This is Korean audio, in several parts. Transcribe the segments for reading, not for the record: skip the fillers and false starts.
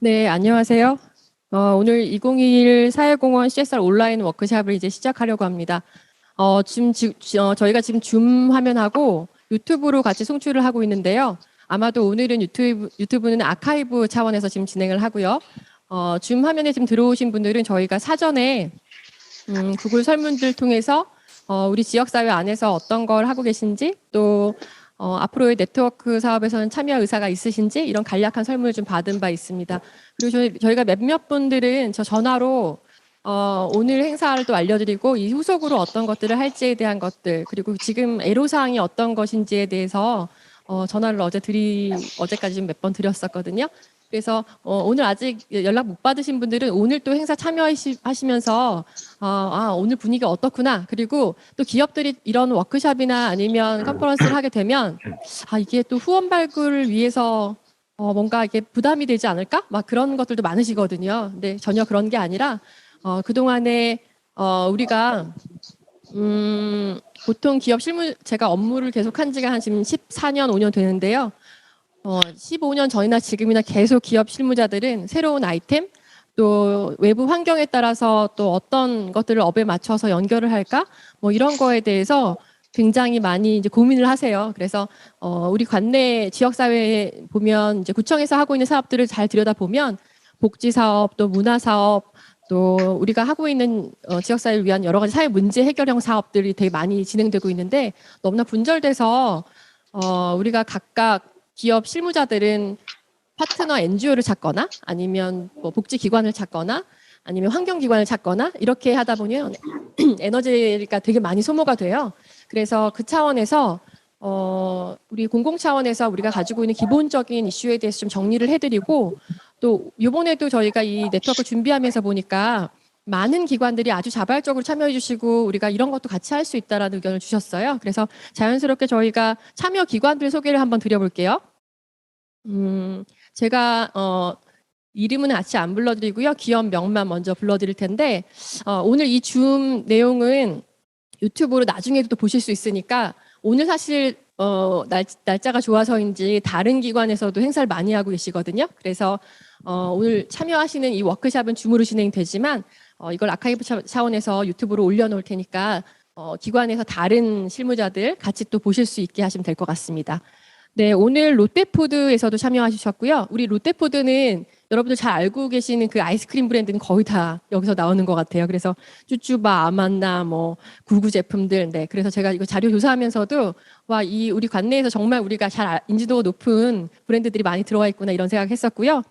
네, 안녕하세요. 오늘 2021 사회공헌 CSR 온라인 워크숍을 이제 시작하려고 합니다. 저희가 지금 줌 화면하고 유튜브로 같이 송출을 하고 있는데요. 아마도 오늘은 유튜브는 아카이브 차원에서 지금 진행을 하고요. 줌 화면에 지금 들어오신 분들은 저희가 사전에 구글 설문들 통해서 우리 지역사회 안에서 어떤 걸 하고 계신지 또 앞으로의 네트워크 사업에서는 참여 의사가 있으신지 이런 간략한 설문을 좀 받은 바 있습니다. 그리고 저희가 몇몇 분들은 저 전화로 오늘 행사를 또 알려드리고 이 후속으로 어떤 것들을 할지에 대한 것들 그리고 지금 애로사항이 어떤 것인지에 대해서 전화를 어제까지 좀 몇 번 드렸었거든요. 그래서 오늘 아직 연락 못 받으신 분들은 오늘 또 행사 참여하시면서 오늘 분위기 어떻구나. 그리고 또 기업들이 이런 워크숍이나 아니면 컨퍼런스를 하게 되면 이게 또 후원 발굴을 위해서 뭔가 이게 부담이 되지 않을까? 막 그런 것들도 많으시거든요. 근데 전혀 그런 게 아니라 그동안에 우리가 보통 기업 제가 업무를 계속한 지가 한 지금 14년, 5년 되는데요. 15년 전이나 지금이나 계속 기업 실무자들은 새로운 아이템 또 외부 환경에 따라서 또 어떤 것들을 업에 맞춰서 연결을 할까 뭐 이런 거에 대해서 굉장히 많이 이제 고민을 하세요. 그래서 우리 관내 지역 사회에 보면 이제 구청에서 하고 있는 사업들을 잘 들여다보면 복지 사업 또 문화 사업 또 우리가 하고 있는 지역 사회를 위한 여러 가지 사회 문제 해결형 사업들이 되게 많이 진행되고 있는데 너무나 분절돼서 우리가 각각 기업 실무자들은 파트너 NGO를 찾거나 아니면 뭐 복지기관을 찾거나 아니면 환경기관을 찾거나 이렇게 하다 보면 에너지가 되게 많이 소모가 돼요. 그래서 그 차원에서 우리 공공 차원에서 우리가 가지고 있는 기본적인 이슈에 대해서 좀 정리를 해드리고 또 이번에도 저희가 이 네트워크 준비하면서 보니까 많은 기관들이 아주 자발적으로 참여해 주시고 우리가 이런 것도 같이 할 수 있다라는 의견을 주셨어요. 그래서 자연스럽게 저희가 참여 기관들 소개를 한번 드려볼게요. 제가 이름은 아직 안 불러드리고요. 기업 명만 먼저 불러드릴 텐데 오늘 이 줌 내용은 유튜브로 나중에도 또 보실 수 있으니까 오늘 사실 날짜가 좋아서인지 다른 기관에서도 행사를 많이 하고 계시거든요. 그래서 오늘 참여하시는 이 워크숍은 줌으로 진행되지만 이걸 아카이브 차원에서 유튜브로 올려놓을 테니까 기관에서 다른 실무자들 같이 또 보실 수 있게 하시면 될 것 같습니다. 네, 오늘 롯데푸드에서도 참여하셨고요. 우리 롯데푸드는 여러분들 잘 알고 계시는 그 아이스크림 브랜드는 거의 다 여기서 나오는 것 같아요. 그래서 쭈쭈바, 아만나, 뭐 구구 제품들. 네, 그래서 제가 이거 자료 조사하면서도 이 우리 관내에서 정말 우리가 잘 인지도가 높은 브랜드들이 많이 들어와 있구나 이런 생각했었고요.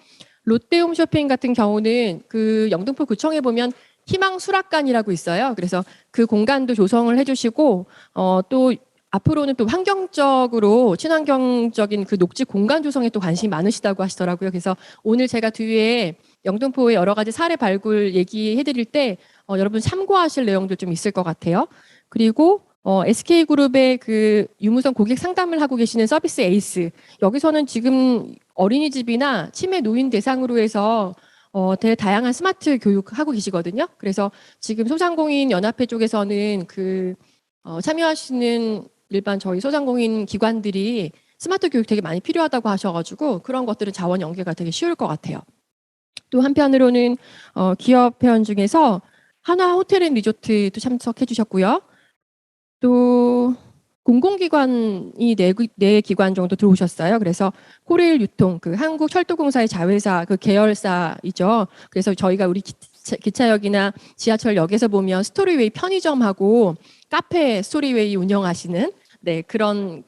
롯데홈쇼핑 같은 경우는 그 영등포 구청에 보면 희망 수락관이라고 있어요. 그래서 그 공간도 조성을 해주시고 또 앞으로는 또 환경적으로 친환경적인 그 녹지 공간 조성에 또 관심이 많으시다고 하시더라고요. 그래서 오늘 제가 뒤에 영등포의 여러 가지 사례 발굴 얘기해 드릴 때 여러분 참고하실 내용도 좀 있을 것 같아요. 그리고 SK그룹의 그 유무선 고객 상담을 하고 계시는 서비스 에이스. 여기서는 지금 어린이집이나 치매 노인 대상으로 해서 되게 다양한 스마트 교육하고 계시거든요. 그래서 지금 소상공인 연합회 쪽에서는 참여하시는 일반 저희 소상공인 기관들이 스마트 교육 되게 많이 필요하다고 하셔가지고 그런 것들은 자원 연계가 되게 쉬울 것 같아요. 또 한편으로는 기업 회원 중에서 한화 호텔앤리조트도 참석해 주셨고요. 또 공공기관이 네 기관 정도 들어오셨어요. 그래서 코레일 유통, 그 한국철도공사의 자회사 그 계열사이죠. 그래서 저희가 우리 기차역이나 지하철역에서 보면 스토리웨이 편의점하고 카페 스토리웨이 운영하시는 그런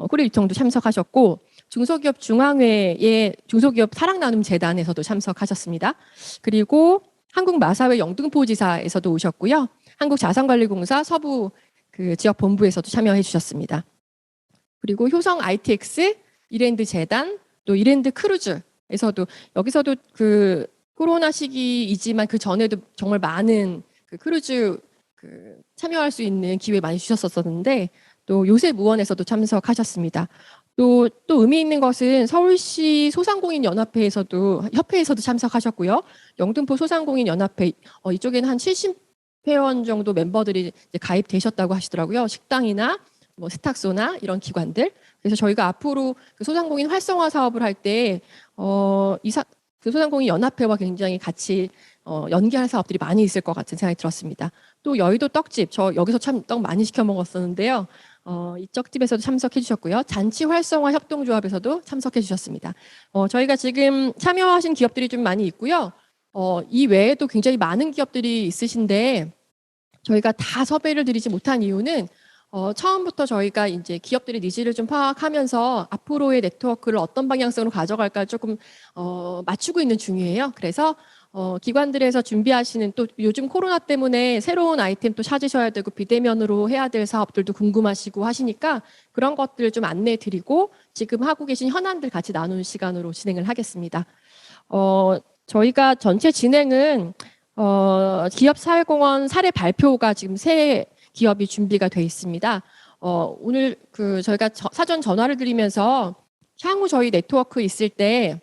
코레일 유통도 참석하셨고 중소기업 중앙회의 중소기업 사랑나눔 재단에서도 참석하셨습니다. 그리고 한국마사회 영등포지사에서도 오셨고요. 한국자산관리공사 서부 그 지역 본부에서도 참여해 주셨습니다. 그리고 효성 ITX, 이랜드 재단, 또 이랜드 크루즈에서도 여기서도 그 코로나 시기이지만 그 전에도 정말 많은 그 크루즈 참여할 수 있는 기회 많이 주셨었는데 또 요새무원에서도 참석하셨습니다. 또 의미 있는 것은 서울시 소상공인 협회에서도 참석하셨고요. 영등포 소상공인 연합회 이쪽에는 한 70회원 정도 멤버들이 이제 가입되셨다고 하시더라고요. 식당이나 뭐 세탁소나 이런 기관들. 그래서 저희가 앞으로 그 소상공인 활성화 사업을 할 때 그 소상공인 연합회와 굉장히 같이 연계할 사업들이 많이 있을 것 같은 생각이 들었습니다. 또 여의도 떡집, 저 여기서 참 떡 많이 시켜 먹었었는데요. 이 떡집에서도 참석해 주셨고요. 잔치 활성화 협동조합에서도 참석해 주셨습니다. 저희가 지금 참여하신 기업들이 좀 많이 있고요. 이 외에도 굉장히 많은 기업들이 있으신데 저희가 다 섭외를 드리지 못한 이유는 처음부터 저희가 이제 기업들의 니즈를 좀 파악하면서 앞으로의 네트워크를 어떤 방향성으로 가져갈까 조금 맞추고 있는 중이에요. 그래서 기관들에서 준비하시는 또 요즘 코로나 때문에 새로운 아이템 또 찾으셔야 되고 비대면으로 해야 될 사업들도 궁금하시고 하시니까 그런 것들을 좀 안내해 드리고 지금 하고 계신 현안들 같이 나누는 시간으로 진행을 하겠습니다. 저희가 전체 진행은 기업 사회공헌 사례 발표가 지금 새 기업이 준비가 돼 있습니다. 오늘 저희가 사전 전화를 드리면서 향후 저희 네트워크 있을 때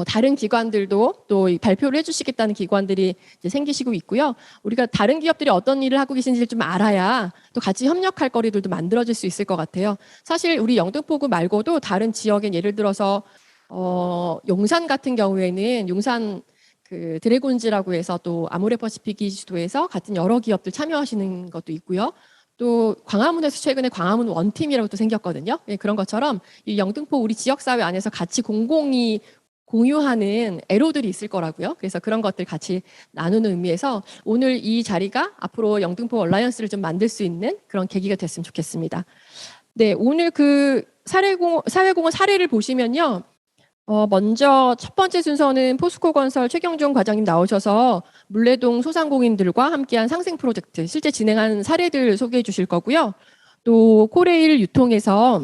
다른 기관들도 또 발표를 해주시겠다는 기관들이 이제 생기시고 있고요. 우리가 다른 기업들이 어떤 일을 하고 계신지를 좀 알아야 또 같이 협력할 거리들도 만들어질 수 있을 것 같아요. 사실 우리 영등포구 말고도 다른 지역엔 예를 들어서 용산 같은 경우에는 용산 드래곤즈라고 해서 또 아모레퍼시픽이 주도해서 같은 여러 기업들 참여하시는 것도 있고요. 또 광화문에서 최근에 광화문 원팀이라고 또 생겼거든요. 예, 그런 것처럼 이 영등포 우리 지역사회 안에서 같이 공공이 공유하는 애로들이 있을 거라고요. 그래서 그런 것들 같이 나누는 의미에서 오늘 이 자리가 앞으로 영등포 얼라이언스를 좀 만들 수 있는 그런 계기가 됐으면 좋겠습니다. 네, 오늘 사회공헌 사례를 보시면요. 먼저 첫 번째 순서는 포스코건설 최경종 과장님 나오셔서 물레동 소상공인들과 함께한 상생 프로젝트, 실제 진행한 사례들 소개해 주실 거고요. 또 코레일 유통에서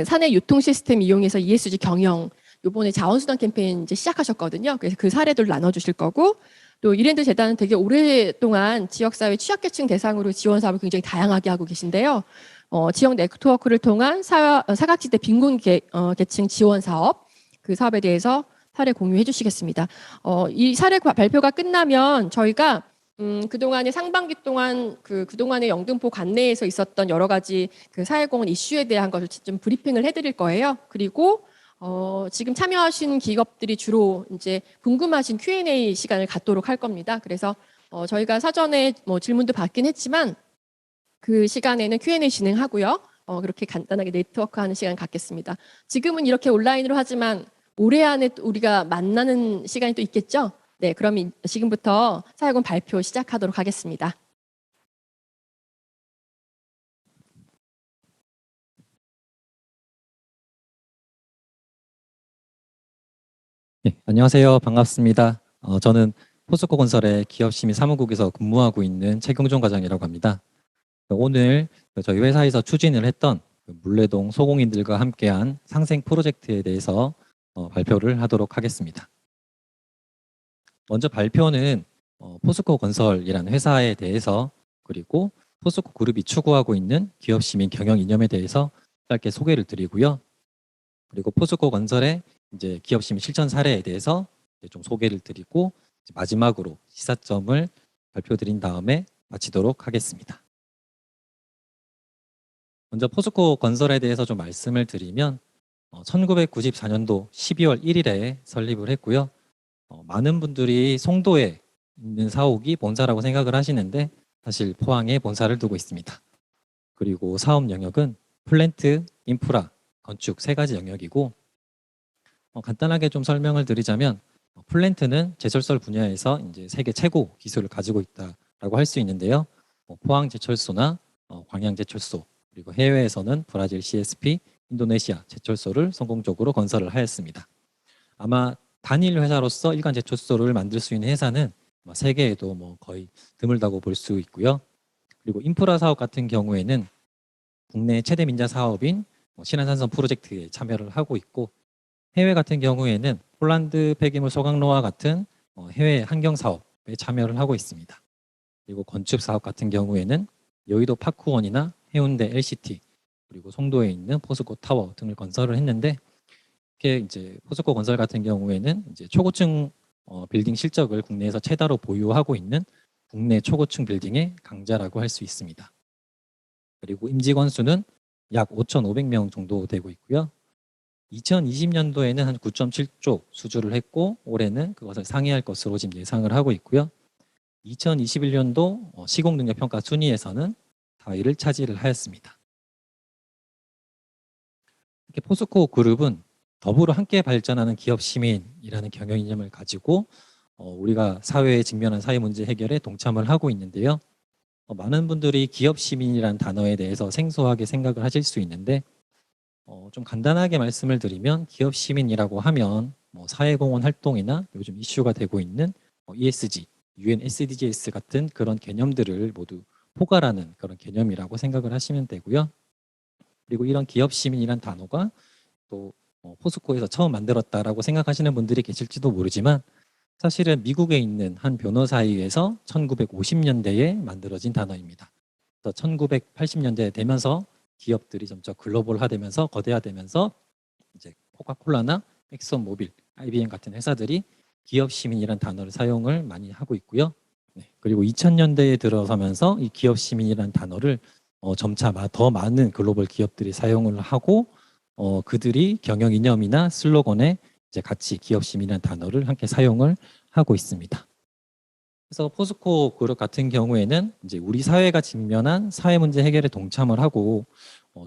사내 유통 시스템 이용해서 ESG 경영, 요번에 자원순환 캠페인 이제 시작하셨거든요. 그래서 그 사례들 나눠주실 거고, 또 이랜드 재단은 되게 오랫동안 지역사회 취약계층 대상으로 지원 사업을 굉장히 다양하게 하고 계신데요. 지역 네트워크를 통한 사각지대 빈곤 계층 지원 사업, 그 사업에 대해서 사례 공유해 주시겠습니다. 이 사례 발표가 끝나면 저희가 그동안의 상반기 동안 그동안의 영등포 관내에서 있었던 여러 가지 사회공헌 이슈에 대한 것을 좀 브리핑을 해드릴 거예요. 그리고 지금 참여하신 기업들이 주로 이제 궁금하신 Q&A 시간을 갖도록 할 겁니다. 그래서 저희가 사전에 뭐 질문도 받긴 했지만 그 시간에는 Q&A 진행하고요. 그렇게 간단하게 네트워크하는 시간 갖겠습니다. 지금은 이렇게 온라인으로 하지만 올해 안에 우리가 만나는 시간이 또 있겠죠? 네, 그럼 지금부터 사회공헌 발표 시작하도록 하겠습니다. 네, 안녕하세요. 반갑습니다. 저는 포스코건설의 기업심의 사무국에서 근무하고 있는 최경종 과장이라고 합니다. 오늘 저희 회사에서 추진을 했던 물레동 소공인들과 함께한 상생 프로젝트에 대해서 발표를 하도록 하겠습니다. 먼저 발표는 포스코건설이라는 회사에 대해서 그리고 포스코 그룹이 추구하고 있는 기업시민 경영 이념에 대해서 짧게 소개를 드리고요. 그리고 포스코건설의 이제 기업시민 실천 사례에 대해서 좀 소개를 드리고 마지막으로 시사점을 발표드린 다음에 마치도록 하겠습니다. 먼저 포스코건설에 대해서 좀 말씀을 드리면 1994년도 12월 1일에 설립을 했고요. 많은 분들이 송도에 있는 사옥이 본사라고 생각을 하시는데 사실 포항에 본사를 두고 있습니다. 그리고 사업 영역은 플랜트, 인프라, 건축 세 가지 영역이고 간단하게 좀 설명을 드리자면 플랜트는 제철소 분야에서 이제 세계 최고 기술을 가지고 있다라고 할 수 있는데요. 포항 제철소나 광양 제철소 그리고 해외에서는 브라질 CSP, 인도네시아 제철소를 성공적으로 건설을 하였습니다. 아마 단일 회사로서 일간 제철소를 만들 수 있는 회사는 세계에도 거의 드물다고 볼 수 있고요. 그리고 인프라 사업 같은 경우에는 국내 최대 민자 사업인 신안산선 프로젝트에 참여를 하고 있고 해외 같은 경우에는 폴란드 폐기물 소각로와 같은 해외 환경 사업에 참여를 하고 있습니다. 그리고 건축 사업 같은 경우에는 여의도 파크원이나 해운대 LCT 그리고 송도에 있는 포스코 타워 등을 건설을 했는데 이렇게 이제 포스코 건설 같은 경우에는 이제 초고층 빌딩 실적을 국내에서 최다로 보유하고 있는 국내 초고층 빌딩의 강자라고 할 수 있습니다. 그리고 임직원 수는 약 5,500명 정도 되고 있고요. 2020년도에는 한 9.7조 수주를 했고 올해는 그것을 상회할 것으로 지금 예상을 하고 있고요. 2021년도 시공능력평가 순위에서는 4위를 차지를 하였습니다. 이렇게 포스코 그룹은 더불어 함께 발전하는 기업 시민이라는 경영 이념을 가지고 우리가 사회에 직면한 사회 문제 해결에 동참을 하고 있는데요. 많은 분들이 기업 시민이라는 단어에 대해서 생소하게 생각을 하실 수 있는데 좀 간단하게 말씀을 드리면 기업 시민이라고 하면 사회공헌 활동이나 요즘 이슈가 되고 있는 ESG, UN SDGs 같은 그런 개념들을 모두 포괄하는 그런 개념이라고 생각을 하시면 되고요. 그리고 이런 기업 시민이란 단어가 또 포스코에서 처음 만들었다라고 생각하시는 분들이 계실지도 모르지만 사실은 미국에 있는 한 변호사회에서 1950년대에 만들어진 단어입니다. 1980년대 되면서 기업들이 점차 글로벌화되면서 거대화되면서 이제 코카콜라나 엑선모빌, IBM 같은 회사들이 기업 시민이라는 단어를 사용을 많이 하고 있고요. 네, 그리고 2000년대에 들어서면서 이 기업 시민이라는 단어를 점차 더 많은 글로벌 기업들이 사용을 하고 그들이 경영 이념이나 슬로건에 이제 같이 기업 시민이라는 단어를 함께 사용을 하고 있습니다. 그래서 포스코 그룹 같은 경우에는 이제 우리 사회가 직면한 사회 문제 해결에 동참을 하고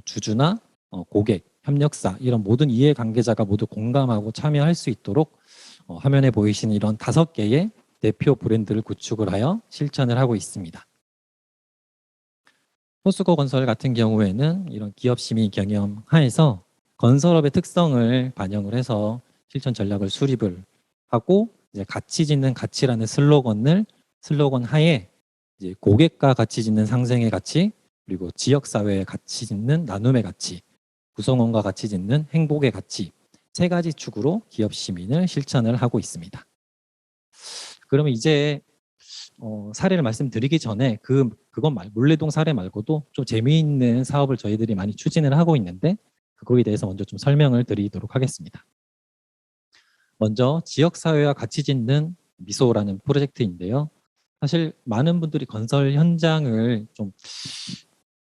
주주나 고객, 협력사 이런 모든 이해 관계자가 모두 공감하고 참여할 수 있도록 화면에 보이시는 이런 5개의 대표 브랜드를 구축을 하여 실천을 하고 있습니다. 포스코 건설 같은 경우에는 이런 기업 시민 경영 하에서 건설업의 특성을 반영을 해서 실천 전략을 수립을 하고 이제 같이 짓는 가치라는 슬로건 하에 이제 고객과 같이 짓는 상생의 가치 그리고 지역 사회의 같이 짓는 나눔의 가치 구성원과 같이 짓는 행복의 가치 3가지 축으로 기업 시민을 실천을 하고 있습니다. 그러면 이제 사례를 말씀드리기 전에 물레동 사례 말고도 좀 재미있는 사업을 저희들이 많이 추진을 하고 있는데 그거에 대해서 먼저 좀 설명을 드리도록 하겠습니다. 먼저 지역사회와 같이 짓는 미소라는 프로젝트인데요. 사실 많은 분들이 건설 현장을 좀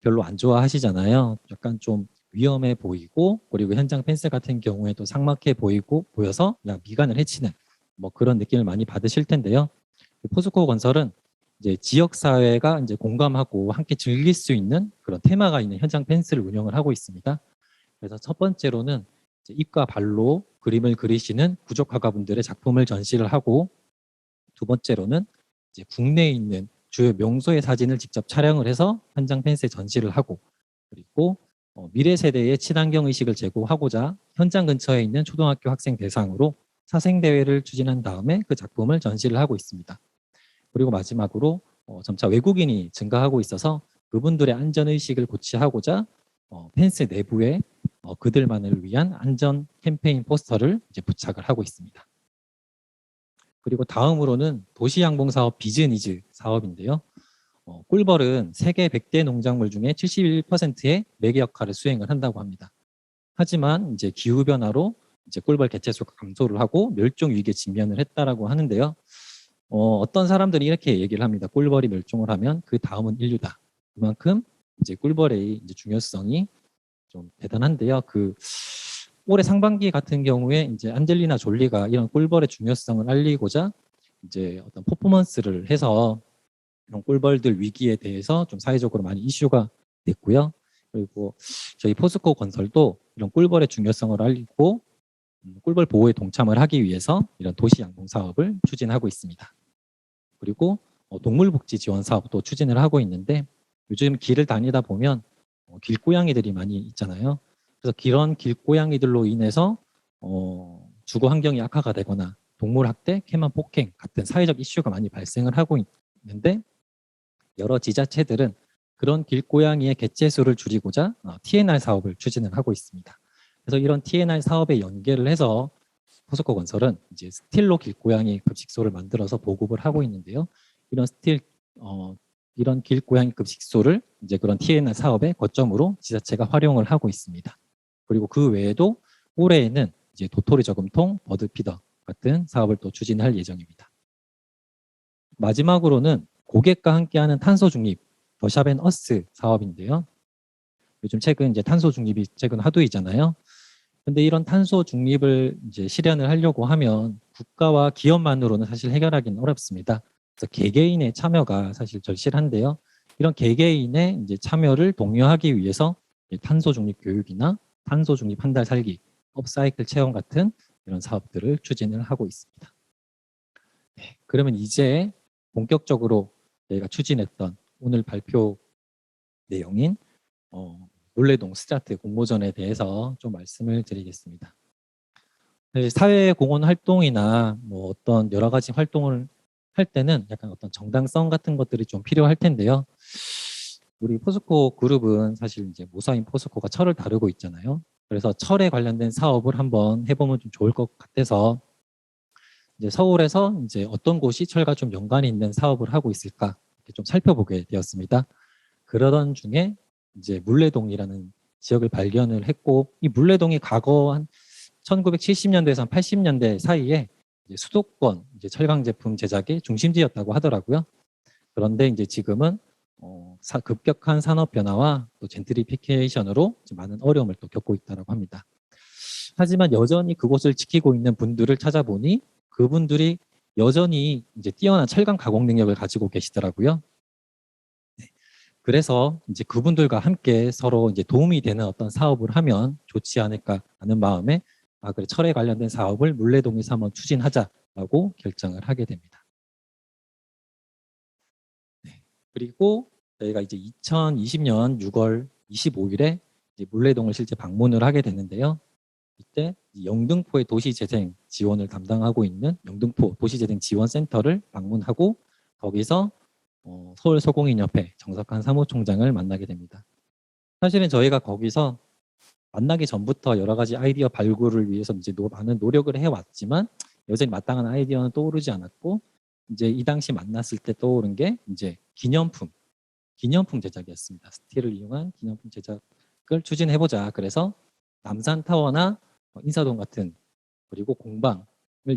별로 안 좋아하시잖아요. 약간 좀 위험해 보이고 그리고 현장 펜스 같은 경우에도 삭막해 보여서 미관을 해치는 그런 느낌을 많이 받으실 텐데요. 포스코 건설은 이제 지역 사회가 이제 공감하고 함께 즐길 수 있는 그런 테마가 있는 현장 펜스를 운영을 하고 있습니다. 그래서 첫 번째로는 이제 입과 발로 그림을 그리시는 부족화가분들의 작품을 전시를 하고 두 번째로는 이제 국내에 있는 주요 명소의 사진을 직접 촬영을 해서 현장 펜스에 전시를 하고 그리고 미래 세대의 친환경 의식을 제고하고자 현장 근처에 있는 초등학교 학생 대상으로 사생 대회를 추진한 다음에 그 작품을 전시를 하고 있습니다. 그리고 마지막으로 점차 외국인이 증가하고 있어서 그분들의 안전 의식을 고취하고자 펜스 내부에 그들만을 위한 안전 캠페인 포스터를 이제 부착을 하고 있습니다. 그리고 다음으로는 도시양봉사업 비즈니즈 사업인데요. 꿀벌은 세계 100대 농작물 중에 71%의 매개 역할을 수행을 한다고 합니다. 하지만 이제 기후 변화로 이제 꿀벌 개체수가 감소를 하고 멸종 위기에 직면을 했다라고 하는데요. 어떤 사람들이 이렇게 얘기를 합니다. 꿀벌이 멸종을 하면 그 다음은 인류다. 그만큼 이제 꿀벌의 이제 중요성이 좀 대단한데요. 올해 상반기 같은 경우에 이제 안젤리나 졸리가 이런 꿀벌의 중요성을 알리고자 이제 어떤 퍼포먼스를 해서 이런 꿀벌들 위기에 대해서 좀 사회적으로 많이 이슈가 됐고요. 그리고 저희 포스코 건설도 이런 꿀벌의 중요성을 알리고 꿀벌 보호에 동참을 하기 위해서 이런 도시 양봉 사업을 추진하고 있습니다. 그리고 동물복지 지원 사업도 추진을 하고 있는데 요즘 길을 다니다 보면 길고양이들이 많이 있잖아요. 그래서 그런 길고양이들로 인해서 주거 환경이 악화가 되거나 동물 학대, 캐만 폭행 같은 사회적 이슈가 많이 발생을 하고 있는데 여러 지자체들은 그런 길고양이의 개체수를 줄이고자 TNR 사업을 추진을 하고 있습니다. 그래서 이런 TNR 사업에 연계를 해서 포스코 건설은 이제 스틸로 길고양이 급식소를 만들어서 보급을 하고 있는데요. 이런 길고양이 급식소를 이제 그런 TNR 사업의 거점으로 지자체가 활용을 하고 있습니다. 그리고 그 외에도 올해에는 이제 도토리 저금통, 버드피더 같은 사업을 또 추진할 예정입니다. 마지막으로는 고객과 함께하는 탄소 중립 더샵앤어스 사업인데요. 요즘 최근 이제 탄소 중립이 최근 화두이잖아요. 근데 이런 탄소 중립을 이제 실현을 하려고 하면 국가와 기업만으로는 사실 해결하기는 어렵습니다. 그래서 개개인의 참여가 사실 절실한데요. 이런 개개인의 이제 참여를 독려하기 위해서 탄소 중립 교육이나 탄소 중립 한 달 살기, 업사이클 체험 같은 이런 사업들을 추진을 하고 있습니다. 네, 그러면 이제 본격적으로 저희가 추진했던 오늘 발표 내용인 물레동 스타트 공모전에 대해서 좀 말씀을 드리겠습니다. 네, 사회공헌 활동이나 뭐 어떤 여러 가지 활동을 할 때는 약간 어떤 정당성 같은 것들이 좀 필요할 텐데요. 우리 포스코 그룹은 사실 이제 모사인 포스코가 철을 다루고 있잖아요. 그래서 철에 관련된 사업을 한번 해보면 좀 좋을 것 같아서 이제 서울에서 이제 어떤 곳이 철과 좀 연관이 있는 사업을 하고 있을까 이렇게 좀 살펴보게 되었습니다. 그러던 중에 이제 물레동이라는 지역을 발견을 했고 이 물레동이 과거 한 1970년대에서 80년대 사이에 이제 수도권 이제 철강 제품 제작의 중심지였다고 하더라고요. 그런데 이제 지금은 급격한 산업 변화와 또 젠트리피케이션으로 많은 어려움을 또 겪고 있다고 합니다. 하지만 여전히 그곳을 지키고 있는 분들을 찾아보니 그분들이 여전히 이제 뛰어난 철강 가공 능력을 가지고 계시더라고요. 그래서 이제 그분들과 함께 서로 이제 도움이 되는 어떤 사업을 하면 좋지 않을까 하는 마음에 그래 철에 관련된 사업을 물레동에서 한번 추진하자라고 결정을 하게 됩니다. 네. 그리고 저희가 이제 2020년 6월 25일에 이제 물레동을 실제 방문을 하게 됐는데요. 이때 영등포의 도시재생 지원을 담당하고 있는 영등포 도시재생 지원센터를 방문하고 거기서 서울소공인협회 정석한 사무총장을 만나게 됩니다. 사실은 저희가 거기서 만나기 전부터 여러 가지 아이디어 발굴을 위해서 이제 많은 노력을 해왔지만 여전히 마땅한 아이디어는 떠오르지 않았고 이제 이 당시 만났을 때 떠오른 게 이제 기념품 제작이었습니다. 스틸을 이용한 기념품 제작을 추진해보자. 그래서 남산타워나 인사동 같은 그리고 공방을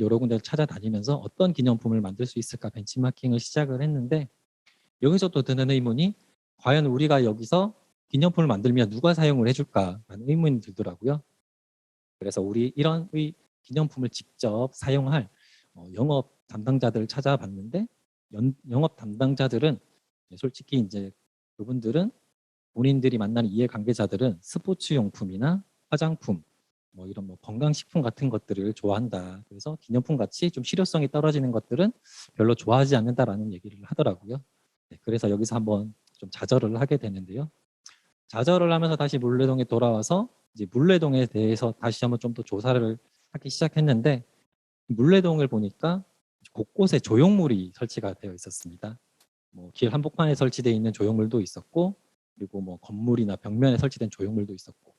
여러 군데를 찾아다니면서 어떤 기념품을 만들 수 있을까 벤치마킹을 시작을 했는데 여기서 또 드는 의문이 과연 우리가 여기서 기념품을 만들면 누가 사용을 해줄까라는 의문이 들더라고요. 그래서 우리 이런 기념품을 직접 사용할 영업 담당자들을 찾아봤는데 영업 담당자들은 솔직히 이제 그분들은 본인들이 만나는 이해관계자들은 스포츠 용품이나 화장품 뭐 이런 뭐 건강식품 같은 것들을 좋아한다. 그래서 기념품 같이 좀 실효성이 떨어지는 것들은 별로 좋아하지 않는다라는 얘기를 하더라고요. 네, 그래서 여기서 한번 좀 좌절을 하게 되는데요. 좌절을 하면서 다시 물레동에 돌아와서 이제 물레동에 대해서 다시 한번 좀 더 조사를 하기 시작했는데 물레동을 보니까 곳곳에 조형물이 설치가 되어 있었습니다. 뭐 길 한복판에 설치되어 있는 조형물도 있었고 그리고 뭐 건물이나 벽면에 설치된 조형물도 있었고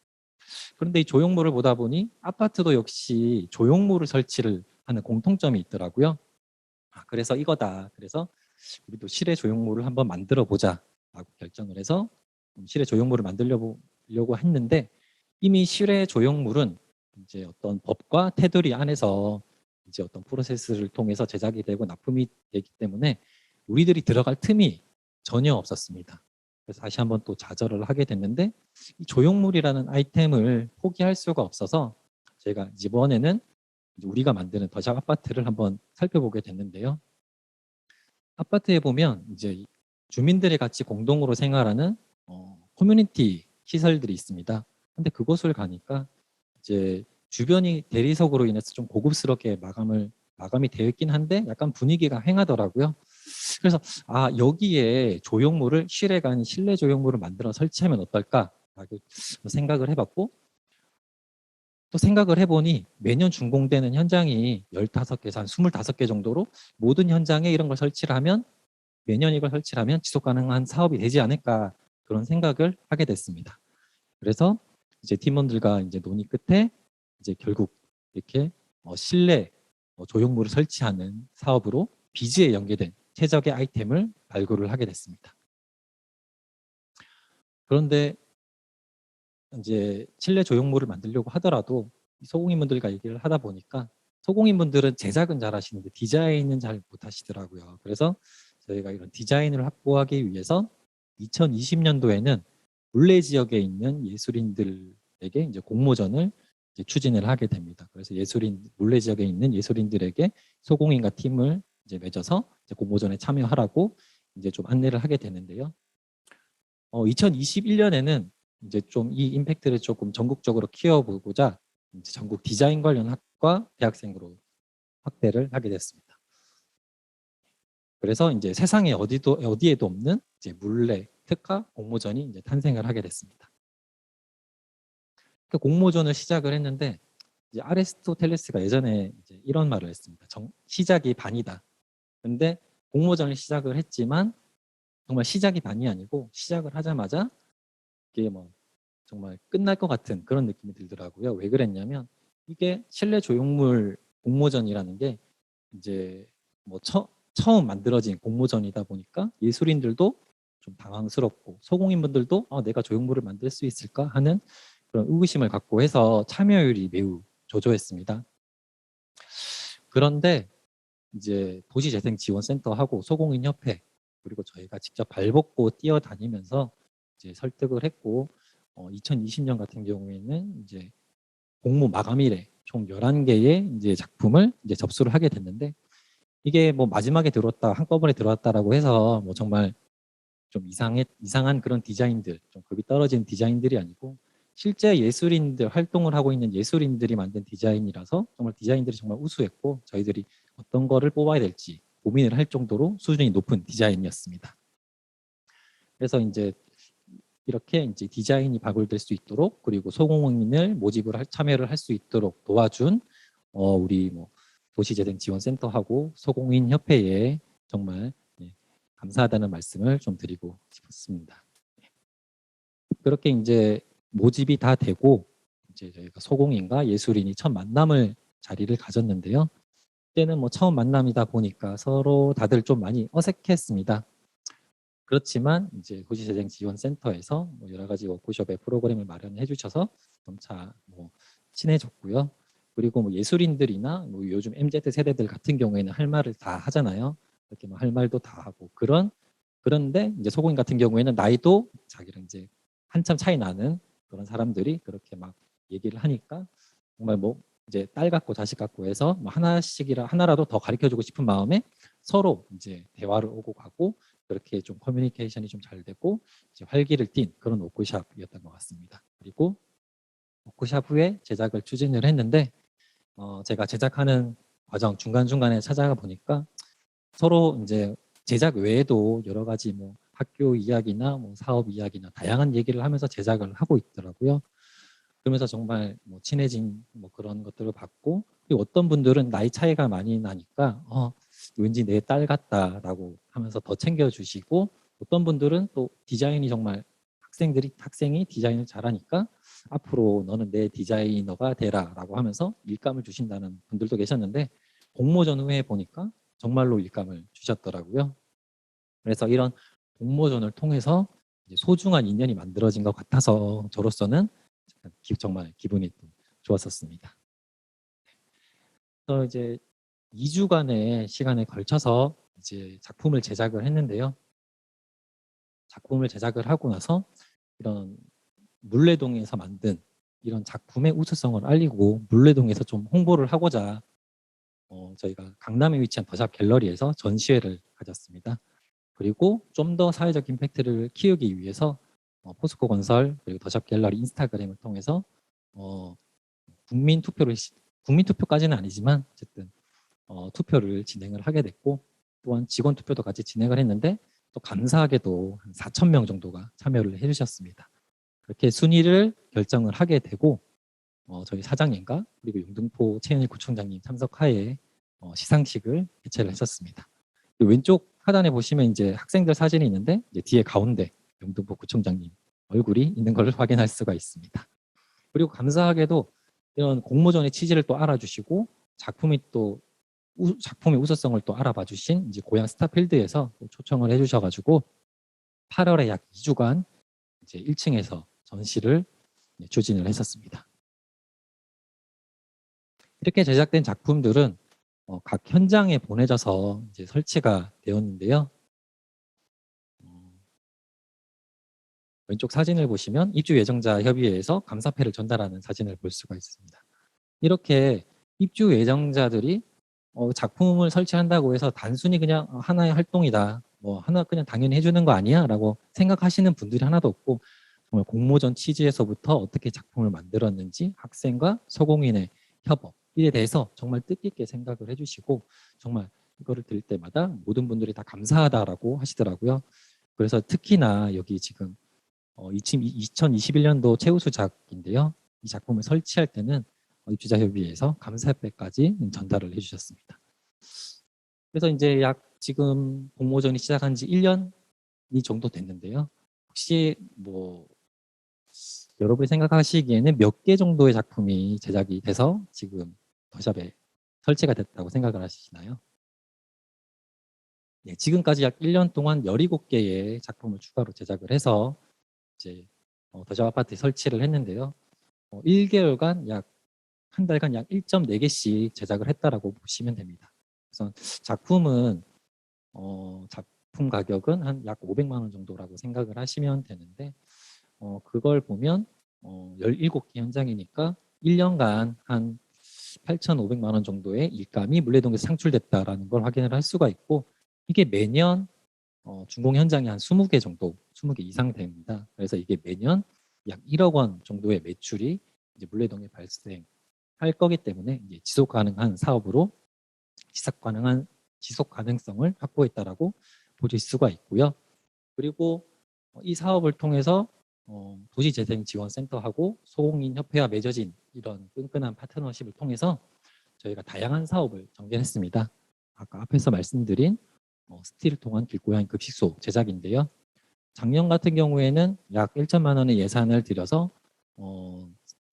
그런데 이 조형물을 보다 보니 아파트도 역시 조형물을 설치를 하는 공통점이 있더라고요. 그래서 이거다. 그래서 우리도 실외 조형물을 한번 만들어 보자라고 결정을 해서 실외 조형물을 만들려고 했는데 이미 실외 조형물은 이제 어떤 법과 테두리 안에서 이제 어떤 프로세스를 통해서 제작이 되고 납품이 되기 때문에 우리들이 들어갈 틈이 전혀 없었습니다. 그래서 다시 한번 또 좌절을 하게 됐는데 이 조형물이라는 아이템을 포기할 수가 없어서 저희가 이번에는 우리가 만드는 더샵 아파트를 한번 살펴보게 됐는데요. 아파트에 보면 이제 주민들이 같이 공동으로 생활하는 커뮤니티 시설들이 있습니다. 근데 그곳을 가니까 이제 주변이 대리석으로 인해서 좀 고급스럽게 마감이 되어 있긴 한데 약간 분위기가 휑하더라고요. 그래서 여기에 조형물을 실외가 아닌 실내 조형물을 만들어 설치하면 어떨까라고 생각을 해봤고 또 생각을 해보니 매년 준공되는 현장이 15개에서 한 25개 정도로 모든 현장에 이런 걸 설치를 하면 매년 이걸 설치를 하면 지속 가능한 사업이 되지 않을까 그런 생각을 하게 됐습니다. 그래서 이제 팀원들과 이제 논의 끝에 이제 결국 이렇게 실내 조형물을 설치하는 사업으로 비즈에 연계된 최적의 아이템을 발굴을 하게 됐습니다. 그런데 이제 실내 조형물을 만들려고 하더라도 소공인분들과 얘기를 하다 보니까 소공인분들은 제작은 잘 하시는데 디자인은 잘 못하시더라고요. 그래서 저희가 이런 디자인을 확보하기 위해서 2020년도에는 물레 지역에 있는 예술인들에게 이제 공모전을 이제 추진을 하게 됩니다. 그래서 물레 지역에 있는 예술인들에게 소공인과 팀을 이제 맺어서 이제 공모전에 참여하라고 이제 좀 안내를 하게 되는데요. 2021년에는 이제 좀 이 임팩트를 조금 전국적으로 키워보고자 이제 전국 디자인 관련 학과 대학생으로 확대를 하게 됐습니다. 그래서 이제 세상에 어디에도 없는 이제 물레 특화 공모전이 이제 탄생을 하게 됐습니다. 그 공모전을 시작을 했는데 이제 아리스토텔레스가 예전에 이제 이런 말을 했습니다. 시작이 반이다. 근데 공모전을 시작을 했지만 정말 시작이 반이 아니고 시작을 하자마자 이게 뭐 정말 끝날 것 같은 그런 느낌이 들더라고요. 왜 그랬냐면 이게 실내 조형물 공모전이라는 게 이제 뭐 처음 만들어진 공모전이다 보니까 예술인들도 좀 당황스럽고 소공인분들도 내가 조형물을 만들 수 있을까 하는 그런 의구심을 갖고 해서 참여율이 매우 저조했습니다. 그런데 이제 도시재생지원센터하고 소공인협회 그리고 저희가 직접 발벗고 뛰어다니면서 이제 설득을 했고 2020년 같은 경우에는 이제 공모 마감일에 총 11개의 이제 작품을 이제 접수를 하게 됐는데 이게 뭐 마지막에 들어왔다 한꺼번에 들어왔다라고 해서 뭐 정말 좀 이상한 그런 디자인들 좀 급이 떨어진 디자인들이 아니고 실제 예술인들 활동을 하고 있는 예술인들이 만든 디자인이라서 정말 디자인들이 정말 우수했고 저희들이 어떤 거를 뽑아야 될지 고민을 할 정도로 수준이 높은 디자인이었습니다. 그래서 이제 이렇게 이제 디자인이 발굴될 수 있도록 그리고 소공인을 참여를 할 수 있도록 도와준 우리 뭐 도시재생지원센터하고 소공인협회에 정말 감사하다는 말씀을 좀 드리고 싶습니다. 그렇게 이제 모집이 다 되고 이제 저희가 소공인과 예술인이 첫 만남을 자리를 가졌는데요. 그때는 뭐 처음 만남이다 보니까 서로 다들 좀 많이 어색했습니다. 그렇지만 이제 도시재생지원센터에서 뭐 여러 가지 워크숍의 프로그램을 마련해 주셔서 점차 뭐 친해졌고요. 그리고 뭐 예술인들이나 뭐 요즘 MZ 세대들 같은 경우에는 할 말을 다 하잖아요. 이렇게 뭐 할 말도 다 하고 그런데 이제 소공인 같은 경우에는 나이도 자기랑 이제 한참 차이 나는 그런 사람들이 그렇게 막 얘기를 하니까 정말 뭐 이제 딸 같고 자식 같고 해서 뭐 하나라도 더 가르쳐 주고 싶은 마음에 서로 이제 대화를 오고 가고 그렇게 좀 커뮤니케이션이 좀 잘 되고 이제 활기를 띤 그런 워크숍이었던 것 같습니다. 그리고 워크숍 후에 제작을 추진을 했는데 제가 제작하는 과정 중간중간에 찾아가 보니까 서로 이제 제작 외에도 여러 가지 뭐 학교 이야기나 뭐 사업 이야기나 다양한 얘기를 하면서 제작을 하고 있더라고요. 그러면서 정말 뭐 친해진 뭐 그런 것들을 봤고 그리고 어떤 분들은 나이 차이가 많이 나니까 왠지 내 딸 같다라고 하면서 더 챙겨주시고 어떤 분들은 또 디자인이 정말 학생이 디자인을 잘하니까 앞으로 너는 내 디자이너가 되라라고 하면서 일감을 주신다는 분들도 계셨는데 공모전 후에 보니까 정말로 일감을 주셨더라고요. 그래서 이런 공모전을 통해서 이제 소중한 인연이 만들어진 것 같아서 저로서는 정말 기분이 또 좋았었습니다. 그래서 이제 2주간의 시간에 걸쳐서 이제 작품을 제작을 했는데요. 작품을 제작을 하고 나서 이런 물레동에서 만든 이런 작품의 우수성을 알리고 물레동에서 좀 홍보를 하고자 저희가 강남에 위치한 더샵 갤러리에서 전시회를 가졌습니다. 그리고 좀 더 사회적 임팩트를 키우기 위해서 포스코 건설 그리고 더샵 갤러리 인스타그램을 통해서 국민 투표까지는 아니지만 어쨌든 투표를 진행을 하게 됐고 또한 직원 투표도 같이 진행을 했는데 또 감사하게도 한 4,000명 정도가 참여를 해주셨습니다. 그렇게 순위를 결정을 하게 되고 저희 사장님과 그리고 영등포 최은일 구청장님 참석하에 시상식을 개최를 했었습니다. 왼쪽 하단에 보시면 이제 학생들 사진이 있는데 이제 뒤에 가운데 영등포 구청장님 얼굴이 있는 걸 확인할 수가 있습니다. 그리고 감사하게도 이런 공모전의 취지를 또 알아주시고 작품의 우수성을 또 알아봐 주신 이제 고향 스타필드에서 초청을 해주셔가지고 8월에 약 2주간 이제 1층에서 전시를 추진을 했었습니다. 이렇게 제작된 작품들은 각 현장에 보내져서 이제 설치가 되었는데요. 왼쪽 사진을 보시면 입주 예정자 협의회에서 감사패를 전달하는 사진을 볼 수가 있습니다. 이렇게 입주 예정자들이 작품을 설치한다고 해서 단순히 그냥 하나의 활동이다, 뭐 하나 그냥 당연히 해주는 거 아니야라고 생각하시는 분들이 하나도 없고, 정말 공모전 취지에서부터 어떻게 작품을 만들었는지 학생과 소공인의 협업에 대해서 정말 뜻깊게 생각을 해주시고, 정말 이거를 들을 때마다 모든 분들이 다 감사하다라고 하시더라고요. 그래서 특히나 여기 지금 2021년도 최우수작인데요. 이 작품을 설치할 때는 입주자협의회에서 감사패까지 전달을 해주셨습니다. 그래서 이제 약 지금 공모전이 시작한 지 1년이 정도 됐는데요. 혹시 뭐 여러분이 생각하시기에는 몇 개 정도의 작품이 제작이 돼서 지금 더샵에 설치가 됐다고 생각을 하시나요? 네, 지금까지 약 1년 동안 17개의 작품을 추가로 제작을 해서 이제 더샵 아파트에 설치를 했는데요. 1개월간 약 한 달간 약 1.4개씩 제작을 했다라고 보시면 됩니다. 그래서 작품은 작품 가격은 한 약 500만 원 정도라고 생각을 하시면 되는데, 그걸 보면 17개 현장이니까 1년간 한 8,500만 원 정도의 일감이 물레동에서 창출됐다라는 걸 확인을 할 수가 있고, 이게 매년 준공 현장이 한 20개 정도, 20개 이상 됩니다. 그래서 이게 매년 약 1억 원 정도의 매출이 이제 물레동에 발생할 거기 때문에 이제 지속 가능한 사업으로 지속 가능성을 확보했다라고 보실 수가 있고요. 그리고 이 사업을 통해서 도시재생지원센터하고 소공인협회와 맺어진 이런 끈끈한 파트너십을 통해서 저희가 다양한 사업을 전개했습니다. 아까 앞에서 말씀드린 스틸을 통한 길고양이 급식소 제작인데요. 작년 같은 경우에는 약 1천만 원의 예산을 들여서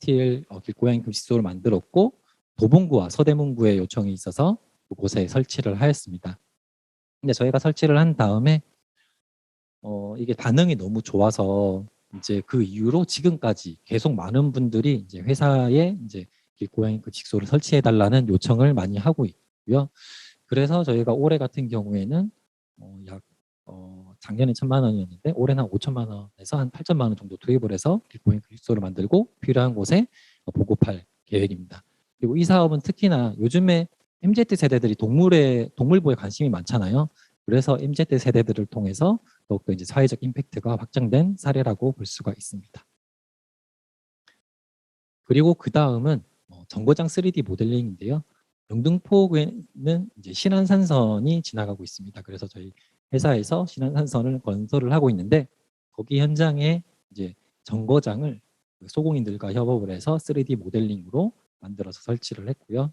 스틸 길고양이 급식소를 만들었고, 도봉구와 서대문구의 요청이 있어서 그곳에 설치를 하였습니다. 근데 저희가 설치를 한 다음에 이게 반응이 너무 좋아서 이제 그 이후로 지금까지 계속 많은 분들이 이제 회사에 이제 길고양이 급식소를 설치해 달라는 요청을 많이 하고 있고요. 그래서 저희가 올해 같은 경우에는 약 작년에 1,000만 원이었는데 올해는 한 5천만 원에서 한 8천만 원 정도 투입을 해서 길고양이 급식소를 만들고 필요한 곳에 보급할 계획입니다. 그리고 이 사업은 특히나 요즘에 MZ 세대들이 동물보에 관심이 많잖아요. 그래서 MZ 세대들을 통해서 더욱더 이제 사회적 임팩트가 확장된 사례라고 볼 수가 있습니다. 그리고 그 다음은 정거장 3D 모델링인데요. 영등포구에는 이제 신안산선이 지나가고 있습니다. 그래서 저희 회사에서 신안산선을 건설을 하고 있는데, 거기 현장에 이제 정거장을 소공인들과 협업을 해서 3D 모델링으로 만들어서 설치를 했고요.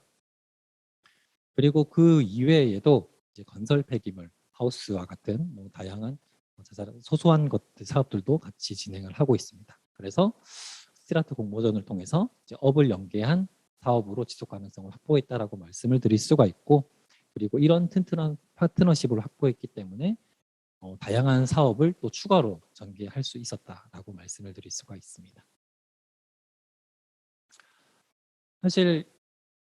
그리고 그 이외에도 이제 건설 폐기물 하우스와 같은 다양한 소소한 것들 사업들도 같이 진행을 하고 있습니다. 그래서 스트라트 공모전을 통해서 이제 업을 연계한 사업으로 지속 가능성을 확보했다라고 말씀을 드릴 수가 있고, 그리고 이런 튼튼한 파트너십을 확보했기 때문에 다양한 사업을 또 추가로 전개할 수 있었다라고 말씀을 드릴 수가 있습니다. 사실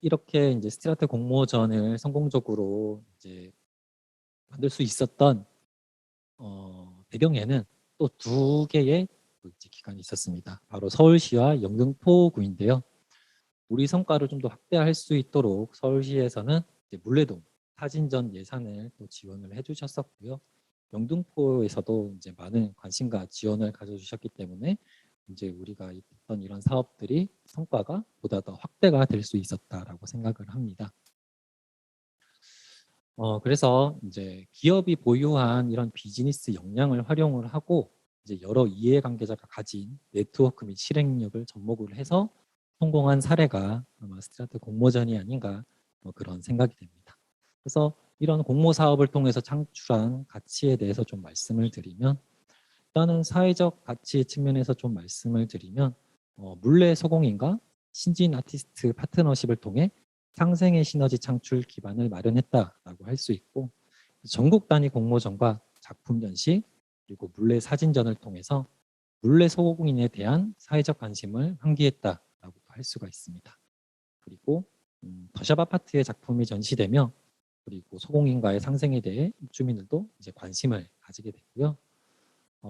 이렇게 이제 스트라트 공모전을 성공적으로 이제 만들 수 있었던 배경에는 또 2개의 기관이 있었습니다. 바로 서울시와 영등포구인데요. 우리 성과를 좀 더 확대할 수 있도록 서울시에서는 이제 물레동 사진전 예산을 또 지원을 해주셨었고요. 영등포에서도 이제 많은 관심과 지원을 가져주셨기 때문에 이제 우리가 했던 이런 사업들이 성과가 보다 더 확대가 될 수 있었다라고 생각을 합니다. 그래서 이제 기업이 보유한 이런 비즈니스 역량을 활용을 하고 이제 여러 이해관계자가 가진 네트워크 및 실행력을 접목을 해서 성공한 사례가 아마 스트라트 공모전이 아닌가 그런 생각이 됩니다. 그래서 이런 공모 사업을 통해서 창출한 가치에 대해서 좀 말씀을 드리면, 일단은 사회적 가치 측면에서 좀 말씀을 드리면 물레 소공인과 신진 아티스트 파트너십을 통해 상생의 시너지 창출 기반을 마련했다라고 할 수 있고, 전국 단위 공모전과 작품 전시 그리고 물레 사진전을 통해서 물레 소공인에 대한 사회적 관심을 환기했다라고 할 수가 있습니다. 그리고 더샵 아파트의 작품이 전시되며 그리고 소공인과의 상생에 대해 입주민들도 이제 관심을 가지게 됐고요.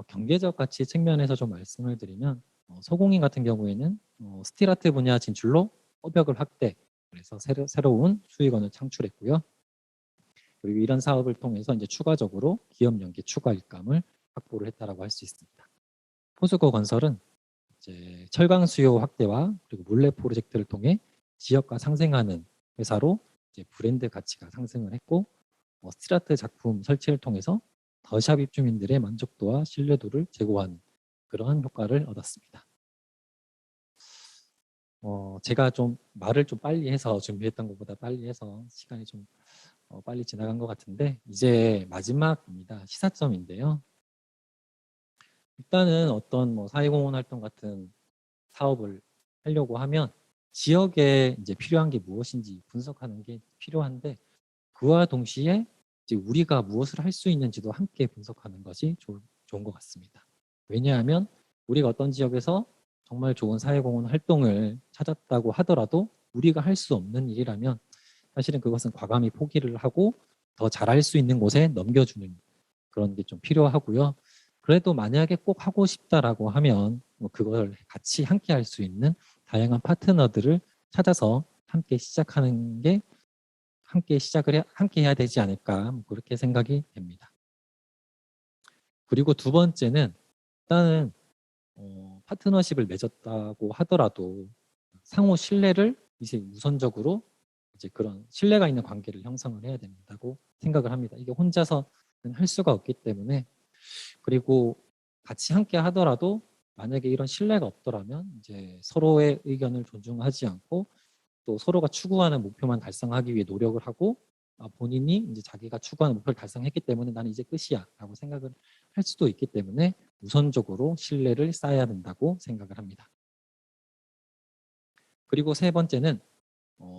경제적 가치 측면에서 좀 말씀을 드리면 소공인 같은 경우에는 스틸아트 분야 진출로 허벽을 확대, 그래서 새로운 수익원을 창출했고요. 그리고 이런 사업을 통해서 이제 추가적으로 기업 연계 추가 일감을 확보를 했다라고 할 수 있습니다. 포스코 건설은 이제 철강 수요 확대와 그리고 몰래 프로젝트를 통해 지역화 상생하는 회사로 이제 브랜드 가치가 상승을 했고, 스트라트 작품 설치를 통해서 더샵 입주민들의 만족도와 신뢰도를 제고한 그러한 효과를 얻었습니다. 제가 좀 말을 좀 빨리 해서 준비했던 것보다 빨리 해서 시간이 좀 빨리 지나간 것 같은데, 이제 마지막입니다. 시사점인데요. 일단은 어떤 뭐 사회공헌 활동 같은 사업을 하려고 하면 지역에 이제 필요한 게 무엇인지 분석하는 게 필요한데, 그와 동시에 이제 우리가 무엇을 할 수 있는지도 함께 분석하는 것이 좋은 것 같습니다. 왜냐하면 우리가 어떤 지역에서 정말 좋은 사회공헌 활동을 찾았다고 하더라도 우리가 할 수 없는 일이라면 사실은 그것은 과감히 포기를 하고 더 잘할 수 있는 곳에 넘겨주는 그런 게 좀 필요하고요. 그래도 만약에 꼭 하고 싶다라고 하면 뭐 그걸 같이 함께 할 수 있는 다양한 파트너들을 찾아서 함께 시작하는 게 함께 해야 되지 않을까, 뭐 그렇게 생각이 됩니다. 그리고 두 번째는 일단은 파트너십을 맺었다고 하더라도 상호 신뢰를 이제 우선적으로 이제 그런 신뢰가 있는 관계를 형성을 해야 된다고 생각을 합니다. 이게 혼자서는 할 수가 없기 때문에. 그리고 같이 함께 하더라도 만약에 이런 신뢰가 없더라면 이제 서로의 의견을 존중하지 않고 또 서로가 추구하는 목표만 달성하기 위해 노력을 하고, 본인이 이제 자기가 추구하는 목표를 달성했기 때문에 나는 이제 끝이야라고 생각을 할 수도 있기 때문에 우선적으로 신뢰를 쌓아야 된다고 생각을 합니다. 그리고 세 번째는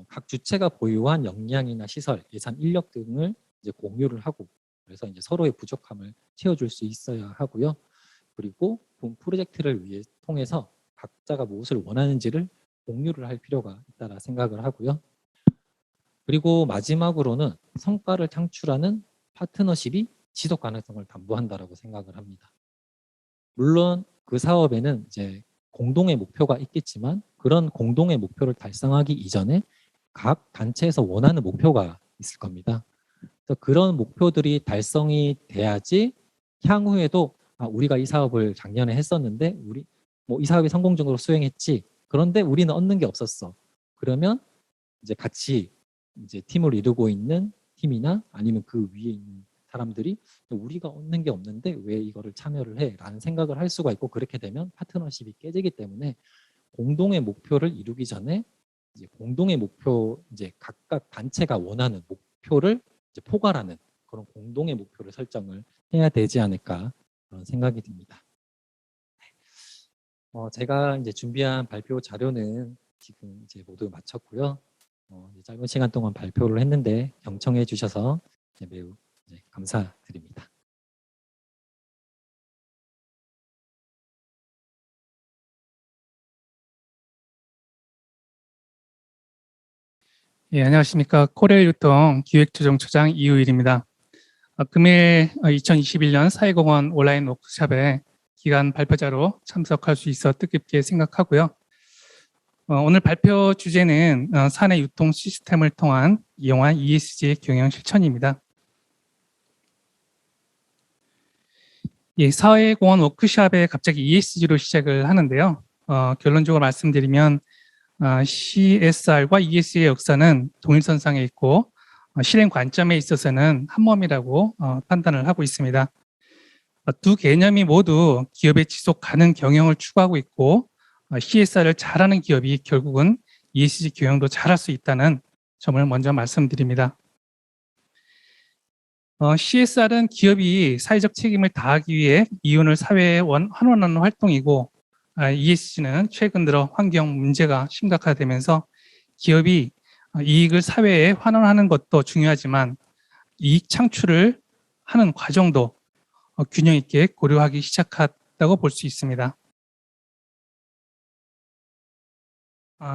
각 주체가 보유한 역량이나 시설, 예산, 인력 등을 이제 공유를 하고, 그래서 이제 서로의 부족함을 채워줄 수 있어야 하고요. 그리고 본 프로젝트를 위해 통해서 각자가 무엇을 원하는지를 공유를 할 필요가 있다라 생각을 하고요. 그리고 마지막으로는 성과를 창출하는 파트너십이 지속 가능성을 담보한다라고 생각을 합니다. 물론 그 사업에는 이제 공동의 목표가 있겠지만 그런 공동의 목표를 달성하기 이전에 각 단체에서 원하는 목표가 있을 겁니다. 그래서 그런 목표들이 달성이 돼야지 향후에도 우리가 이 사업을 작년에 했었는데 우리 뭐 이 사업이 성공적으로 수행했지. 그런데 우리는 얻는 게 없었어. 그러면 이제 같이 이제 팀을 이루고 있는 팀이나 아니면 그 위에 있는 사람들이 우리가 얻는 게 없는데 왜 이거를 참여를 해? 라는 생각을 할 수가 있고, 그렇게 되면 파트너십이 깨지기 때문에 공동의 목표를 이루기 전에 이제 공동의 목표, 이제 각각 단체가 원하는 목표를 이제 포괄하는 그런 공동의 목표를 설정을 해야 되지 않을까 그런 생각이 듭니다. 제가 이제 준비한 발표 자료는 지금 이제 모두 마쳤고요. 이제 짧은 시간 동안 발표를 했는데 경청해 주셔서 매우 감사드립니다. 예, 안녕하십니까. 코레일 유통 기획조정처장 이우일입니다. 금일 2021년 사회공헌 온라인 워크숍에 기간 발표자로 참석할 수 있어 뜻깊게 생각하고요. 오늘 발표 주제는 사내 유통 시스템을 통한 이용한 ESG 경영 실천입니다. 예, 사회공헌 워크숍에 갑자기 ESG로 시작을 하는데요. 결론적으로 말씀드리면 CSR과 ESG의 역사는 동일선상에 있고 실행 관점에 있어서는 한몸이라고 판단을 하고 있습니다. 두 개념이 모두 기업의 지속 가능 경영을 추구하고 있고 CSR을 잘하는 기업이 결국은 ESG 경영도 잘할 수 있다는 점을 먼저 말씀드립니다. CSR은 기업이 사회적 책임을 다하기 위해 이윤을 사회에 환원하는 활동이고, ESG는 최근 들어 환경 문제가 심각화되면서 기업이 이익을 사회에 환원하는 것도 중요하지만 이익 창출을 하는 과정도 균형 있게 고려하기 시작했다고 볼 수 있습니다.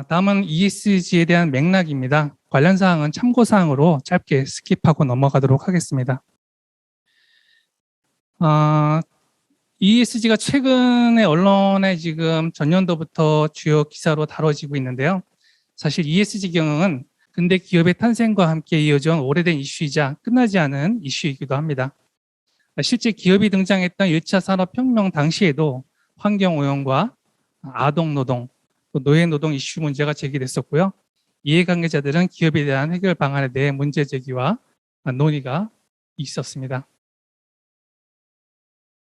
다음은 ESG에 대한 맥락입니다. 관련 사항은 참고 사항으로 짧게 스킵하고 넘어가도록 하겠습니다. ESG가 최근에 언론에 지금 전년도부터 주요 기사로 다뤄지고 있는데요. 사실 ESG 경영은 근대 기업의 탄생과 함께 이어져온 오래된 이슈이자 끝나지 않은 이슈이기도 합니다. 실제 기업이 등장했던 1차 산업혁명 당시에도 환경오염과 아동노동, 또 노예노동 이슈 문제가 제기됐었고요. 이해관계자들은 기업에 대한 해결 방안에 대해 문제 제기와 논의가 있었습니다.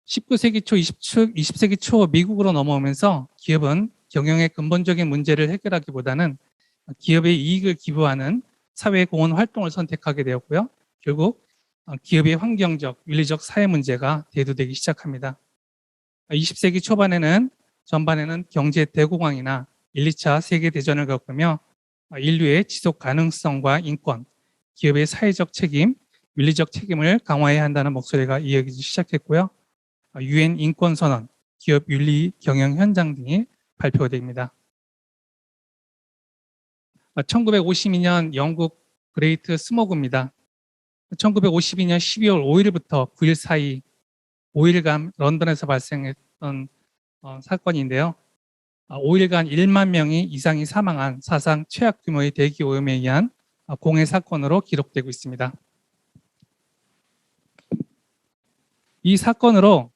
19세기 초, 20세기 초 미국으로 넘어오면서 기업은 경영의 근본적인 문제를 해결하기보다는 기업의 이익을 기부하는 사회공헌 활동을 선택하게 되었고요. 결국 기업의 환경적, 윤리적 사회 문제가 대두되기 시작합니다. 20세기 초반에는 전반에는 경제 대공황이나 1, 2차 세계대전을 겪으며 인류의 지속 가능성과 인권, 기업의 사회적 책임, 윤리적 책임을 강화해야 한다는 목소리가 이어지기 시작했고요. UN 인권선언, 기업 윤리 경영 현장 등이 발표됩니다. 1952년 영국 그레이트 스모그입니다. 1952년 12월 5일부터 9일 사이 5일간 런던에서 발생했던 사건인데요. 5일간 1만 명이 이상이 사망한 사상 최악 규모의 대기 오염에 의한 공해 사건으로 기록되고 있습니다. 이 사건으로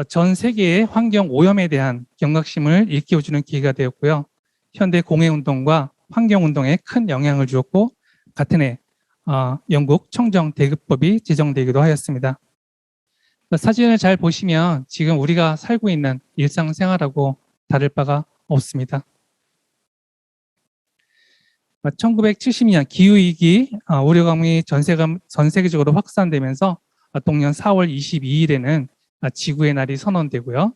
전 세계의 환경 오염에 대한 경각심을 일깨워주는 계기가 되었고요. 현대 공해운동과 환경운동에 큰 영향을 주었고 같은 해 영국 청정대급법이 제정되기도 하였습니다. 사진을 잘 보시면 지금 우리가 살고 있는 일상생활하고 다를 바가 없습니다. 1970년 기후위기 우려감이 전 세계적으로 확산되면서 동년 4월 22일에는 지구의 날이 선언되고요.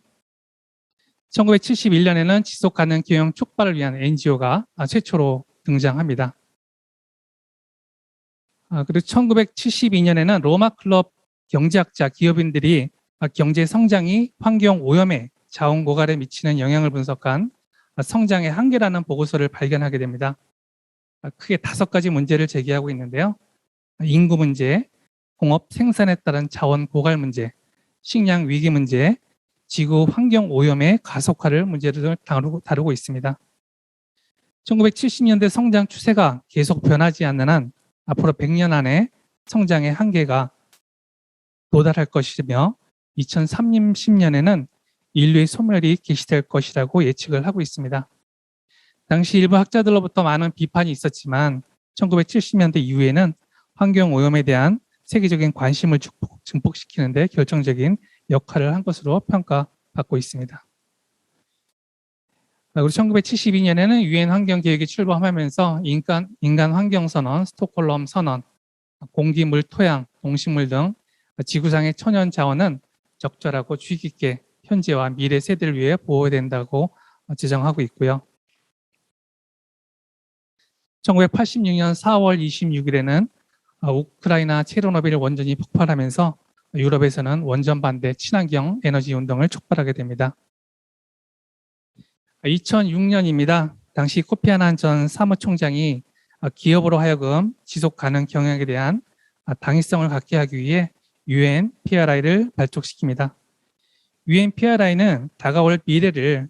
1971년에는 지속가능 경영 촉발을 위한 NGO가 최초로 등장합니다. 그리고 1972년에는 로마 클럽 경제학자 기업인들이 경제 성장이 환경 오염에 자원 고갈에 미치는 영향을 분석한 성장의 한계라는 보고서를 발견하게 됩니다. 크게 5가지 문제를 제기하고 있는데요. 인구 문제, 공업 생산에 따른 자원 고갈 문제, 식량 위기 문제, 지구 환경 오염의 가속화를 문제를 다루고 있습니다. 1970년대 성장 추세가 계속 변하지 않는 한 앞으로 100년 안에 성장의 한계가 도달할 것이며 2030년에는 인류의 소멸이 개시될 것이라고 예측을 하고 있습니다. 당시 일부 학자들로부터 많은 비판이 있었지만 1970년대 이후에는 환경 오염에 대한 세계적인 관심을 증폭시키는 데 결정적인 역할을 한 것으로 평가받고 있습니다. 그리고 1972년에는 유엔 환경계획이 출범하면서 인간 환경선언, 스톡홀름 선언, 공기, 물, 토양, 동식물 등 지구상의 천연 자원은 적절하고 주의 깊게 현재와 미래 세대를 위해 보호해야 된다고 지정하고 있고요. 1986년 4월 26일에는 우크라이나 체르노빌 원전이 폭발하면서 유럽에서는 원전 반대 친환경 에너지 운동을 촉발하게 됩니다. 2006년입니다. 당시 코피 아난 전 사무총장이 기업으로 하여금 지속 가능 경영에 대한 당위성을 갖게 하기 위해 UN PRI를 발족시킵니다. UN PRI는 다가올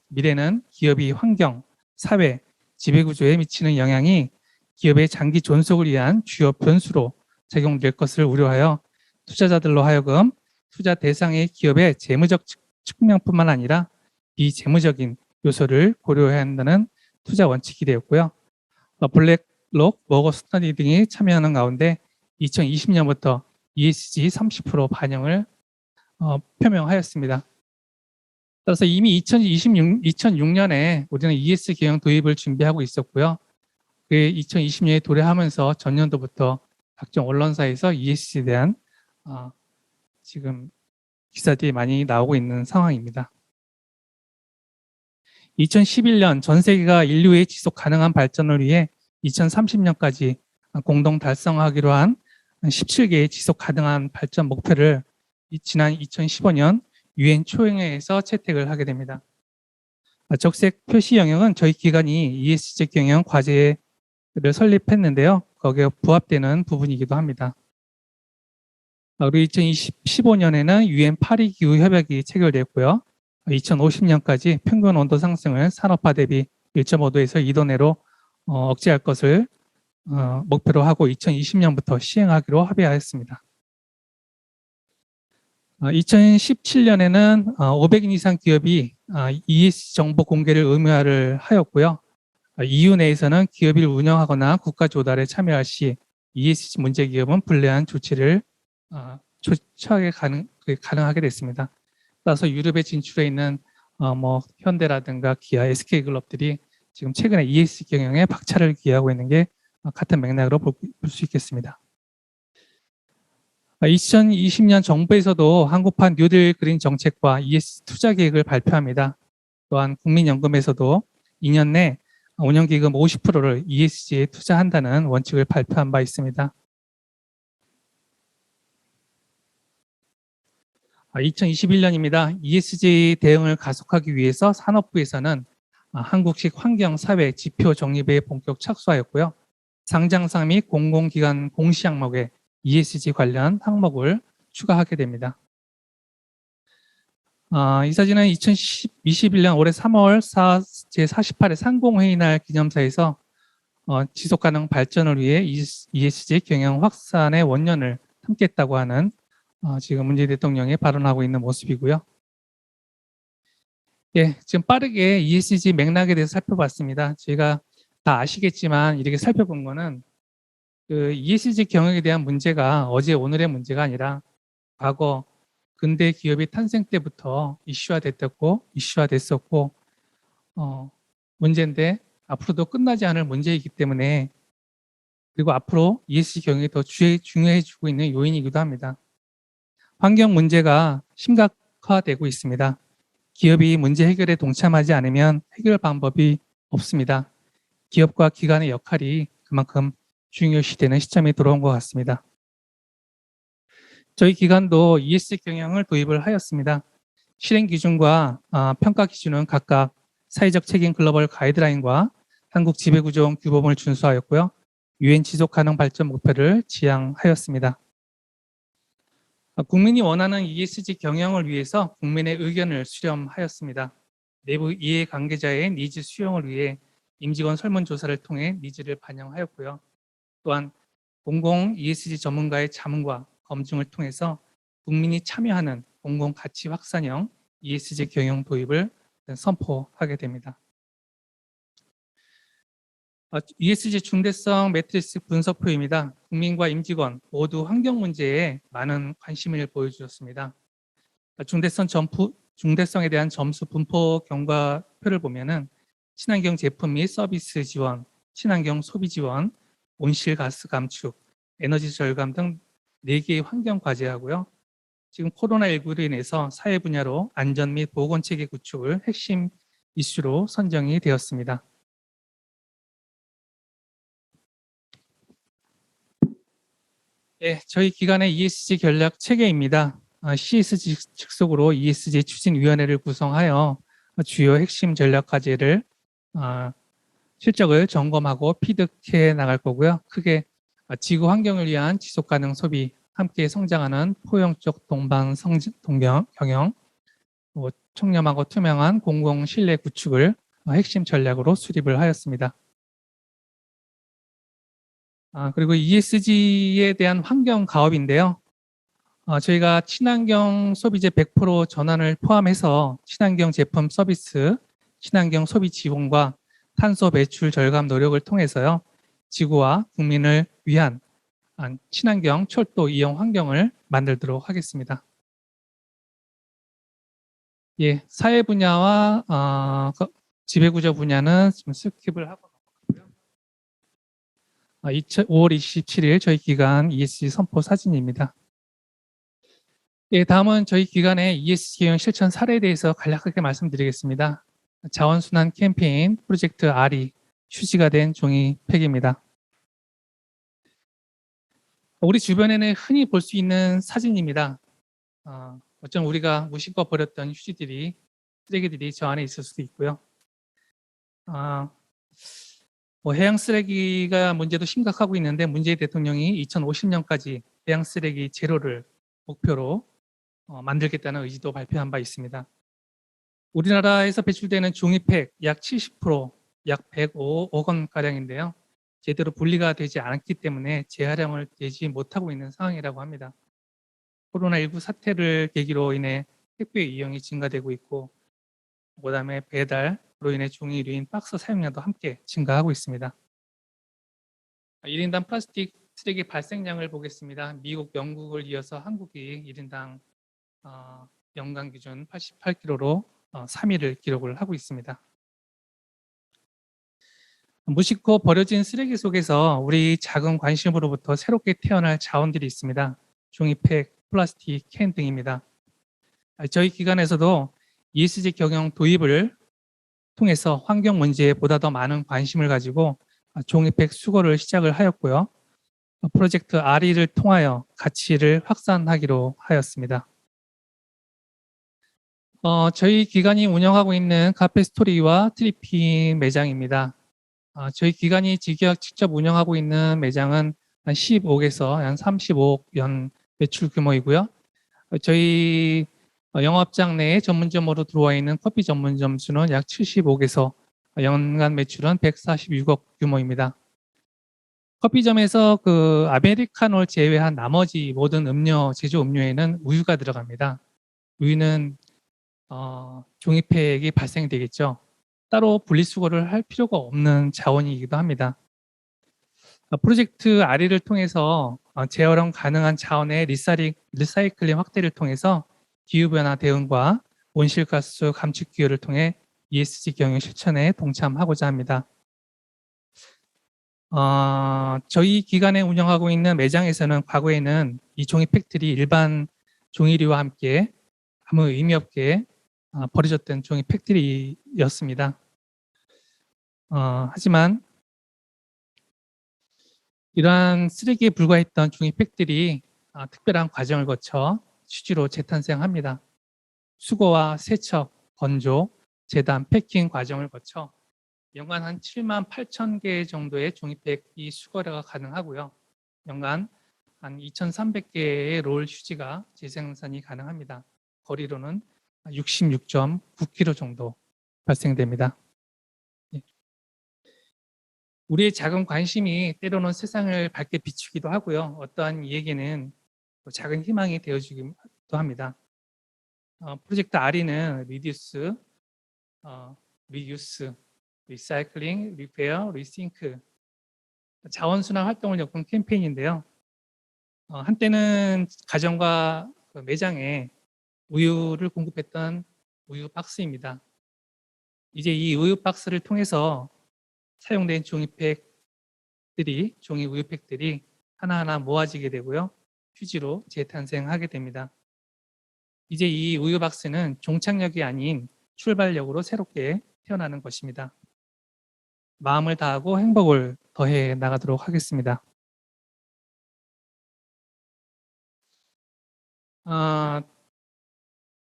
미래는 기업이 환경, 사회, 지배구조에 미치는 영향이 기업의 장기 존속을 위한 주요 변수로 작용될 것을 우려하여 투자자들로 하여금 투자 대상의 기업의 재무적 측면뿐만 아니라 비재무적인 요소를 고려해야 한다는 투자 원칙이 되었고요. 블랙록, 머거 스터디 등이 참여하는 가운데 2020년부터 ESG 30% 반영을 표명하였습니다. 따라서 이미 2006년에 우리는 ESG 경영 도입을 준비하고 있었고요. 2020년에 도래하면서 전년도부터 각종 언론사에서 ESG에 대한 지금 기사들이 많이 나오고 있는 상황입니다. 2011년 전 세계가 인류의 지속 가능한 발전을 위해 2030년까지 공동 달성하기로 한 17개의 지속 가능한 발전 목표를 지난 2015년 UN 초연회에서 채택을 하게 됩니다. 적색 표시 영역은 저희 기관이 ESG 경영 과제를 설립했는데요. 거기에 부합되는 부분이기도 합니다. 그리고 2015년에는 UN 파리 기후 협약이 체결됐고요. 2050년까지 평균 온도 상승을 산업화 대비 1.5도에서 2도 내로 억제할 것을 목표로 하고 2020년부터 시행하기로 합의하였습니다. 2017년에는 500인 이상 기업이 ESG 정보 공개를 의무화를 하였고요. EU 내에서는 기업을 운영하거나 국가 조달에 참여할 시 ESG 문제 기업은 불리한 조치를 취하게 가능하게 됐습니다. 따라서 유럽에 진출해 있는 현대라든가 기아, SK글럽들이 지금 최근에 ESG 경영에 박차를 기하고 있는 게 같은 맥락으로 볼 수 있겠습니다. 2020년 정부에서도 한국판 뉴딜 그린 정책과 ESG 투자 계획을 발표합니다. 또한 국민연금에서도 2년 내 운영기금 50%를 ESG에 투자한다는 원칙을 발표한 바 있습니다. 2021년입니다. ESG 대응을 가속하기 위해서 산업부에서는 한국식 환경사회 지표 정립에 본격 착수하였고요. 상장사 및 공공기관 공시 항목에 ESG 관련 항목을 추가하게 됩니다. 이 사진은 2021년 올해 3월 제48회 상공회의 날 기념사에서 지속가능 발전을 위해 ESG 경영 확산의 원년을 삼겠다고 하는 지금 문재인 대통령이 발언하고 있는 모습이고요. 예, 지금 빠르게 ESG 맥락에 대해서 살펴봤습니다. 저희가 다 아시겠지만 이렇게 살펴본 거는 그 ESG 경영에 대한 문제가 어제 오늘의 문제가 아니라 과거 근대 기업의 탄생 때부터 이슈화됐었고 문제인데 앞으로도 끝나지 않을 문제이기 때문에 그리고 앞으로 ESG 경영이 더 중요해지고 있는 요인이기도 합니다. 환경 문제가 심각화되고 있습니다. 기업이 문제 해결에 동참하지 않으면 해결 방법이 없습니다. 기업과 기관의 역할이 그만큼 중요시되는 시점이 들어온 것 같습니다. 저희 기관도 ESG 경영을 도입을 하였습니다. 실행 기준과 평가 기준은 각각 사회적 책임 글로벌 가이드라인과 한국 지배구조 규범을 준수하였고요. 유엔 지속 가능 발전 목표를 지향하였습니다. 국민이 원하는 ESG 경영을 위해서 국민의 의견을 수렴하였습니다. 내부 이해관계자의 니즈 수용을 위해 임직원 설문조사를 통해 니즈를 반영하였고요. 또한 공공 ESG 전문가의 자문과 검증을 통해서 국민이 참여하는 공공 가치 확산형 ESG 경영 도입을 선포하게 됩니다. ESG 중대성 매트리스 분석표입니다. 국민과 임직원 모두 환경 문제에 많은 관심을 보여주셨습니다. 중대성에 대한 점수 분포 경과표를 보면은 친환경 제품 및 서비스 지원, 친환경 소비 지원, 온실가스 감축, 에너지 절감 등 4개의 환경 과제하고요. 지금 코로나19로 인해서 사회 분야로 안전 및 보건 체계 구축을 핵심 이슈로 선정이 되었습니다. 네, 저희 기관의 ESG 전략 체계입니다. CSG 직속으로 ESG 추진위원회를 구성하여 주요 핵심 전략 과제를 실적을 점검하고 피드해 나갈 거고요. 크게 지구 환경을 위한 지속 가능 소비, 함께 성장하는 포용적 동방 경영, 청렴하고 투명한 공공 신뢰 구축을 핵심 전략으로 수립을 하였습니다. 그리고 ESG에 대한 환경 가업인데요. 저희가 친환경 소비재 100% 전환을 포함해서 친환경 제품 서비스, 친환경 소비 지원과 탄소 배출 절감 노력을 통해서요. 지구와 국민을 위한 친환경 철도 이용 환경을 만들도록 하겠습니다. 예, 사회 분야와 지배구조 분야는 지금 스킵을 하고 넘어가고요. 5월 27일 저희 기관 ESG 선포 사진입니다. 예, 다음은 저희 기관의 ESG 경영 실천 사례에 대해서 간략하게 말씀드리겠습니다. 자원순환 캠페인 프로젝트 R이 휴지가 된 종이팩입니다. 우리 주변에는 흔히 볼 수 있는 사진입니다. 어쩜 우리가 무심코 버렸던 휴지들이, 쓰레기들이 저 안에 있을 수도 있고요. 해양 쓰레기가 문제도 심각하고 있는데 문재인 대통령이 2050년까지 해양 쓰레기 제로를 목표로 만들겠다는 의지도 발표한 바 있습니다. 우리나라에서 배출되는 종이팩 약 70% 약 105억 원 가량인데요. 제대로 분리가 되지 않았기 때문에 재활용을 되지 못하고 있는 상황이라고 합니다. 코로나19 사태를 계기로 인해 택배 이용이 증가되고 있고, 그다음에 배달로 인해 종이류인 박스 사용량도 함께 증가하고 있습니다. 1인당 플라스틱 쓰레기 발생량을 보겠습니다. 미국, 영국을 이어서 한국이 1인당 연간 기준 88kg로 3위를 기록을 하고 있습니다. 무심코 버려진 쓰레기 속에서 우리 작은 관심으로부터 새롭게 태어날 자원들이 있습니다. 종이팩, 플라스틱, 캔 등입니다. 저희 기관에서도 ESG 경영 도입을 통해서 환경 문제에 보다 더 많은 관심을 가지고 종이팩 수거를 시작을 하였고요. 프로젝트 RE를 통하여 가치를 확산하기로 하였습니다. 저희 기관이 운영하고 있는 카페스토리와 트리피 매장입니다. 저희 기관이 직접 운영하고 있는 매장은 한 15억에서 한 35억 연 매출 규모이고요. 저희 영업장 내에 전문점으로 들어와 있는 커피 전문점 수는 약 75억에서 연간 매출은 146억 규모입니다. 커피점에서 그 아메리카노를 제외한 나머지 모든 음료, 제조 음료에는 우유가 들어갑니다. 우유는 종이팩이 발생되겠죠. 따로 분리수거를 할 필요가 없는 자원이기도 합니다. 프로젝트 RE를 통해서 재활용 가능한 자원의 리사이클링 확대를 통해서 기후변화 대응과 온실가스 감축 기여를 통해 ESG 경영 실천에 동참하고자 합니다. 저희 기관에 운영하고 있는 매장에서는 과거에는 이 종이팩들이 일반 종이류와 함께 아무 의미 없게 버려졌던 종이팩들이었습니다. 하지만 이러한 쓰레기에 불과했던 종이팩들이 특별한 과정을 거쳐 수지로 재탄생합니다. 수거와 세척, 건조, 재단, 패킹 과정을 거쳐 연간 한 7만 8천 개 정도의 종이팩이 수거가 가능하고요. 연간 한 2,300개의 롤 휴지가 재생산이 가능합니다. 거리로는 66.9km 정도 발생됩니다. 우리의 작은 관심이 때로는 세상을 밝게 비추기도 하고요. 어떠한 이에게는 작은 희망이 되어주기도 합니다. 프로젝트 RE는 리듀스, 리유스, 리사이클링, 리페어, 리싱크 자원순환 활동을 엮은 캠페인인데요. 한때는 가정과 매장에 우유를 공급했던 우유 박스입니다. 이제 이 우유 박스를 통해서 사용된 종이 우유팩들이 하나하나 모아지게 되고요. 휴지로 재탄생하게 됩니다. 이제 이 우유 박스는 종착역이 아닌 출발역으로 새롭게 태어나는 것입니다. 마음을 다하고 행복을 더해 나가도록 하겠습니다.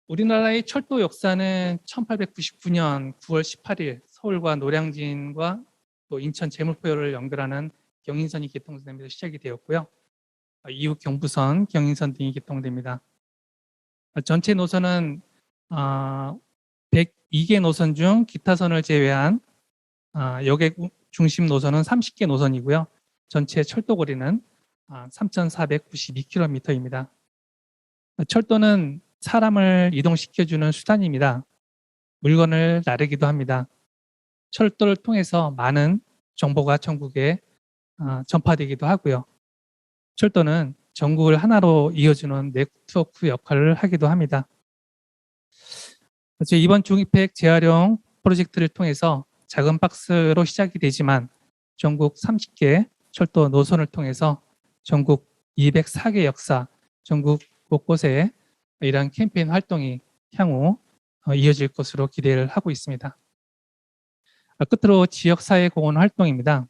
우리나라의 철도 역사는 1899년 9월 18일 서울과 노량진과 또 인천 제물포요를 연결하는 경인선이 개통되면서 시작이 되었고요. 이후 경부선, 경인선 등이 개통됩니다. 전체 노선은 102개 노선 중 기타선을 제외한 역의 중심 노선은 30개 노선이고요. 전체 철도 거리는 3,492km입니다. 철도는 사람을 이동시켜주는 수단입니다. 물건을 나르기도 합니다. 철도를 통해서 많은 정보가 전국에 전파되기도 하고요. 철도는 전국을 하나로 이어주는 네트워크 역할을 하기도 합니다. 이번 종이팩 재활용 프로젝트를 통해서 작은 박스로 시작이 되지만 전국 30개 철도 노선을 통해서 전국 204개 역사, 전국 곳곳에 이러한 캠페인 활동이 향후 이어질 것으로 기대를 하고 있습니다. 끝으로 지역사회공헌 활동입니다.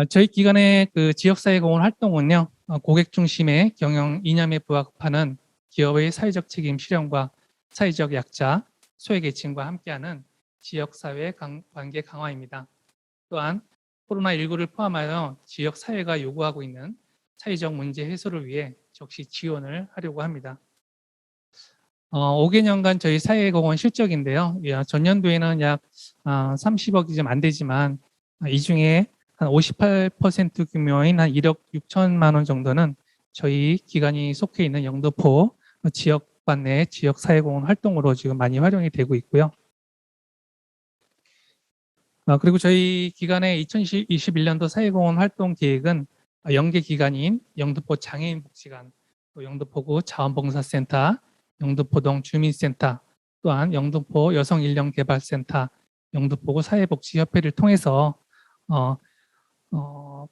저희 기관의 그 지역사회공헌 활동은요, 고객 중심의 경영 이념에 부합하는 기업의 사회적 책임 실현과 사회적 약자, 소외계층과 함께하는 지역사회 관계 강화입니다. 또한 코로나19를 포함하여 지역사회가 요구하고 있는 사회적 문제 해소를 위해 적시 지원을 하려고 합니다. 5개년간 저희 사회공헌 실적인데요. 전년도에는 약 30억이 좀 안 되지만 이 중에 한 58% 규모인 한 1억 6천만 원 정도는 저희 기관이 속해 있는 영등포 지역반 내 지역 사회공헌 활동으로 지금 많이 활용이 되고 있고요. 그리고 저희 기관의 2021년도 사회공헌 활동 계획은 연계 기관인 영등포 장애인복지관, 또 영등포구 자원봉사센터, 영등포동 주민센터, 또한 영등포 여성인력개발센터, 영등포구 사회복지협회를 통해서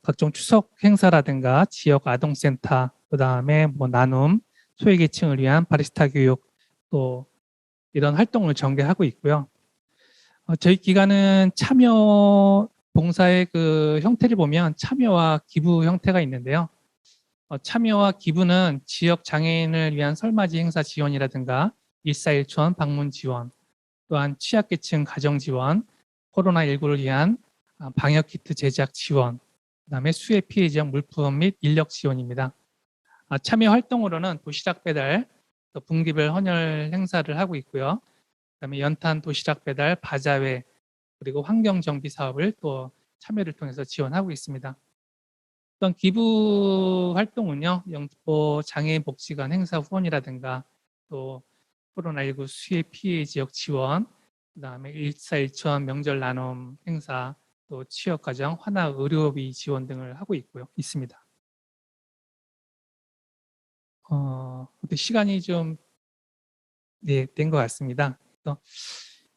각종 추석 행사라든가 지역 아동센터, 그다음에 뭐 나눔, 소외계층을 위한 바리스타 교육, 또 이런 활동을 전개하고 있고요. 저희 기관은 참여 봉사의 그 형태를 보면 참여와 기부 형태가 있는데요. 참여와 기부는 지역 장애인을 위한 설맞이 행사 지원이라든가 141촌 방문 지원, 또한 취약계층 가정 지원, 코로나19를 위한 방역키트 제작 지원, 그다음에 수해 피해 지역 물품 및 인력 지원입니다. 참여 활동으로는 도시락 배달, 또 분기별 헌혈 행사를 하고 있고요. 그다음에 연탄 도시락 배달, 바자회, 그리고 환경 정비 사업을 또 참여를 통해서 지원하고 있습니다. 또한 기부 활동은요, 영등포 장애인 복지관 행사 후원이라든가 또 코로나19 수해 피해 지역 지원, 그다음에 141촌 명절 나눔 행사, 또 취업과정 환화 의료비 지원 등을 하고 있습니다. 시간이 좀 된 것 같습니다.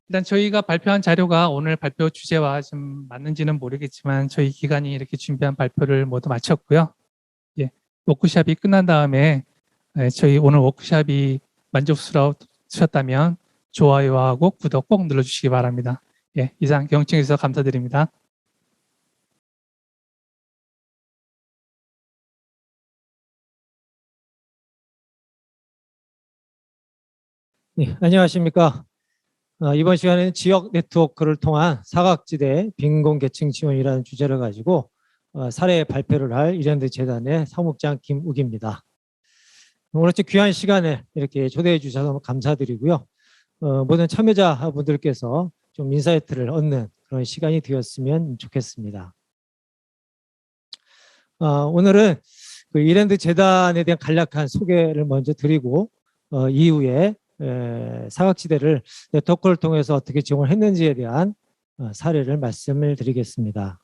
일단 저희가 발표한 자료가 오늘 발표 주제와 좀 맞는지는 모르겠지만 저희 기관이 이렇게 준비한 발표를 모두 마쳤고요. 워크숍이 끝난 다음에 저희 오늘 워크숍이 만족스러우셨다면 좋아요하고 구독 꼭 눌러주시기 바랍니다. 이상 경청해 주셔서 감사드립니다. 네, 안녕하십니까. 이번 시간에는 지역 네트워크를 통한 사각지대 빈곤계층 지원이라는 주제를 가지고 사례 발표를 할 이랜드 재단의 사무국장 김욱입니다. 오늘 귀한 시간에 이렇게 초대해 주셔서 감사드리고요. 모든 참여자분들께서 좀 인사이트를 얻는 그런 시간이 되었으면 좋겠습니다. 오늘은 그 이랜드 재단에 대한 간략한 소개를 먼저 드리고 이후에 사각지대를 네트워크를 통해서 어떻게 지원을 했는지에 대한 사례를 말씀을 드리겠습니다.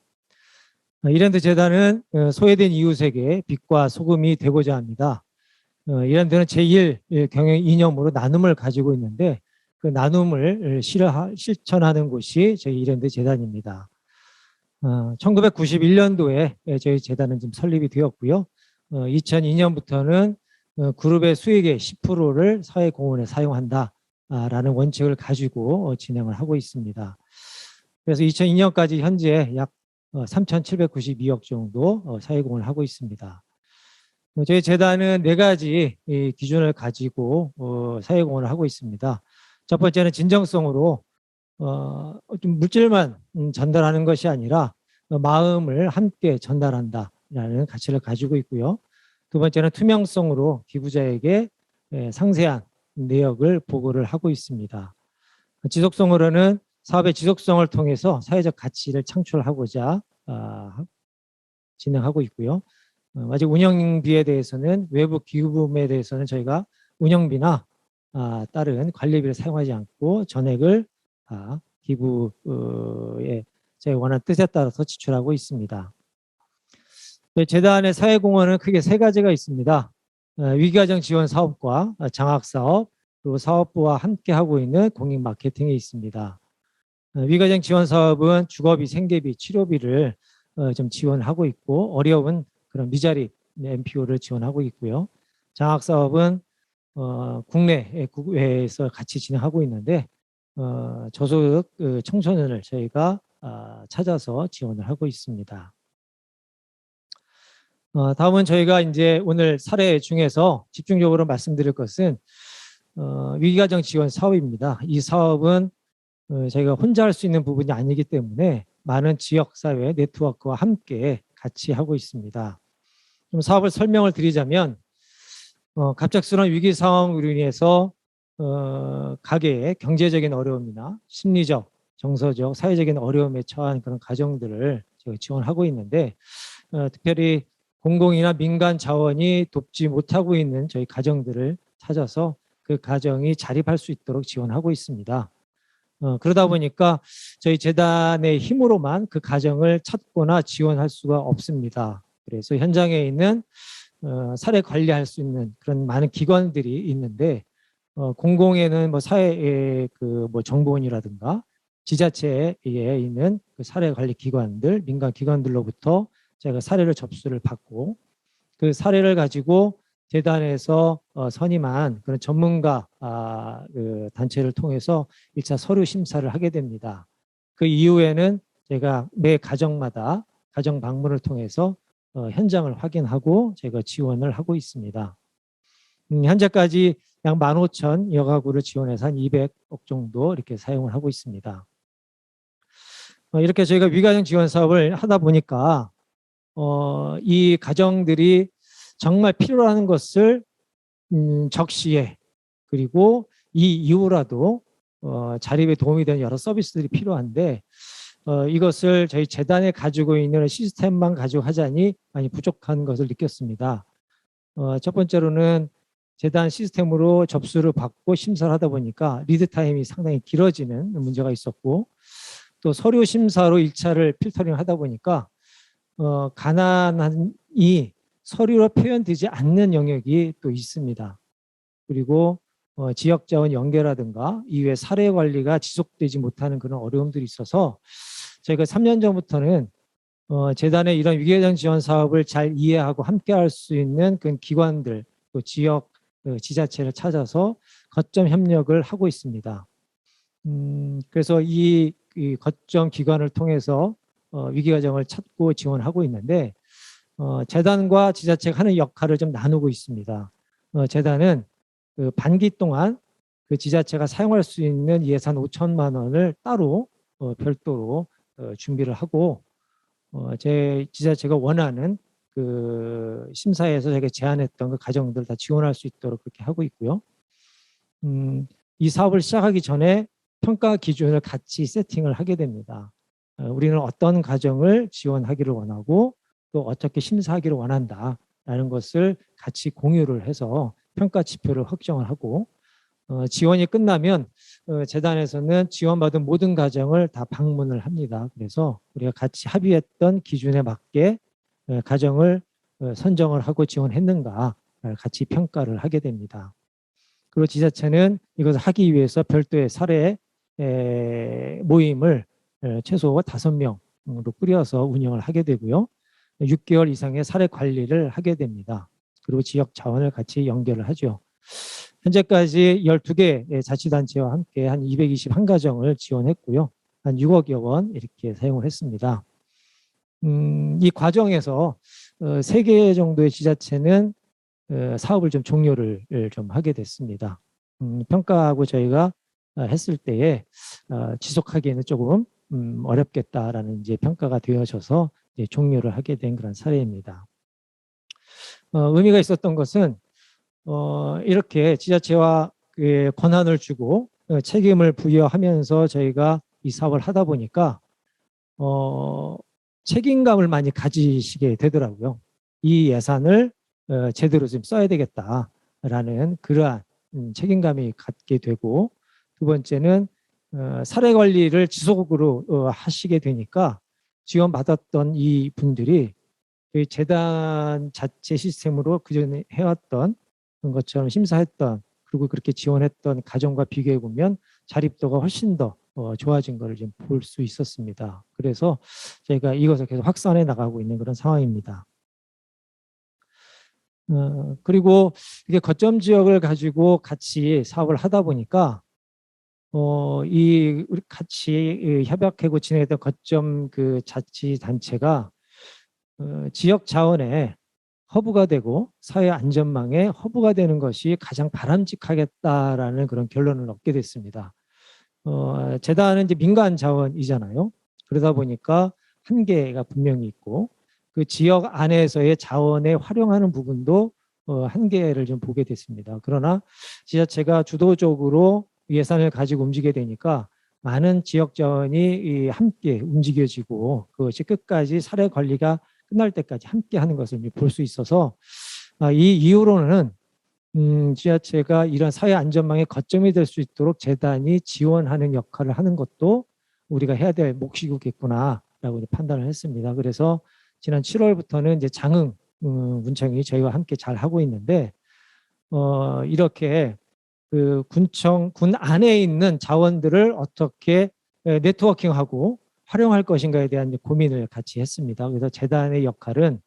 이랜드 재단은 소외된 이웃에게 빛과 소금이 되고자 합니다. 이랜드는 제1 경영 이념으로 나눔을 가지고 있는데 그 나눔을 실천하는 곳이 저희 이랜드 재단입니다. 1991년도에 저희 재단은 좀 설립이 되었고요. 2002년부터는 그룹의 수익의 10%를 사회공헌에 사용한다라는 원칙을 가지고 진행을 하고 있습니다. 그래서 2002년까지 현재 약 3,792억 정도 사회공헌을 하고 있습니다. 저희 재단은 4가지 기준을 가지고 사회공헌을 하고 있습니다. 첫 번째는 진정성으로 좀 물질만 전달하는 것이 아니라 마음을 함께 전달한다라는 가치를 가지고 있고요. 두 번째는 투명성으로 기부자에게 상세한 내역을 보고를 하고 있습니다. 지속성으로는 사업의 지속성을 통해서 사회적 가치를 창출하고자 진행하고 있고요. 아직 운영비에 대해서는 외부 기부금에 대해서는 저희가 운영비나 다른 관리비를 사용하지 않고 전액을 기부에 저희 원하는 뜻에 따라서 지출하고 있습니다. 재단의 사회공헌은 크게 3가지가 있습니다. 위기과정 지원 사업과 장학사업, 그리고 사업부와 함께 하고 있는 공익 마케팅이 있습니다. 위기과정 지원 사업은 주거비, 생계비, 치료비를 좀 지원하고 있고 어려운 그런 미자립 NPO를 지원하고 있고요. 장학사업은 국내에서 같이 진행하고 있는데 저소득 청소년을 저희가 찾아서 지원을 하고 있습니다. 다음은 저희가 이제 오늘 사례 중에서 집중적으로 말씀드릴 것은 위기과정 지원 사업입니다. 이 사업은 저희가 혼자 할 수 있는 부분이 아니기 때문에 많은 지역사회 네트워크와 함께 같이 하고 있습니다. 좀 사업을 설명을 드리자면 갑작스러운 위기 상황으로 인해서 가계의 경제적인 어려움이나 심리적, 정서적, 사회적인 어려움에 처한 그런 가정들을 저희가 지원하고 있는데 특별히 공공이나 민간 자원이 돕지 못하고 있는 저희 가정들을 찾아서 그 가정이 자립할 수 있도록 지원하고 있습니다. 그러다 보니까 저희 재단의 힘으로만 그 가정을 찾거나 지원할 수가 없습니다. 그래서 현장에 있는 사례 관리할 수 있는 그런 많은 기관들이 있는데 공공에는 뭐 사회의 그 뭐 정보원이라든가 지자체에 있는 그 사례 관리 기관들, 민간 기관들로부터 제가 사례를 접수를 받고 그 사례를 가지고 재단에서 선임한 그런 전문가 그 단체를 통해서 1차 서류 심사를 하게 됩니다. 그 이후에는 제가 매 가정마다 가정 방문을 통해서 현장을 확인하고 제가 지원을 하고 있습니다. 현재까지 약 15,000여 가구를 지원해서 한 200억 정도 이렇게 사용을 하고 있습니다. 이렇게 저희가 위가정 지원 사업을 하다 보니까 이 가정들이 정말 필요로 하는 것을 적시에 그리고 이 이후라도 자립에 도움이 되는 여러 서비스들이 필요한데 이것을 저희 재단에 가지고 있는 시스템만 가지고 하자니 많이 부족한 것을 느꼈습니다. 첫 번째로는 재단 시스템으로 접수를 받고 심사를 하다 보니까 리드 타임이 상당히 길어지는 문제가 있었고 또 서류 심사로 1차를 필터링 하다 보니까 가난이 서류로 표현되지 않는 영역이 또 있습니다. 그리고 지역자원 연계라든가 이외 사례 관리가 지속되지 못하는 그런 어려움들이 있어서 저희가 3년 전부터는 재단의 이런 위기예정 지원 사업을 잘 이해하고 함께할 수 있는 그 기관들 또 지역 지자체를 찾아서 거점 협력을 하고 있습니다. 그래서 이 거점 기관을 통해서 위기과정을 찾고 지원하고 있는데 재단과 지자체가 하는 역할을 좀 나누고 있습니다. 재단은 그 반기 동안 그 지자체가 사용할 수 있는 예산 5천만 원을 따로 별도로 준비를 하고 제 지자체가 원하는 그 심사에서 제가 제안했던 그 가정들 다 지원할 수 있도록 그렇게 하고 있고요. 이 사업을 시작하기 전에 평가 기준을 같이 세팅을 하게 됩니다. 우리는 어떤 가정을 지원하기를 원하고 또 어떻게 심사하기를 원한다라는 것을 같이 공유를 해서 평가 지표를 확정을 하고 지원이 끝나면 재단에서는 지원받은 모든 가정을 다 방문을 합니다. 그래서 우리가 같이 합의했던 기준에 맞게 가정을 선정을 하고 지원했는가 같이 평가를 하게 됩니다. 그리고 지자체는 이것을 하기 위해서 별도의 사례 모임을 최소 5명으로 꾸려서 운영을 하게 되고요. 6개월 이상의 사례 관리를 하게 됩니다. 그리고 지역 자원을 같이 연결을 하죠. 현재까지 12개 자치단체와 함께 한 221가정을 지원했고요. 한 6억여 원 이렇게 사용을 했습니다. 이 과정에서 3개 정도의 지자체는 사업을 좀 종료를 좀 하게 됐습니다. 평가하고 저희가 했을 때에 지속하기에는 조금 어렵겠다라는 이제 평가가 되어져서 이제 종료를 하게 된 그런 사례입니다. 의미가 있었던 것은 이렇게 지자체와 권한을 주고 책임을 부여하면서 저희가 이 사업을 하다 보니까 책임감을 많이 가지시게 되더라고요. 이 예산을 제대로 좀 써야 되겠다라는 그러한 책임감이 갖게 되고 두 번째는 사례 관리를 지속적으로 하시게 되니까 지원받았던 이 분들이 저희 재단 자체 시스템으로 그전에 해왔던 것처럼 심사했던 그리고 그렇게 지원했던 가정과 비교해 보면 자립도가 훨씬 더 좋아진 것을 좀 볼 수 있었습니다. 그래서 저희가 이것을 계속 확산해 나가고 있는 그런 상황입니다. 그리고 이게 거점 지역을 가지고 같이 사업을 하다 보니까 우리 같이 협약하고 진행했던 거점 그 자치단체가 지역 자원에 허브가 되고 사회 안전망에 허브가 되는 것이 가장 바람직하겠다라는 그런 결론을 얻게 됐습니다. 재단은 이제 민간 자원이잖아요. 그러다 보니까 한계가 분명히 있고 그 지역 안에서의 자원에 활용하는 부분도 한계를 좀 보게 됐습니다. 그러나 지자체가 주도적으로 예산을 가지고 움직이게 되니까 많은 지역 자원이 함께 움직여지고 그것이 끝까지 사례 관리가 끝날 때까지 함께 하는 것을 볼 수 있어서 이 이후로는 지자체가 이런 사회 안전망의 거점이 될 수 있도록 재단이 지원하는 역할을 하는 것도 우리가 해야 될 몫이겠구나라고 판단을 했습니다. 그래서 지난 7월부터는 이제 장흥 군청이 저희와 함께 잘 하고 있는데 이렇게 그 군 안에 있는 자원들을 어떻게 네트워킹하고 활용할 것인가에 대한 고민을 같이 했습니다. 그래서 재단의 역할은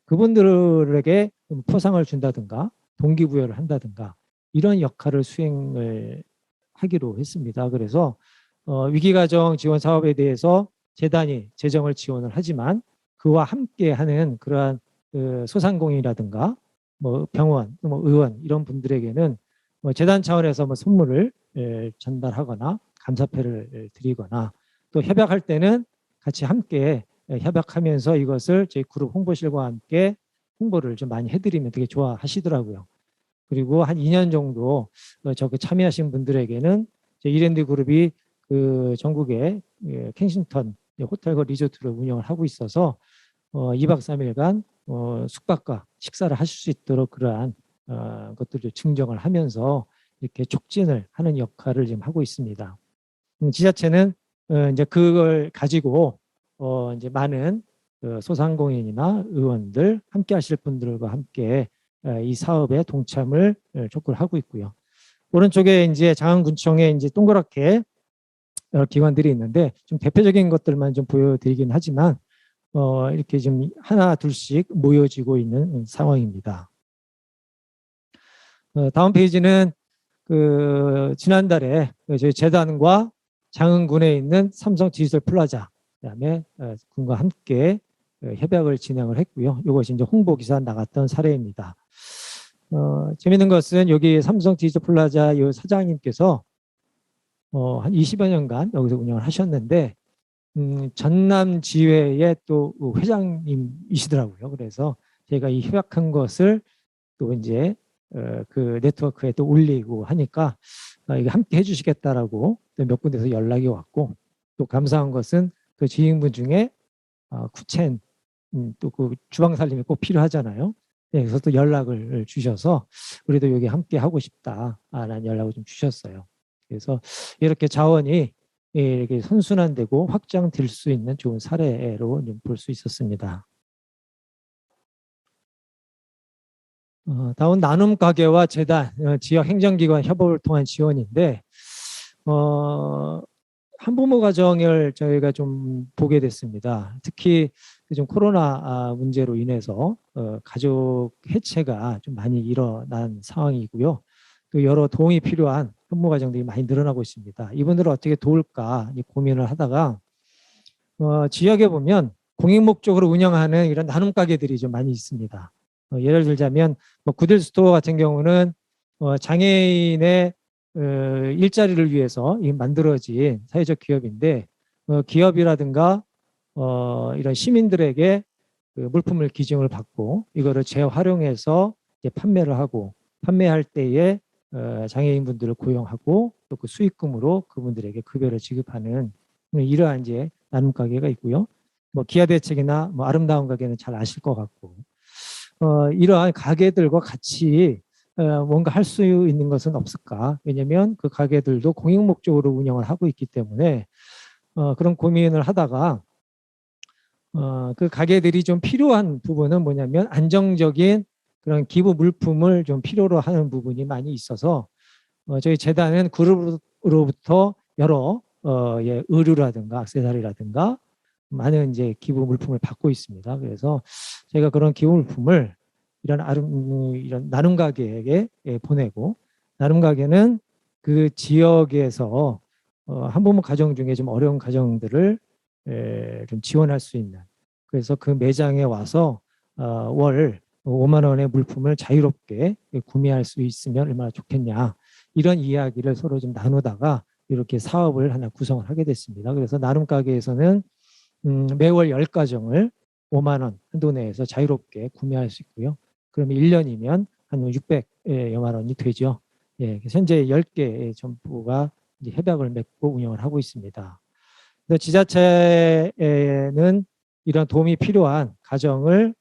그분들에게 포상을 준다든가 동기부여를 한다든가 이런 역할을 수행을 하기로 했습니다. 그래서 위기가정 지원 사업에 대해서 재단이 재정을 지원을 하지만 그와 함께하는 그러한 소상공인이라든가 뭐 병원, 뭐 의원 이런 분들에게는 뭐 재단 차원에서 뭐 선물을 전달하거나 감사패를 드리거나 또 협약할 때는 같이 함께 협약하면서 이것을 저희 그룹 홍보실과 함께 홍보를 좀 많이 해드리면 되게 좋아하시더라고요. 그리고 한 2년 정도 저그 참여하신 분들에게는 이랜드 그룹이 그 전국에 켄싱턴 호텔과 리조트를 운영을 하고 있어서 2박 3일간 숙박과 식사를 하실 수 있도록 그러한 것들을 증정을 하면서 이렇게 촉진을 하는 역할을 지금 하고 있습니다. 지자체는 이제 그걸 가지고 이제 많은 소상공인이나 의원들 함께 하실 분들과 함께 이 사업에 동참을 촉구를 하고 있고요. 오른쪽에 이제 장안군청에 이제 동그랗게 여러 기관들이 있는데 좀 대표적인 것들만 좀 보여드리긴 하지만 이렇게 좀 하나 둘씩 모여지고 있는 상황입니다. 다음 페이지는 그 지난달에 저희 재단과 장흥군에 있는 삼성 디지털 플라자 그다음에 군과 함께 협약을 진행을 했고요. 이것이 이제 홍보 기사 나갔던 사례입니다. 재밌는 것은 여기 삼성 디지털 플라자 이 사장님께서 한 20여 년간 여기서 운영을 하셨는데 전남지회의 또 회장님이시더라고요. 그래서 제가 이 협약한 것을 또 이제 그 네트워크에 또 올리고 하니까 이게 함께 해주시겠다라고 몇 군데서 연락이 왔고 또 감사한 것은 그 지인분 중에 쿠첸 또 그 주방 살림이 꼭 필요하잖아요. 네, 그래서 또 연락을 주셔서 우리도 여기 함께 하고 싶다라는 연락을 좀 주셨어요. 그래서 이렇게 자원이 이렇게 선순환되고 확장될 수 있는 좋은 사례로 볼 수 있었습니다. 다음 나눔 가게와 재단, 지역 행정기관 협업을 통한 지원인데 한부모 가정을 저희가 좀 보게 됐습니다. 특히 좀 코로나 문제로 인해서 가족 해체가 좀 많이 일어난 상황이고요. 또 여러 도움이 필요한 한부모 가정들이 많이 늘어나고 있습니다. 이분들을 어떻게 도울까 고민을 하다가 지역에 보면 공익 목적으로 운영하는 이런 나눔 가게들이 좀 많이 있습니다. 예를 들자면 뭐 구딜 스토어 같은 경우는 장애인의 일자리를 위해서 만들어진 사회적 기업인데 기업이라든가 이런 시민들에게 그 물품을 기증을 받고 이거를 재활용해서 이제 판매를 하고 판매할 때에 장애인분들을 고용하고 또 그 수익금으로 그분들에게 급여를 지급하는 이러한 이제 나눔 가게가 있고요. 뭐 기아대책이나 뭐 아름다운 가게는 잘 아실 것 같고 이러한 가게들과 같이 뭔가 할 수 있는 것은 없을까? 왜냐하면 그 가게들도 공익 목적으로 운영을 하고 있기 때문에 그런 고민을 하다가 그 가게들이 좀 필요한 부분은 뭐냐면 안정적인 그런 기부 물품을 좀 필요로 하는 부분이 많이 있어서 저희 재단은 그룹으로부터 여러 의류라든가 액세서리라든가 많은 이제 기부 물품을 받고 있습니다. 그래서 제가 그런 기부 물품을 이런 나눔 가게에게 보내고 나눔 가게는 그 지역에서 한부모 가정 중에 좀 어려운 가정들을 좀 지원할 수 있는 그래서 그 매장에 와서 월 5만 원의 물품을 자유롭게 구매할 수 있으면 얼마나 좋겠냐 이런 이야기를 서로 좀 나누다가 이렇게 사업을 하나 구성을 하게 됐습니다. 그래서 나눔 가게에서는 매월 10가정을 5만 원 한도 내에서 자유롭게 구매할 수 있고요. 그러면 1년이면 한 600여만 원이 되죠. 예, 그래서 현재 10개의 점포가 이제 협약을 맺고 운영을 하고 있습니다. 지자체는 이런 도움이 필요한 가정을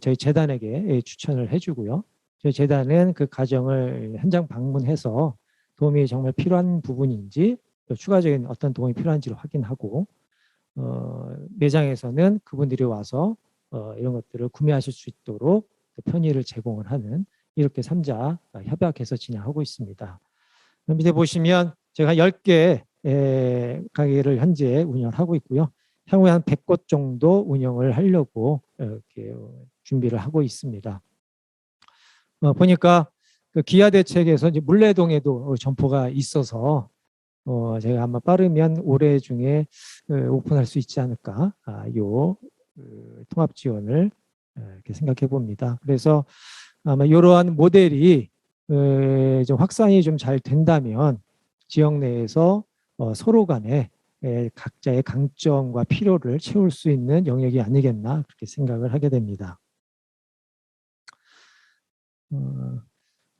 저희 재단에게 추천을 해주고요. 저희 재단은 그 가정을 현장 방문해서 도움이 정말 필요한 부분인지 또 추가적인 어떤 도움이 필요한지를 확인하고 매장에서는 그분들이 와서 이런 것들을 구매하실 수 있도록 편의를 제공을 하는 이렇게 3자 협약해서 진행하고 있습니다. 밑에 보시면 제가 10개 가게를 현재 운영을 하고 있고요. 향후에 한 100곳 정도 운영을 하려고 이렇게 준비를 하고 있습니다. 보니까 그 기아대책에서 이제 물레동에도 점포가 있어서 제가 아마 빠르면 올해 중에 오픈할 수 있지 않을까 통합 지원을 이렇게 생각해 봅니다. 그래서 아마 이러한 모델이 좀 확산이 좀 잘 된다면 지역 내에서 서로 간에 각자의 강점과 필요를 채울 수 있는 영역이 아니겠나 그렇게 생각을 하게 됩니다.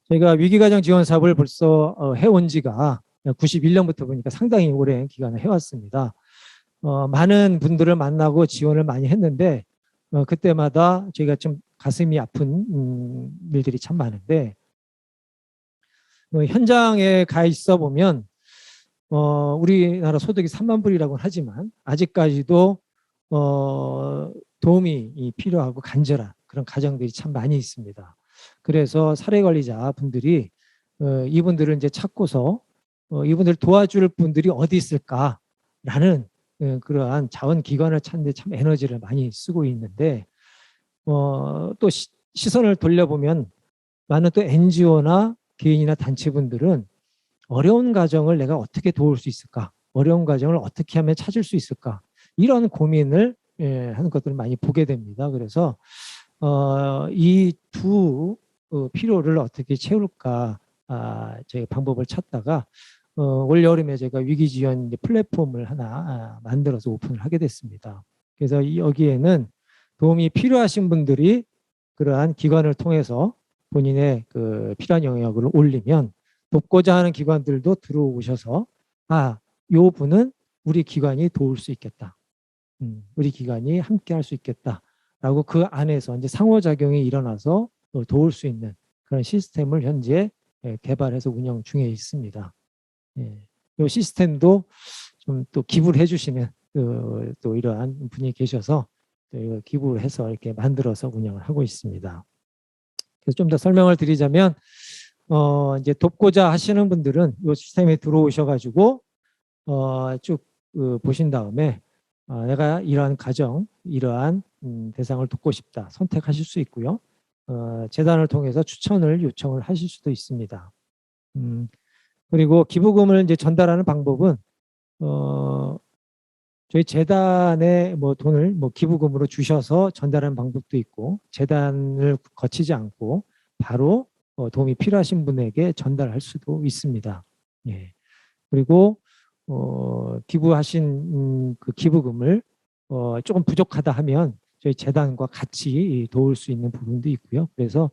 저희가 위기가정 지원 사업을 벌써 해온 지가 91년부터 보니까 상당히 오랜 기간을 해왔습니다. 많은 분들을 만나고 지원을 많이 했는데 그때마다 저희가 좀 가슴이 아픈 일들이 참 많은데 현장에 가 있어 보면 우리나라 소득이 3만 불이라고는 하지만 아직까지도 도움이 필요하고 간절한 그런 가정들이 참 많이 있습니다. 그래서 사례 관리자 분들이 이분들을 이제 찾고서 이분들 도와줄 분들이 어디 있을까라는 그러한 자원기관을 찾는 데 참 에너지를 많이 쓰고 있는데 또 시선을 돌려보면 많은 또 NGO나 개인이나 단체분들은 어려운 가정을 내가 어떻게 도울 수 있을까? 어려운 가정을 어떻게 하면 찾을 수 있을까? 이런 고민을 하는 것들을 많이 보게 됩니다. 그래서 이 두 필요를 어떻게 채울까 저희 방법을 찾다가 올 여름에 제가 위기지원 플랫폼을 하나 만들어서 오픈을 하게 됐습니다. 그래서 여기에는 도움이 필요하신 분들이 그러한 기관을 통해서 본인의 그 필요한 영역을 올리면 돕고자 하는 기관들도 들어오셔서 요 분은 우리 기관이 도울 수 있겠다. 우리 기관이 함께 할 수 있겠다라고 그 안에서 이제 상호작용이 일어나서 도울 수 있는 그런 시스템을 현재 개발해서 운영 중에 있습니다. 이 시스템도 좀 또 기부를 해주시는 또 이러한 분이 계셔서 기부를 해서 이렇게 만들어서 운영을 하고 있습니다. 그래서 좀 더 설명을 드리자면 이제 돕고자 하시는 분들은 이 시스템에 들어오셔가지고 쭉 보신 다음에 내가 이러한 가정, 이러한 대상을 돕고 싶다 선택하실 수 있고요. 재단을 통해서 추천을 요청을 하실 수도 있습니다. 그리고 기부금을 이제 전달하는 방법은 저희 재단에 뭐 돈을 뭐 기부금으로 주셔서 전달하는 방법도 있고 재단을 거치지 않고 바로 도움이 필요하신 분에게 전달할 수도 있습니다. 예. 그리고 기부하신 그 기부금을 조금 부족하다 하면 저희 재단과 같이 도울 수 있는 부분도 있고요. 그래서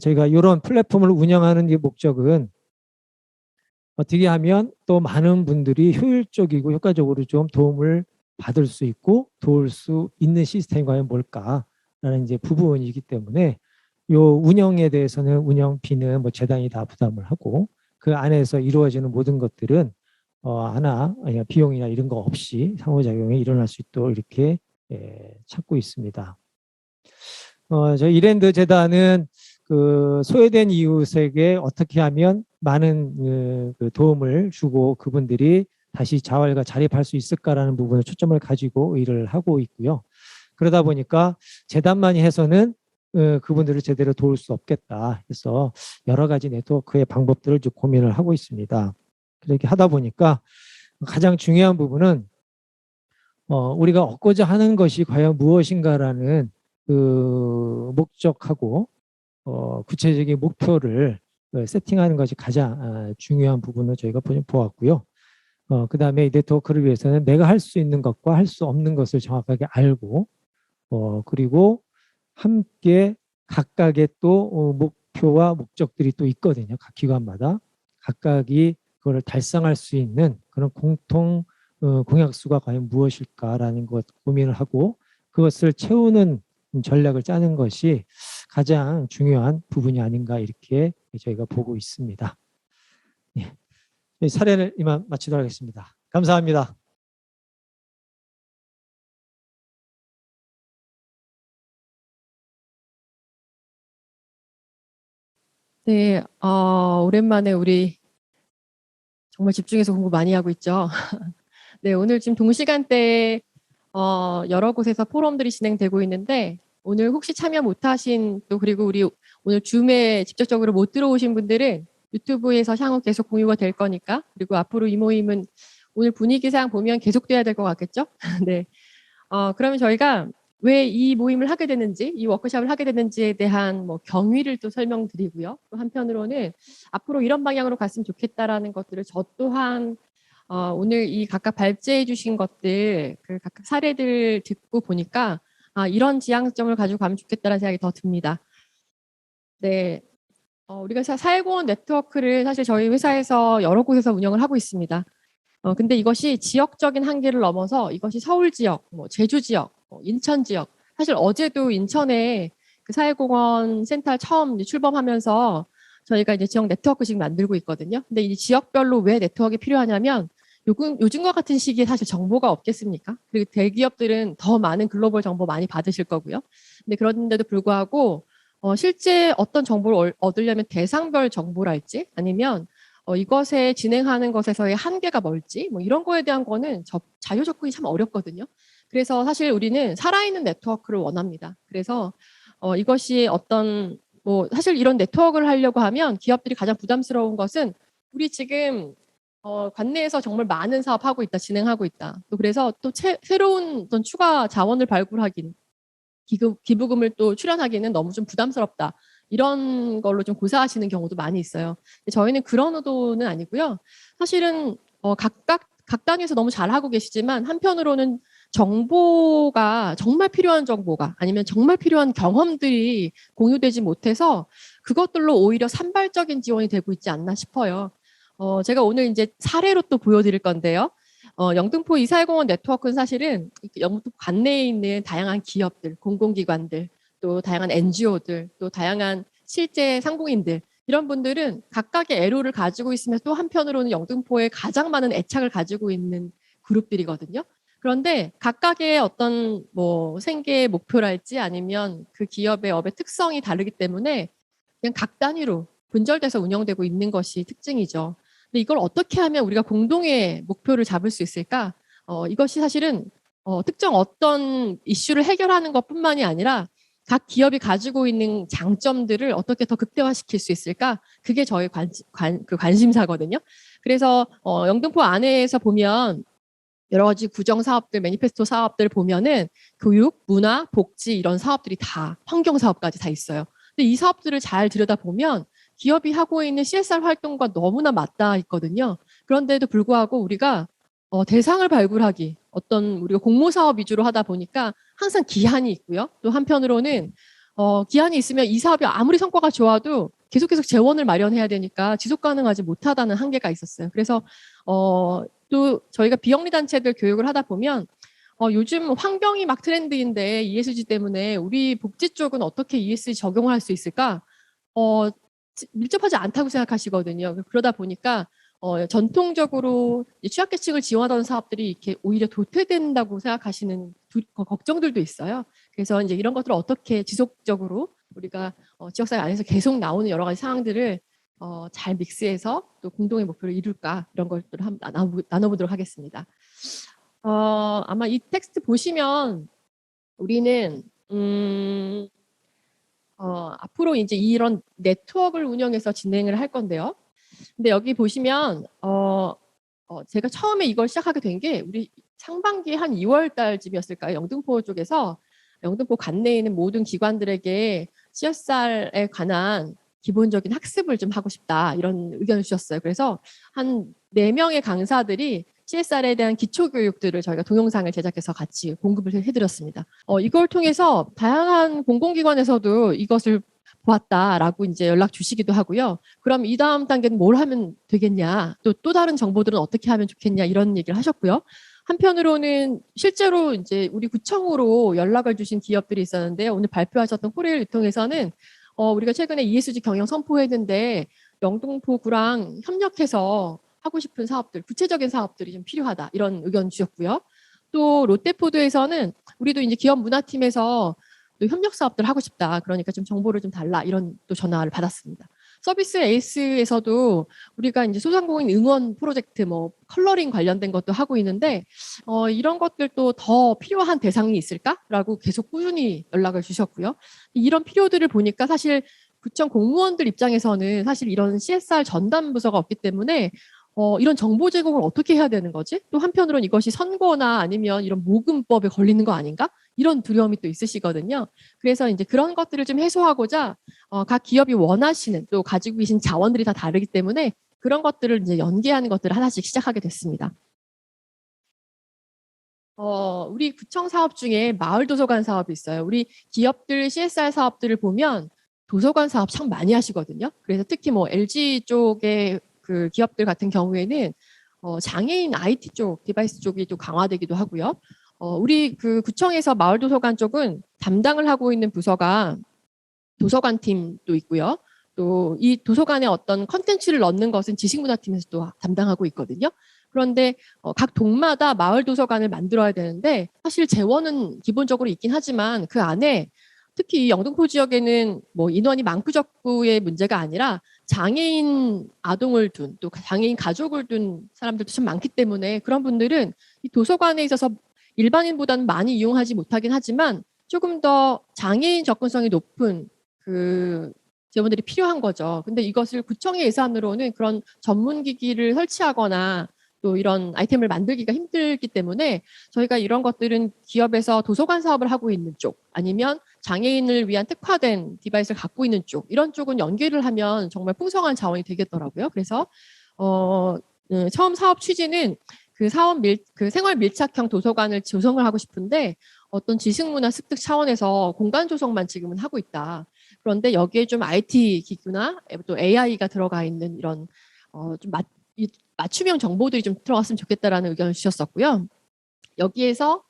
저희가 이런 플랫폼을 운영하는 이 목적은 어떻게 하면 또 많은 분들이 효율적이고 효과적으로 좀 도움을 받을 수 있고 도울 수 있는 시스템이 과연 뭘까라는 이제 부분이기 때문에 요 운영에 대해서는 운영비는 뭐 재단이 다 부담을 하고 그 안에서 이루어지는 모든 것들은 하나 비용이나 이런 거 없이 상호작용이 일어날 수 있도록 이렇게 찾고 있습니다. 저희 이랜드 재단은 그 소외된 이웃에게 어떻게 하면 많은 그 도움을 주고 그분들이 다시 자활과 자립할 수 있을까라는 부분에 초점을 가지고 일을 하고 있고요. 그러다 보니까 재단만이 해서는 그분들을 제대로 도울 수 없겠다 해서 여러 가지 네트워크의 방법들을 좀 고민을 하고 있습니다. 그렇게 하다 보니까 가장 중요한 부분은 우리가 얻고자 하는 것이 과연 무엇인가라는 그 목적하고 구체적인 목표를 세팅하는 것이 가장 중요한 부분을 저희가 보았고요. 그 다음에 이 네트워크를 위해서는 내가 할 수 있는 것과 할 수 없는 것을 정확하게 알고 그리고 함께 각각의 또 목표와 목적들이 또 있거든요. 각 기관마다 각각이 그거를 달성할 수 있는 그런 공통 공약수가 과연 무엇일까라는 것 고민을 하고 그것을 채우는 전략을 짜는 것이 가장 중요한 부분이 아닌가 이렇게 저희가 보고 있습니다. 예. 사례를 이만 마치도록 하겠습니다. 감사합니다. 네, 오랜만에 우리 정말 집중해서 공부 많이 하고 있죠. 네, 오늘 지금 동시간대에 여러 곳에서 포럼들이 진행되고 있는데 오늘 혹시 참여 못하신 또 그리고 우리 오늘 줌에 직접적으로 못 들어오신 분들은 유튜브에서 향후 계속 공유가 될 거니까 그리고 앞으로 이 모임은 오늘 분위기상 보면 계속돼야 될 것 같겠죠? 네. 그러면 저희가 왜 이 모임을 하게 됐는지, 이 워크숍을 하게 됐는지에 대한 뭐 경위를 또 설명드리고요. 또 한편으로는 앞으로 이런 방향으로 갔으면 좋겠다라는 것들을 저 또한 오늘 이 각각 발제해 주신 것들, 그 각각 사례들 듣고 보니까 이런 지향점을 가지고 가면 좋겠다라는 생각이 더 듭니다. 네. 우리가 사회공헌 네트워크를 사실 저희 회사에서 여러 곳에서 운영을 하고 있습니다. 근데 이것이 지역적인 한계를 넘어서 이것이 서울 지역, 뭐 제주 지역, 인천 지역. 사실 어제도 인천에 그 사회공헌 센터 처음 이제 출범하면서 저희가 이제 지역 네트워크씩 만들고 있거든요. 근데 이 지역별로 왜 네트워크가 필요하냐면 요즘과 같은 시기에 사실 정보가 없겠습니까? 그리고 대기업들은 더 많은 글로벌 정보 많이 받으실 거고요. 근데 그런데도 불구하고 실제 어떤 정보를 얻으려면 대상별 정보랄지 아니면 이것에 진행하는 것에서의 한계가 뭘지 뭐 이런 거에 대한 거는 자유 접근이 참 어렵거든요. 그래서 사실 우리는 살아있는 네트워크를 원합니다. 그래서 이것이 어떤 뭐 사실 이런 네트워크를 하려고 하면 기업들이 가장 부담스러운 것은 우리 지금 관내에서 정말 많은 사업 하고 있다, 진행하고 있다. 또 그래서 또 새로운 어떤 추가 자원을 발굴하긴 기부금을 또 출연하기는 너무 좀 부담스럽다. 이런 걸로 좀 고사하시는 경우도 많이 있어요. 근데 저희는 그런 의도는 아니고요. 사실은 각 단위에서 너무 잘하고 계시지만 한편으로는 정보가 정말 필요한 정보가 아니면 정말 필요한 경험들이 공유되지 못해서 그것들로 오히려 산발적인 지원이 되고 있지 않나 싶어요. 제가 오늘 이제 사례로 또 보여드릴 건데요. 영등포 이사회공헌 네트워크는 사실은 영등포 관내에 있는 다양한 기업들, 공공기관들, 또 다양한 NGO들, 또 다양한 실제 상공인들 이런 분들은 각각의 애로를 가지고 있으면서 또 한편으로는 영등포에 가장 많은 애착을 가지고 있는 그룹들이거든요. 그런데 각각의 어떤 뭐 생계 목표랄지 아니면 그 기업의 업의 특성이 다르기 때문에 그냥 각 단위로 분절돼서 운영되고 있는 것이 특징이죠. 근데 이걸 어떻게 하면 우리가 공동의 목표를 잡을 수 있을까? 이것이 사실은 특정 어떤 이슈를 해결하는 것뿐만이 아니라 각 기업이 가지고 있는 장점들을 어떻게 더 극대화시킬 수 있을까? 그게 저의 관심사거든요. 그래서 영등포 안에서 보면 여러 가지 구정 사업들, 매니페스토 사업들 보면은 교육, 문화, 복지 이런 사업들이 다 환경 사업까지 다 있어요. 근데 이 사업들을 잘 들여다보면 기업이 하고 있는 CSR 활동과 너무나 맞닿아 있거든요. 그런데도 불구하고 우리가 대상을 발굴하기, 어떤 우리가 공모 사업 위주로 하다 보니까 항상 기한이 있고요. 또 한편으로는 기한이 있으면 이 사업이 아무리 성과가 좋아도 계속 재원을 마련해야 되니까 지속 가능하지 못하다는 한계가 있었어요. 그래서 또 저희가 비영리 단체들 교육을 하다 보면 요즘 환경이 막 트렌드인데 ESG 때문에 우리 복지 쪽은 어떻게 ESG 적용을 할 수 있을까? 밀접하지 않다고 생각하시거든요. 그러다 보니까 전통적으로 취약계층을 지원하던 사업들이 이렇게 오히려 도태된다고 생각하시는 걱정들도 있어요. 그래서 이제 이런 것들을 어떻게 지속적으로 우리가 지역사회 안에서 계속 나오는 여러 가지 상황들을 잘 믹스해서 또 공동의 목표를 이룰까 이런 것들을 한번 나눠보도록 하겠습니다. 아마 이 텍스트 보시면 우리는 앞으로 이제 이런 네트워크를 운영해서 진행을 할 건데요. 근데 여기 보시면 제가 처음에 이걸 시작하게 된 게 우리 상반기 한 2월 달쯤이었을까요? 영등포 쪽에서 영등포 관내에 있는 모든 기관들에게 CSR에 관한 기본적인 학습을 좀 하고 싶다 이런 의견을 주셨어요. 그래서 한 4명의 강사들이 CSR에 대한 기초 교육들을 저희가 동영상을 제작해서 같이 공급을 해드렸습니다. 이걸 통해서 다양한 공공기관에서도 이것을 보았다라고 이제 연락 주시기도 하고요. 그럼 이 다음 단계는 뭘 하면 되겠냐, 또 다른 정보들은 어떻게 하면 좋겠냐 이런 얘기를 하셨고요. 한편으로는 실제로 이제 우리 구청으로 연락을 주신 기업들이 있었는데 오늘 발표하셨던 코레일 유통에서는 우리가 최근에 ESG 경영 선포했는데 영등포구랑 협력해서 하고 싶은 사업들, 구체적인 사업들이 좀 필요하다 이런 의견 주셨고요. 또 롯데푸드에서는 우리도 이제 기업 문화팀에서 또 협력 사업들 하고 싶다. 그러니까 좀 정보를 좀 달라. 이런 또 전화를 받았습니다. 서비스 에이스에서도 우리가 이제 소상공인 응원 프로젝트 뭐 컬러링 관련된 것도 하고 있는데 이런 것들도 더 필요한 대상이 있을까라고 계속 꾸준히 연락을 주셨고요. 이런 필요들을 보니까 사실 구청 공무원들 입장에서는 사실 이런 CSR 전담 부서가 없기 때문에 이런 정보 제공을 어떻게 해야 되는 거지? 또 한편으로는 이것이 선거나 아니면 이런 모금법에 걸리는 거 아닌가? 이런 두려움이 또 있으시거든요. 그래서 이제 그런 것들을 좀 해소하고자 각 기업이 원하시는 또 가지고 계신 자원들이 다 다르기 때문에 그런 것들을 이제 연계하는 것들을 하나씩 시작하게 됐습니다. 우리 구청 사업 중에 마을 도서관 사업이 있어요. 우리 기업들 CSR 사업들을 보면 도서관 사업 참 많이 하시거든요. 그래서 특히 뭐 LG 쪽의 그 기업들 같은 경우에는 장애인 IT 쪽, 디바이스 쪽이 또 강화되기도 하고요. 우리 그 구청에서 마을 도서관 쪽은 담당을 하고 있는 부서가 도서관 팀도 있고요. 또 이 도서관에 어떤 컨텐츠를 넣는 것은 지식문화팀에서 또 담당하고 있거든요. 그런데 각 동마다 마을 도서관을 만들어야 되는데 사실 재원은 기본적으로 있긴 하지만 그 안에 특히 영등포 지역에는 뭐 인원이 많고 적고의 문제가 아니라 장애인 아동을 둔 또 장애인 가족을 둔 사람들도 참 많기 때문에 그런 분들은 이 도서관에 있어서 일반인보다는 많이 이용하지 못하긴 하지만 조금 더 장애인 접근성이 높은 그 재원들이 필요한 거죠. 근데 이것을 구청의 예산으로는 그런 전문 기기를 설치하거나 또 이런 아이템을 만들기가 힘들기 때문에 저희가 이런 것들은 기업에서 도서관 사업을 하고 있는 쪽 아니면 장애인을 위한 특화된 디바이스를 갖고 있는 쪽 이런 쪽은 연계를 하면 정말 풍성한 자원이 되겠더라고요. 그래서 처음 사업 취지는 그 생활 밀착형 도서관을 조성을 하고 싶은데 어떤 지식문화 습득 차원에서 공간 조성만 지금은 하고 있다. 그런데 여기에 좀 IT 기구나 또 AI가 들어가 있는 이런 좀 맞춤형 정보들이 좀 들어갔으면 좋겠다라는 의견을 주셨었고요. 여기에서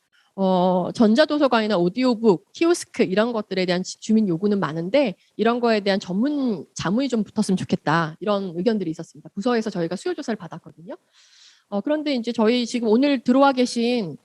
전자도서관이나 오디오북, 키오스크 이런 것들에 대한 주민 요구는 많은데 이런 거에 대한 전문 자문이 좀 붙었으면 좋겠다. 이런 의견들이 있었습니다. 부서에서 저희가 수요 조사를 받았거든요. 그런데 이제 저희 지금 오늘 들어와 계신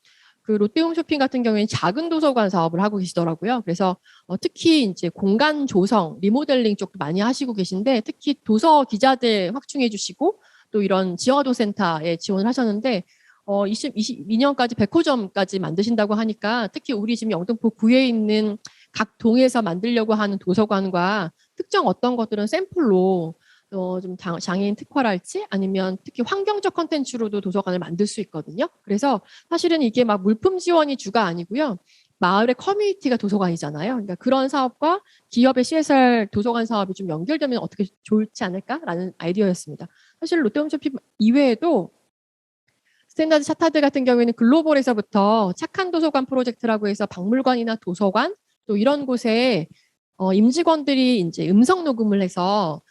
그 롯데홈쇼핑 같은 경우에는 작은 도서관 사업을 하고 계시더라고요. 그래서 특히 이제 공간 조성, 리모델링 쪽도 많이 하시고 계신데 특히 도서 기자재 확충해 주시고 또 이런 지어도 센터에 지원을 하셨는데 2022년까지 100호점까지 만드신다고 하니까 특히 우리 지금 영등포 구에 있는 각 동에서 만들려고 하는 도서관과 특정 어떤 것들은 샘플로 좀 장애인 특화랄지 아니면 특히 환경적 컨텐츠로도 도서관을 만들 수 있거든요. 그래서 사실은 이게 막 물품 지원이 주가 아니고요. 마을의 커뮤니티가 도서관이잖아요. 그러니까 그런 사업과 기업의 CSR 도서관 사업이 좀 연결되면 어떻게 좋지 않을까라는 아이디어였습니다. 사실 롯데홈쇼핑 이외에도 스탠다드 차타드 같은 경우에는 글로벌에서부터 착한 도서관 프로젝트라고 해서 박물관이나 도서관 또 이런 곳에 임직원들이 이제 음성 녹음을 해서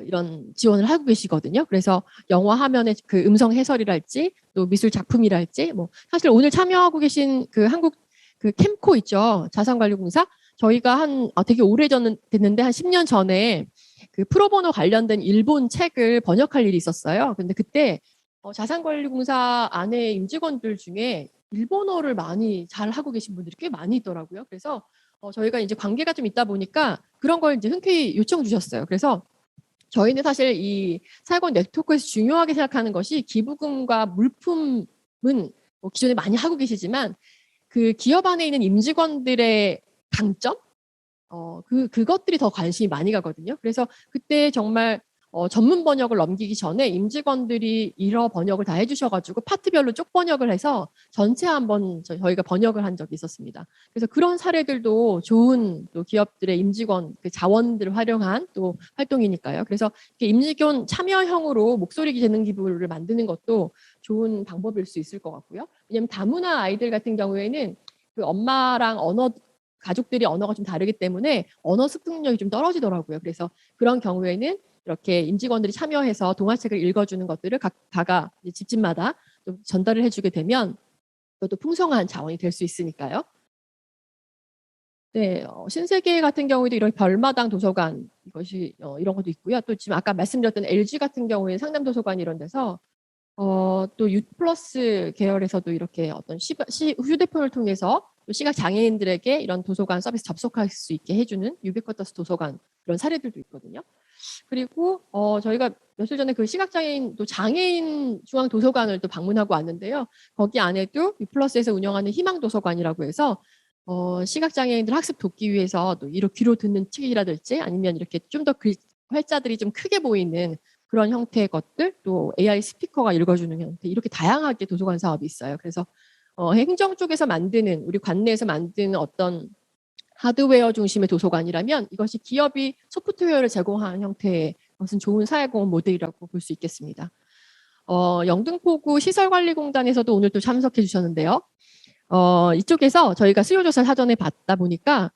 이런 지원을 하고 계시거든요. 그래서 영화 화면의 그 음성 해설이랄지 또 미술 작품이랄지 뭐 사실 오늘 참여하고 계신 그 한국 그 캠코 있죠. 자산관리공사 저희가 되게 오래 됐는데 한 10년 전에 그 프로보노 관련된 일본 책을 번역할 일이 있었어요. 근데 그때 자산관리공사 안에 임직원들 중에 일본어를 많이 잘 하고 계신 분들이 꽤 많이 있더라고요. 그래서 저희가 이제 관계가 좀 있다 보니까 그런 걸 이제 흔쾌히 요청 주셨어요. 그래서 저희는 사실 이 사회공헌 네트워크에서 중요하게 생각하는 것이 기부금과 물품은 뭐 기존에 많이 하고 계시지만 그 기업 안에 있는 임직원들의 강점? 그것들이 더 관심이 많이 가거든요. 그래서 그때 정말 전문 번역을 넘기기 전에 임직원들이 일어 번역을 다 해주셔가지고 파트별로 쪽 번역을 해서 전체 한번 저희가 번역을 한 적이 있었습니다. 그래서 그런 사례들도 좋은 또 기업들의 임직원 그 자원들을 활용한 또 활동이니까요. 그래서 임직원 참여형으로 목소리 재능 기부를 만드는 것도 좋은 방법일 수 있을 것 같고요. 왜냐하면 다문화 아이들 같은 경우에는 그 엄마랑 가족들이 언어가 좀 다르기 때문에 언어 습득력이 좀 떨어지더라고요. 그래서 그런 경우에는 이렇게 임직원들이 참여해서 동화책을 읽어주는 것들을 각다가 집집마다 좀 전달을 해주게 되면 또 풍성한 자원이 될 수 있으니까요. 네, 신세계 같은 경우에도 이런 별마당 도서관 이것이 이런 것도 있고요. 또 지금 아까 말씀드렸던 LG 같은 경우에 상담 도서관 이런 데서 또 U+ 계열에서도 이렇게 어떤 휴대폰을 통해서 또 시각 장애인들에게 이런 도서관 서비스 접속할 수 있게 해주는 유비쿼터스 도서관 이런 사례들도 있거든요. 그리고 저희가 며칠 전에 그 시각장애인 또 장애인 중앙 도서관을 또 방문하고 왔는데요. 거기 안에도 U+에서 운영하는 희망 도서관이라고 해서 시각장애인들 학습 돕기 위해서 또 귀로 듣는 책이라든지 아니면 이렇게 좀 더 활자들이 좀 크게 보이는 그런 형태의 것들, 또 AI 스피커가 읽어주는 형태, 이렇게 다양하게 도서관 사업이 있어요. 그래서 행정 쪽에서 만드는, 우리 관내에서 만드는 어떤 하드웨어 중심의 도서관이라면 이것이 기업이 소프트웨어를 제공하는 형태의 것은 좋은 사회공헌 모델이라고 볼 수 있겠습니다. 영등포구 시설관리공단에서도 오늘 또 참석해 주셨는데요. 이쪽에서 저희가 수요조사를 사전에 받다 보니까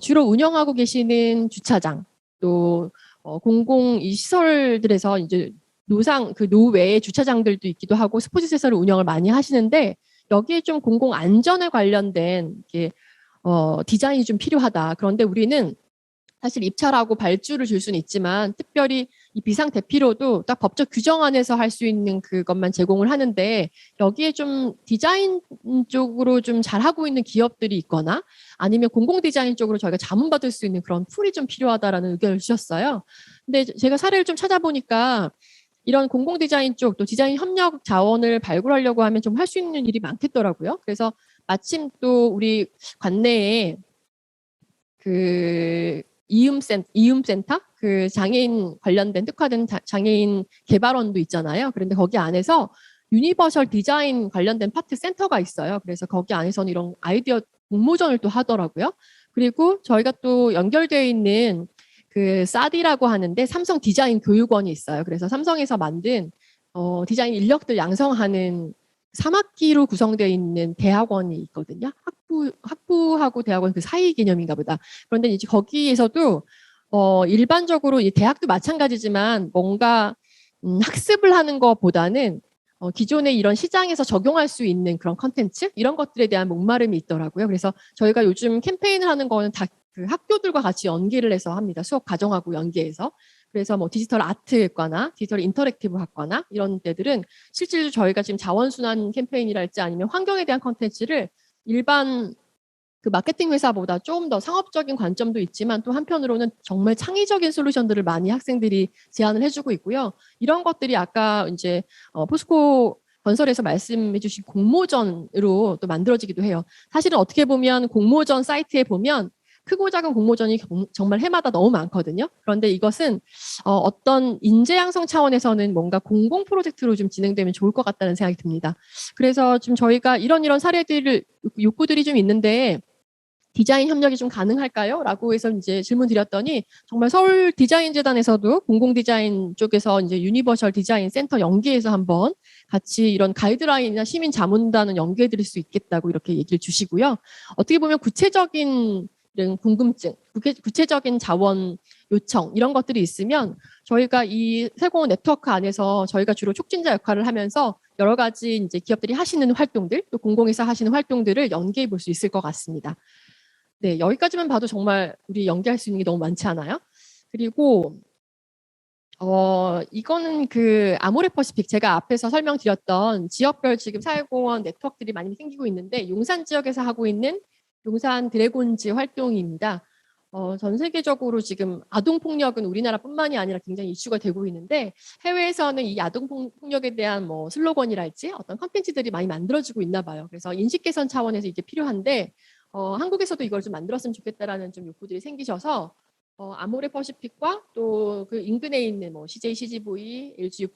주로 운영하고 계시는 주차장, 또 공공 이 시설들에서 이제 노외의 주차장들도 있기도 하고 스포츠 시설을 운영을 많이 하시는데 여기에 좀 공공 안전에 관련된 이게 디자인이 좀 필요하다. 그런데 우리는 사실 입찰하고 발주를 줄 수는 있지만 특별히 이 비상 대피로도 딱 법적 규정 안에서 할 수 있는 그것만 제공을 하는데 여기에 좀 디자인 쪽으로 좀 잘하고 있는 기업들이 있거나 아니면 공공 디자인 쪽으로 저희가 자문받을 수 있는 그런 풀이 좀 필요하다라는 의견을 주셨어요. 근데 제가 사례를 좀 찾아보니까 이런 공공 디자인 쪽 또 디자인 협력 자원을 발굴하려고 하면 좀 할 수 있는 일이 많겠더라고요. 그래서 마침 또 우리 관내에 그 이음센터 그 장애인 관련된 특화된 장애인 개발원도 있잖아요. 그런데 거기 안에서 유니버셜 디자인 관련된 파트 센터가 있어요. 그래서 거기 안에서는 이런 아이디어 공모전을 또 하더라고요. 그리고 저희가 또 연결되어 있는 그 사디라고 하는데 삼성 디자인 교육원이 있어요. 그래서 삼성에서 만든 디자인 인력들 양성하는 3학기로 구성되어 있는 대학원이 있거든요. 학부하고 대학원 그 사이 개념인가 보다. 그런데 이제 거기에서도 일반적으로 이 대학도 마찬가지지만 뭔가 학습을 하는 것보다는 기존의 이런 시장에서 적용할 수 있는 그런 컨텐츠 이런 것들에 대한 목마름이 있더라고요. 그래서 저희가 요즘 캠페인을 하는 거는 다 그 학교들과 같이 연계를 해서 합니다. 수업 과정하고 연계해서. 그래서 뭐 디지털 아트과나 디지털 인터랙티브 학과나 이런 데들은 실제로 저희가 지금 자원순환 캠페인이랄지 아니면 환경에 대한 컨텐츠를 일반 그 마케팅 회사보다 조금 더 상업적인 관점도 있지만 또 한편으로는 정말 창의적인 솔루션들을 많이 학생들이 제안을 해주고 있고요. 이런 것들이 아까 이제 포스코 건설에서 말씀해 주신 공모전으로 또 만들어지기도 해요. 사실은 어떻게 보면 공모전 사이트에 보면 크고 작은 공모전이 정말 해마다 너무 많거든요. 그런데 이것은 어떤 인재 양성 차원에서는 뭔가 공공 프로젝트로 좀 진행되면 좋을 것 같다는 생각이 듭니다. 그래서 지금 저희가 이런 사례들을 욕구들이 좀 있는데 디자인 협력이 좀 가능할까요? 라고 해서 이제 질문 드렸더니 정말 서울 디자인 재단에서도 공공 디자인 쪽에서 이제 유니버셜 디자인 센터 연계해서 한번 같이 이런 가이드라인이나 시민 자문단은 연계해 드릴 수 있겠다고 이렇게 얘기를 주시고요. 어떻게 보면 구체적인 궁금증, 구체적인 자원 요청 이런 것들이 있으면 저희가 이 세공원 네트워크 안에서 저희가 주로 촉진자 역할을 하면서 여러 가지 이제 기업들이 하시는 활동들 또 공공에서 하시는 활동들을 연계해 볼 수 있을 것 같습니다. 네, 여기까지만 봐도 정말 우리 연계할 수 있는 게 너무 많지 않아요? 그리고 이거는 그 아모레퍼시픽 제가 앞에서 설명드렸던 지역별 지금 사회공헌 네트워크들이 많이 생기고 있는데 용산 지역에서 하고 있는 용산 드래곤즈 활동입니다. 전 세계적으로 지금 아동폭력은 우리나라뿐만이 아니라 굉장히 이슈가 되고 있는데 해외에서는 이 아동폭력에 대한 뭐 슬로건이랄지 어떤 컨텐츠들이 많이 만들어지고 있나 봐요. 그래서 인식 개선 차원에서 이게 필요한데 한국에서도 이걸 좀 만들었으면 좋겠다라는 좀 욕구들이 생기셔서 아모레퍼시픽과 또 그 인근에 있는 뭐 CJ CGV, LG U+,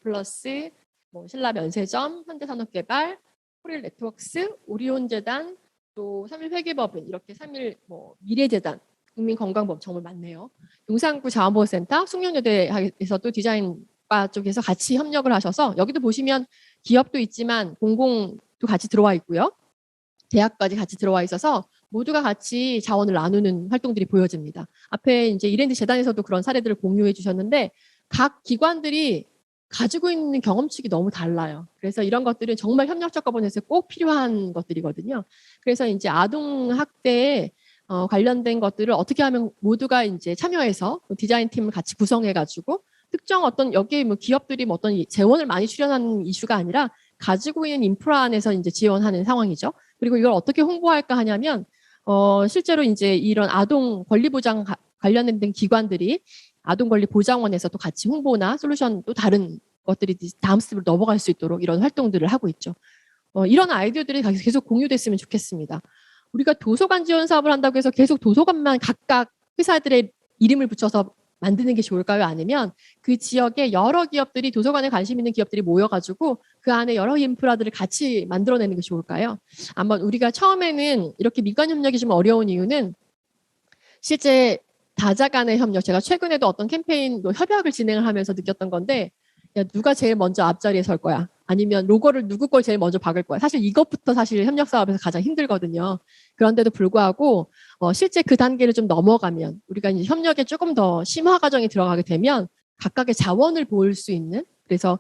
뭐 신라 면세점, 현대산업개발, 코릴 네트워크스, 오리온재단, 또 3.1 회계법인 이렇게 3.1 뭐 미래재단, 국민건강법 정말 많네요. 용산구 자원보호센터, 숙련여대에서도 디자인과 쪽에서 같이 협력을 하셔서 여기도 보시면 기업도 있지만 공공도 같이 들어와 있고요. 대학까지 같이 들어와 있어서 모두가 같이 자원을 나누는 활동들이 보여집니다. 앞에 이제 이랜드 재단에서도 그런 사례들을 공유해 주셨는데 각 기관들이 가지고 있는 경험치가 너무 달라요. 그래서 이런 것들은 정말 협력적 거버넌스에 꼭 필요한 것들이거든요. 그래서 이제 아동 학대에 관련된 것들을 어떻게 하면 모두가 이제 참여해서 디자인 팀을 같이 구성해가지고 특정 어떤 여기에 뭐 기업들이 뭐 어떤 재원을 많이 출연하는 이슈가 아니라 가지고 있는 인프라 안에서 이제 지원하는 상황이죠. 그리고 이걸 어떻게 홍보할까 하냐면 실제로 이제 이런 아동 권리 보장 관련된 기관들이 아동권리보장원에서 또 같이 홍보나 솔루션 또 다른 것들이 다음 스텝으로 넘어갈 수 있도록 이런 활동들을 하고 있죠. 이런 아이디어들이 계속 공유됐으면 좋겠습니다. 우리가 도서관 지원 사업을 한다고 해서 계속 도서관만 각각 회사들의 이름을 붙여서 만드는 게 좋을까요? 아니면 그 지역에 여러 기업들이 도서관에 관심 있는 기업들이 모여가지고 그 안에 여러 인프라들을 같이 만들어내는 게 좋을까요? 아마 우리가 처음에는 이렇게 민간 협력이 좀 어려운 이유는 실제 다자 간의 협력, 제가 최근에도 어떤 캠페인 협약을 진행을 하면서 느꼈던 건데 야, 누가 제일 먼저 앞자리에 설 거야? 아니면 로고를 누구 걸 제일 먼저 박을 거야? 사실 이것부터 사실 협력 사업에서 가장 힘들거든요. 그런데도 불구하고 실제 그 단계를 좀 넘어가면 우리가 이제 협력에 조금 더 심화 과정에 들어가게 되면 각각의 자원을 볼 수 있는 그래서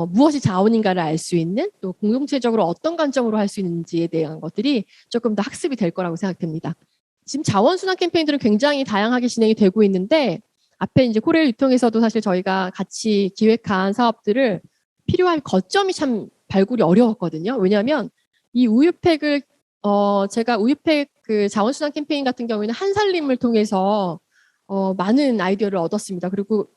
무엇이 자원인가를 알 수 있는 또 공동체적으로 어떤 관점으로 할 수 있는지에 대한 것들이 조금 더 학습이 될 거라고 생각됩니다. 지금 자원순환 캠페인들은 굉장히 다양하게 진행이 되고 있는데 앞에 이제 코레일 유통에서도 사실 저희가 같이 기획한 사업들을 필요한 거점이 참 발굴이 어려웠거든요. 왜냐하면 이 우유팩을 제가 우유팩 그 자원순환 캠페인 같은 경우에는 한살림을 통해서 많은 아이디어를 얻었습니다. 그리고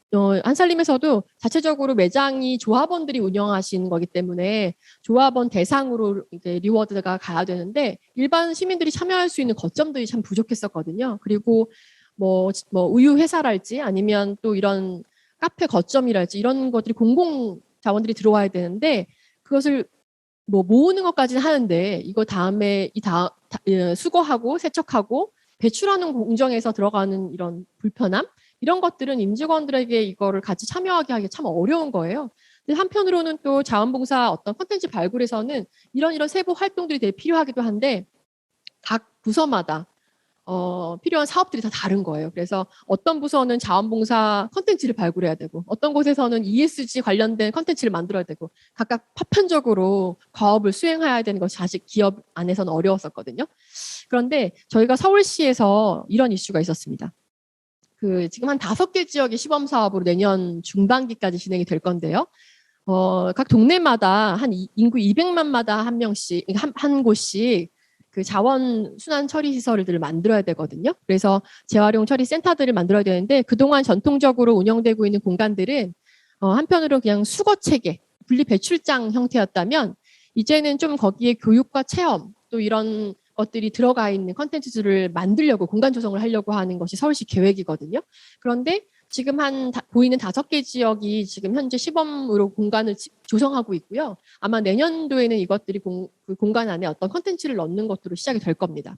한살림에서도 자체적으로 매장이 조합원들이 운영하신 거기 때문에 조합원 대상으로 이제 리워드가 가야 되는데 일반 시민들이 참여할 수 있는 거점들이 참 부족했었거든요. 그리고 뭐 우유 회사랄지 아니면 또 이런 카페 거점이랄지 이런 것들이 공공 자원들이 들어와야 되는데 그것을 뭐 모으는 것까지는 하는데 이거 다음에 수거하고 세척하고 배출하는 공정에서 들어가는 이런 불편함 이런 것들은 임직원들에게 이거를 같이 참여하게 하기 참 어려운 거예요. 근데 한편으로는 또 자원봉사 어떤 콘텐츠 발굴에서는 이런 세부 활동들이 되게 필요하기도 한데 각 부서마다 필요한 사업들이 다 다른 거예요. 그래서 어떤 부서는 자원봉사 콘텐츠를 발굴해야 되고 어떤 곳에서는 ESG 관련된 콘텐츠를 만들어야 되고 각각 파편적으로 과업을 수행해야 되는 것이 아직 기업 안에서는 어려웠었거든요. 그런데 저희가 서울시에서 이런 이슈가 있었습니다. 지금 한 5개 지역의 시범 사업으로 내년 중반기까지 진행이 될 건데요. 각 동네마다 한 인구 200만마다 한 명씩 한 곳씩 그 자원 순환 처리 시설들을 만들어야 되거든요. 그래서 재활용 처리 센터들을 만들어야 되는데 그동안 전통적으로 운영되고 있는 공간들은 한편으로 그냥 수거 체계, 분리 배출장 형태였다면 이제는 좀 거기에 교육과 체험 또 이런 것들이 들어가 있는 컨텐츠들을 만들려고 공간 조성을 하려고 하는 것이 서울시 계획이거든요. 그런데 지금 보이는 5개 지역이 지금 현재 시범으로 공간을 조성하고 있고요. 아마 내년도에는 이것들이 그 공간 안에 어떤 컨텐츠를 넣는 것으로 시작이 될 겁니다.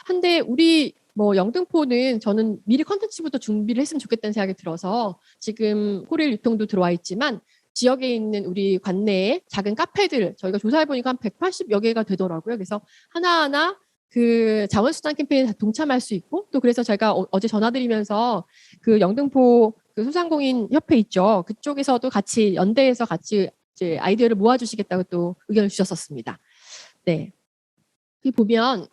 한데 우리 영등포는 저는 미리 컨텐츠부터 준비를 했으면 좋겠다는 생각이 들어서 지금 코레일 유통도 들어와 있지만 지역에 있는 우리 관내에 작은 카페들 저희가 조사해 보니까 한 180여 개가 되더라고요. 그래서 하나하나 그 자원순환 캠페인에 동참할 수 있고 또 그래서 제가 어제 전화드리면서 그 영등포 그 소상공인 협회 있죠. 그쪽에서도 같이 연대해서 같이 이제 아이디어를 모아주시겠다고 또 의견을 주셨었습니다. 네. 여기 보면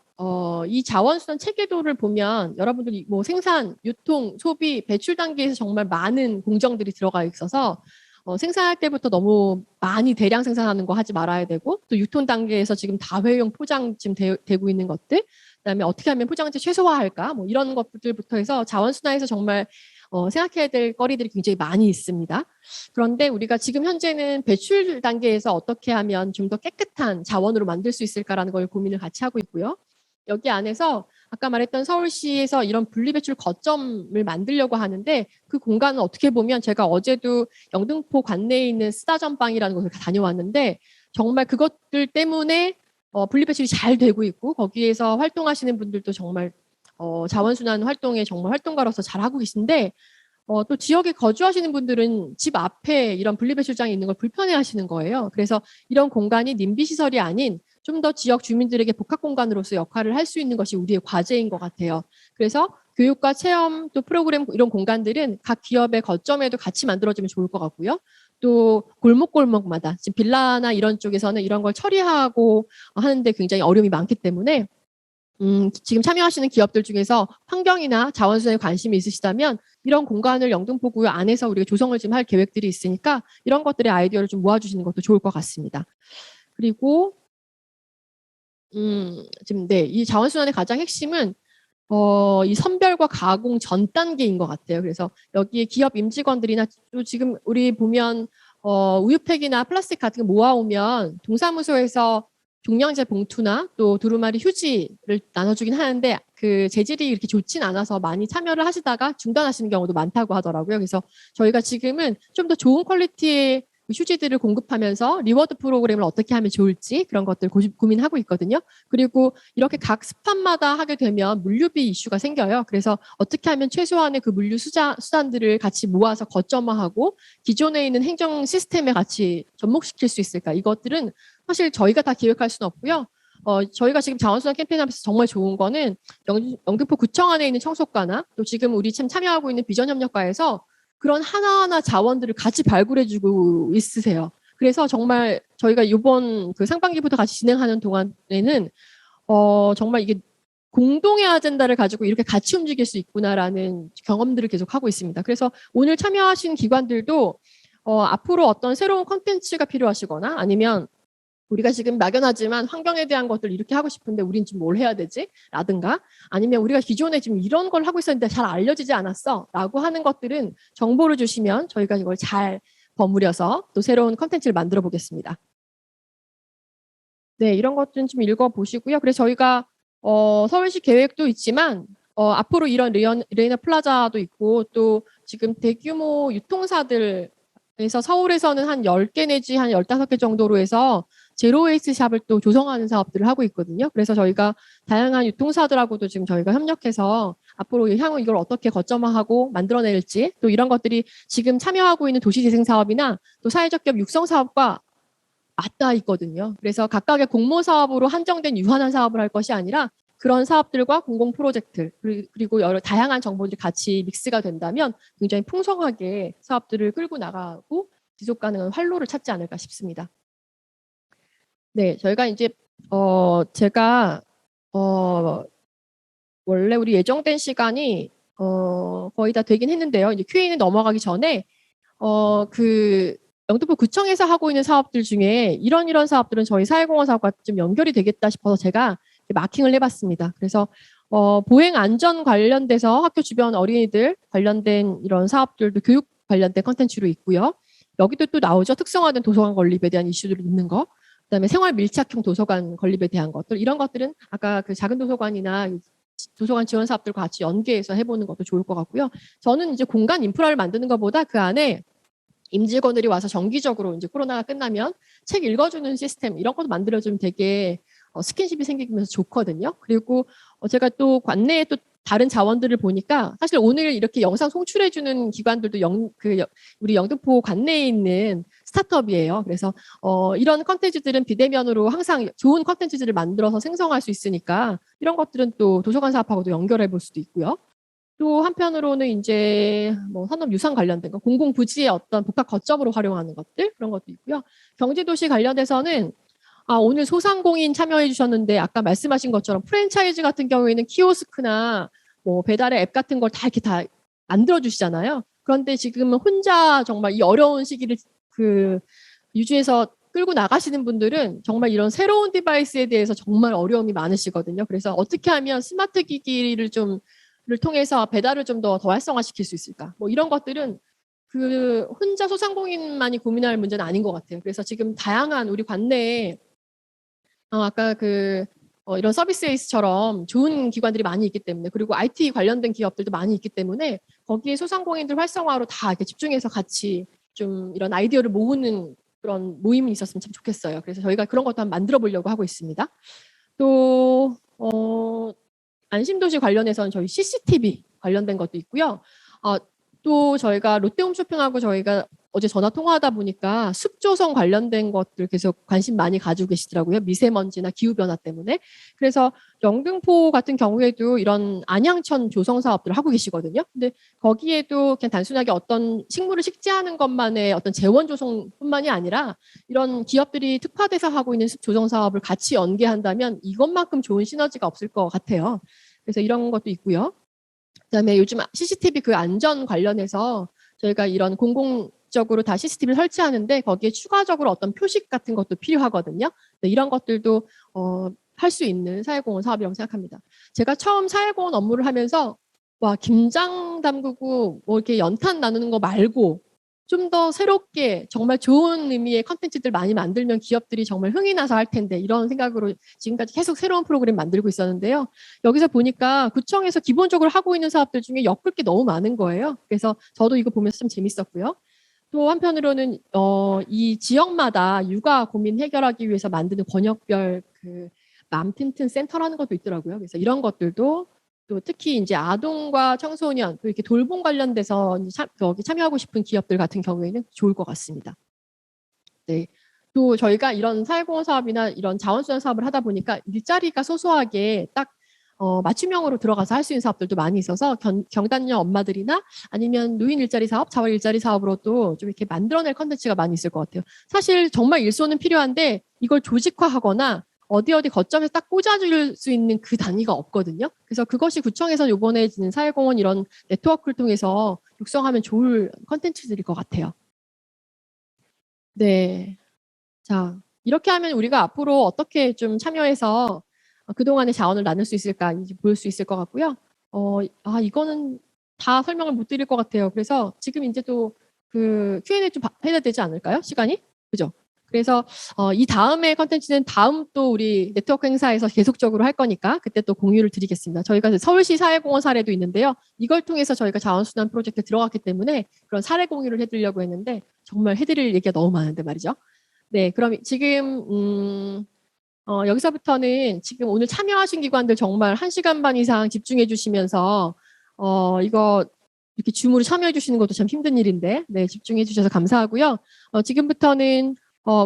이 자원순환 체계도를 보면 여러분들이 뭐 생산, 유통, 소비, 배출 단계에서 정말 많은 공정들이 들어가 있어서 생산할 때부터 너무 많이 대량 생산하는 거 하지 말아야 되고 또 유통 단계에서 지금 다회용 포장 지금 되고 있는 것들 그다음에 어떻게 하면 포장재 최소화할까 뭐 이런 것들부터 해서 자원순환에서 정말 생각해야 될 거리들이 굉장히 많이 있습니다. 그런데 우리가 지금 현재는 배출 단계에서 어떻게 하면 좀 더 깨끗한 자원으로 만들 수 있을까라는 걸 고민을 같이 하고 있고요. 여기 안에서 아까 말했던 서울시에서 이런 분리배출 거점을 만들려고 하는데 그 공간은 어떻게 보면 제가 어제도 영등포 관내에 있는 쓰다전방이라는 곳을 다녀왔는데 정말 그것들 때문에 분리배출이 잘 되고 있고 거기에서 활동하시는 분들도 정말 자원순환 활동에 정말 활동가로서 잘하고 계신데 또 지역에 거주하시는 분들은 집 앞에 이런 분리배출장이 있는 걸 불편해하시는 거예요. 그래서 이런 공간이 님비 시설이 아닌 좀 더 지역 주민들에게 복합 공간으로서 역할을 할 수 있는 것이 우리의 과제인 것 같아요. 그래서 교육과 체험 또 프로그램 이런 공간들은 각 기업의 거점에도 같이 만들어지면 좋을 것 같고요. 또 골목골목마다 지금 빌라나 이런 쪽에서는 이런 걸 처리하고 하는데 굉장히 어려움이 많기 때문에 지금 참여하시는 기업들 중에서 환경이나 자원순환에 관심이 있으시다면 이런 공간을 영등포구 안에서 우리가 조성을 지금 할 계획들이 있으니까 이런 것들의 아이디어를 좀 모아주시는 것도 좋을 것 같습니다. 그리고 지금 이 자원순환의 가장 핵심은 이 선별과 가공 전 단계인 것 같아요. 그래서 여기에 기업 임직원들이나 또 지금 우리 보면 우유팩이나 플라스틱 같은 거 모아오면 동사무소에서 종량제 봉투나 또 두루마리 휴지를 나눠주긴 하는데 그 재질이 이렇게 좋진 않아서 많이 참여를 하시다가 중단하시는 경우도 많다고 하더라고요. 그래서 저희가 지금은 좀 더 좋은 퀄리티의 휴지들을 공급하면서 리워드 프로그램을 어떻게 하면 좋을지 그런 것들 고민하고 있거든요. 그리고 이렇게 각 스팟마다 하게 되면 물류비 이슈가 생겨요. 그래서 어떻게 하면 최소한의 그 물류 수단들을 같이 모아서 거점화하고 기존에 있는 행정 시스템에 같이 접목시킬 수 있을까? 이것들은 사실 저희가 다 기획할 수는 없고요. 저희가 지금 자원순환 캠페인하면서 정말 좋은 거는 영등포 구청 안에 있는 청소과나 또 지금 우리 지금 참여하고 있는 비전협력과에서 그런 하나하나 자원들을 같이 발굴해주고 있으세요. 그래서 정말 저희가 이번 그 상반기부터 같이 진행하는 동안에는 정말 이게 공동의 아젠다를 가지고 이렇게 같이 움직일 수 있구나라는 경험들을 계속 하고 있습니다. 그래서 오늘 참여하신 기관들도 앞으로 어떤 새로운 콘텐츠가 필요하시거나 아니면 우리가 지금 막연하지만 환경에 대한 것들 이렇게 하고 싶은데 우린 지금 뭘 해야 되지? 라든가 아니면 우리가 기존에 지금 이런 걸 하고 있었는데 잘 알려지지 않았어 라고 하는 것들은 정보를 주시면 저희가 이걸 잘 버무려서 또 새로운 컨텐츠를 만들어 보겠습니다. 네, 이런 것들은 좀 읽어보시고요. 그래서 저희가 서울시 계획도 있지만 앞으로 이런 레이너 플라자도 있고 또 지금 대규모 유통사들에서 서울에서는 한 10개 내지 한 15개 정도로 해서 제로 웨이스트 샵을 또 조성하는 사업들을 하고 있거든요. 그래서 저희가 다양한 유통사들하고도 지금 저희가 협력해서 앞으로 향후 이걸 어떻게 거점화하고 만들어낼지 또 이런 것들이 지금 참여하고 있는 도시재생 사업이나 또 사회적 기업 육성 사업과 맞닿아 있거든요. 그래서 각각의 공모 사업으로 한정된 유한한 사업을 할 것이 아니라 그런 사업들과 공공 프로젝트 그리고 여러 다양한 정보들이 같이 믹스가 된다면 굉장히 풍성하게 사업들을 끌고 나가고 지속 가능한 활로를 찾지 않을까 싶습니다. 네, 저희가 이제 제가 원래 우리 예정된 시간이 거의 다 되긴 했는데요. 이제 Q&A 넘어가기 전에 그 영등포 구청에서 하고 있는 사업들 중에 이런 사업들은 저희 사회공헌 사업과 좀 연결이 되겠다 싶어서 제가 마킹을 해봤습니다. 그래서 보행 안전 관련돼서 학교 주변 어린이들 관련된 이런 사업들도 교육 관련된 컨텐츠로 있고요. 여기도 또 나오죠. 특성화된 도서관 건립에 대한 이슈들이 있는 거. 그다음에 생활 밀착형 도서관 건립에 대한 것들. 이런 것들은 아까 그 작은 도서관이나 도서관 지원 사업들과 같이 연계해서 해보는 것도 좋을 것 같고요. 저는 이제 공간 인프라를 만드는 것보다 그 안에 임직원들이 와서 정기적으로 이제 코로나가 끝나면 책 읽어주는 시스템 이런 것도 만들어주면 되게 스킨십이 생기면서 좋거든요. 그리고 제가 또 관내에 또 다른 자원들을 보니까 사실 오늘 이렇게 영상 송출해주는 기관들도 우리 영등포 관내에 있는 스타트업이에요. 그래서 이런 컨텐츠들은 비대면으로 항상 좋은 컨텐츠들을 만들어서 생성할 수 있으니까 이런 것들은 또 도서관 사업하고도 연결해 볼 수도 있고요. 또 한편으로는 이제 뭐 산업유산 관련된 거, 공공부지의 어떤 복합 거점으로 활용하는 것들 그런 것도 있고요. 경제도시 관련해서는 오늘 소상공인 참여해 주셨는데 아까 말씀하신 것처럼 프랜차이즈 같은 경우에는 키오스크나 뭐 배달의 앱 같은 걸 다 이렇게 다 만들어 주시잖아요. 그런데 지금은 혼자 정말 이 어려운 시기를 그 유지해서 끌고 나가시는 분들은 정말 이런 새로운 디바이스에 대해서 정말 어려움이 많으시거든요. 그래서 어떻게 하면 스마트 기기를 를 통해서 배달을 좀 더 활성화시킬 수 있을까? 뭐 이런 것들은 그 혼자 소상공인만이 고민할 문제는 아닌 것 같아요. 그래서 지금 다양한 우리 관내에 아까 이런 서비스 에이스처럼 좋은 기관들이 많이 있기 때문에 그리고 IT 관련된 기업들도 많이 있기 때문에 거기에 소상공인들 활성화로 다 이렇게 집중해서 같이 좀 이런 아이디어를 모으는 그런 모임이 있었으면 참 좋겠어요. 그래서 저희가 그런 것도 한번 만들어 보려고 하고 있습니다. 또 안심도시 관련해서는 저희 CCTV 관련된 것도 있고요. 또 저희가 롯데홈쇼핑하고 저희가 어제 전화 통화하다 보니까 숲 조성 관련된 것들 계속 관심 많이 가지고 계시더라고요. 미세먼지나 기후 변화 때문에. 그래서 영등포 같은 경우에도 이런 안양천 조성 사업들을 하고 계시거든요. 근데 거기에도 그냥 단순하게 어떤 식물을 식재하는 것만의 어떤 재원 조성뿐만이 아니라 이런 기업들이 특화돼서 하고 있는 숲 조성 사업을 같이 연계한다면 이것만큼 좋은 시너지가 없을 것 같아요. 그래서 이런 것도 있고요. 그다음에 요즘 CCTV 그 안전 관련해서 저희가 이런 공공적으로 다 CCTV를 설치하는데 거기에 추가적으로 어떤 표식 같은 것도 필요하거든요. 이런 것들도 할 수 있는 사회공헌 사업이라고 생각합니다. 제가 처음 사회공헌 업무를 하면서 와 김장 담그고 뭐 이렇게 연탄 나누는 거 말고 좀 더 새롭게 정말 좋은 의미의 컨텐츠들 많이 만들면 기업들이 정말 흥이 나서 할 텐데 이런 생각으로 지금까지 계속 새로운 프로그램 만들고 있었는데요. 여기서 보니까 구청에서 기본적으로 하고 있는 사업들 중에 엮을 게 너무 많은 거예요. 그래서 저도 이거 보면서 좀 재밌었고요. 또 한편으로는 이 지역마다 육아 고민 해결하기 위해서 만드는 번역별 그 맘 튼튼 센터라는 것도 있더라고요. 그래서 이런 것들도 또 특히 이제 아동과 청소년 또 이렇게 돌봄 관련돼서 여기 참여하고 싶은 기업들 같은 경우에는 좋을 것 같습니다. 네. 또 저희가 이런 사회공헌 사업이나 이런 자원순환 사업을 하다 보니까 일자리가 소소하게 딱 맞춤형으로 들어가서 할 수 있는 사업들도 많이 있어서 경단녀 엄마들이나 아니면 노인 일자리 사업, 자활 일자리 사업으로도 좀 이렇게 만들어낼 컨텐츠가 많이 있을 것 같아요. 사실 정말 일손은 필요한데 이걸 조직화하거나 어디 거점에서 딱 꽂아줄 수 있는 그 단위가 없거든요. 그래서 그것이 구청에서 이번에 지는 사회공헌 이런 네트워크를 통해서 육성하면 좋을 컨텐츠들일 것 같아요. 네. 자, 이렇게 하면 우리가 앞으로 어떻게 좀 참여해서 그동안의 자원을 나눌 수 있을까 이제 볼 수 있을 것 같고요. 이거는 다 설명을 못 드릴 것 같아요. 그래서 지금 이제 또 그 Q&A 좀 해야 되지 않을까요? 시간이? 그죠? 그래서 이 다음의 컨텐츠는 다음 또 우리 네트워크 행사에서 계속적으로 할 거니까 그때 또 공유를 드리겠습니다. 저희가 서울시 사회공헌 사례도 있는데요. 이걸 통해서 저희가 자원순환 프로젝트에 들어갔기 때문에 그런 사례 공유를 해드리려고 했는데 정말 해드릴 얘기가 너무 많은데 말이죠. 네, 그럼 지금 여기서부터는 지금 오늘 참여하신 기관들 정말 1시간 반 이상 집중해 주시면서 이거 이렇게 줌으로 참여해 주시는 것도 참 힘든 일인데 네, 집중해 주셔서 감사하고요. 지금부터는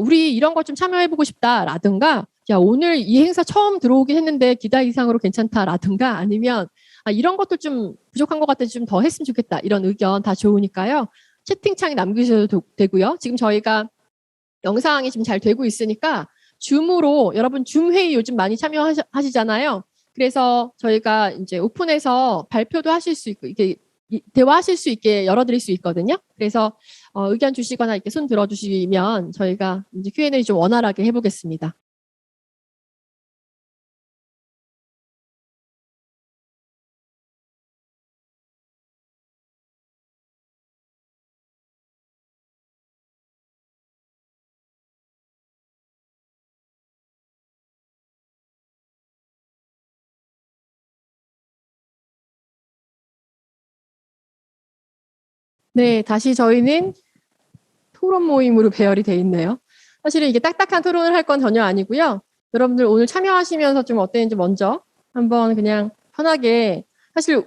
우리 이런 것 좀 참여해 보고 싶다라든가 야, 오늘 이 행사 처음 들어오긴 했는데 기대 이상으로 괜찮다라든가 아니면 이런 것도 좀 부족한 것 같아서 좀 더 했으면 좋겠다 이런 의견 다 좋으니까요. 채팅창에 남기셔도 되고요. 지금 저희가 영상이 지금 잘 되고 있으니까 줌으로 여러분 줌 회의 요즘 많이 참여하시잖아요. 그래서 저희가 이제 오픈해서 발표도 하실 수 있고 이게 대화하실 수 있게 열어드릴 수 있거든요. 그래서 의견 주시거나 이렇게 손 들어주시면 저희가 이제 Q&A 좀 원활하게 해보겠습니다. 네, 다시 저희는 토론 모임으로 배열이 돼 있네요. 사실은 이게 딱딱한 토론을 할 건 전혀 아니고요. 여러분들 오늘 참여하시면서 좀 어땠는지 먼저 한번 그냥 편하게 사실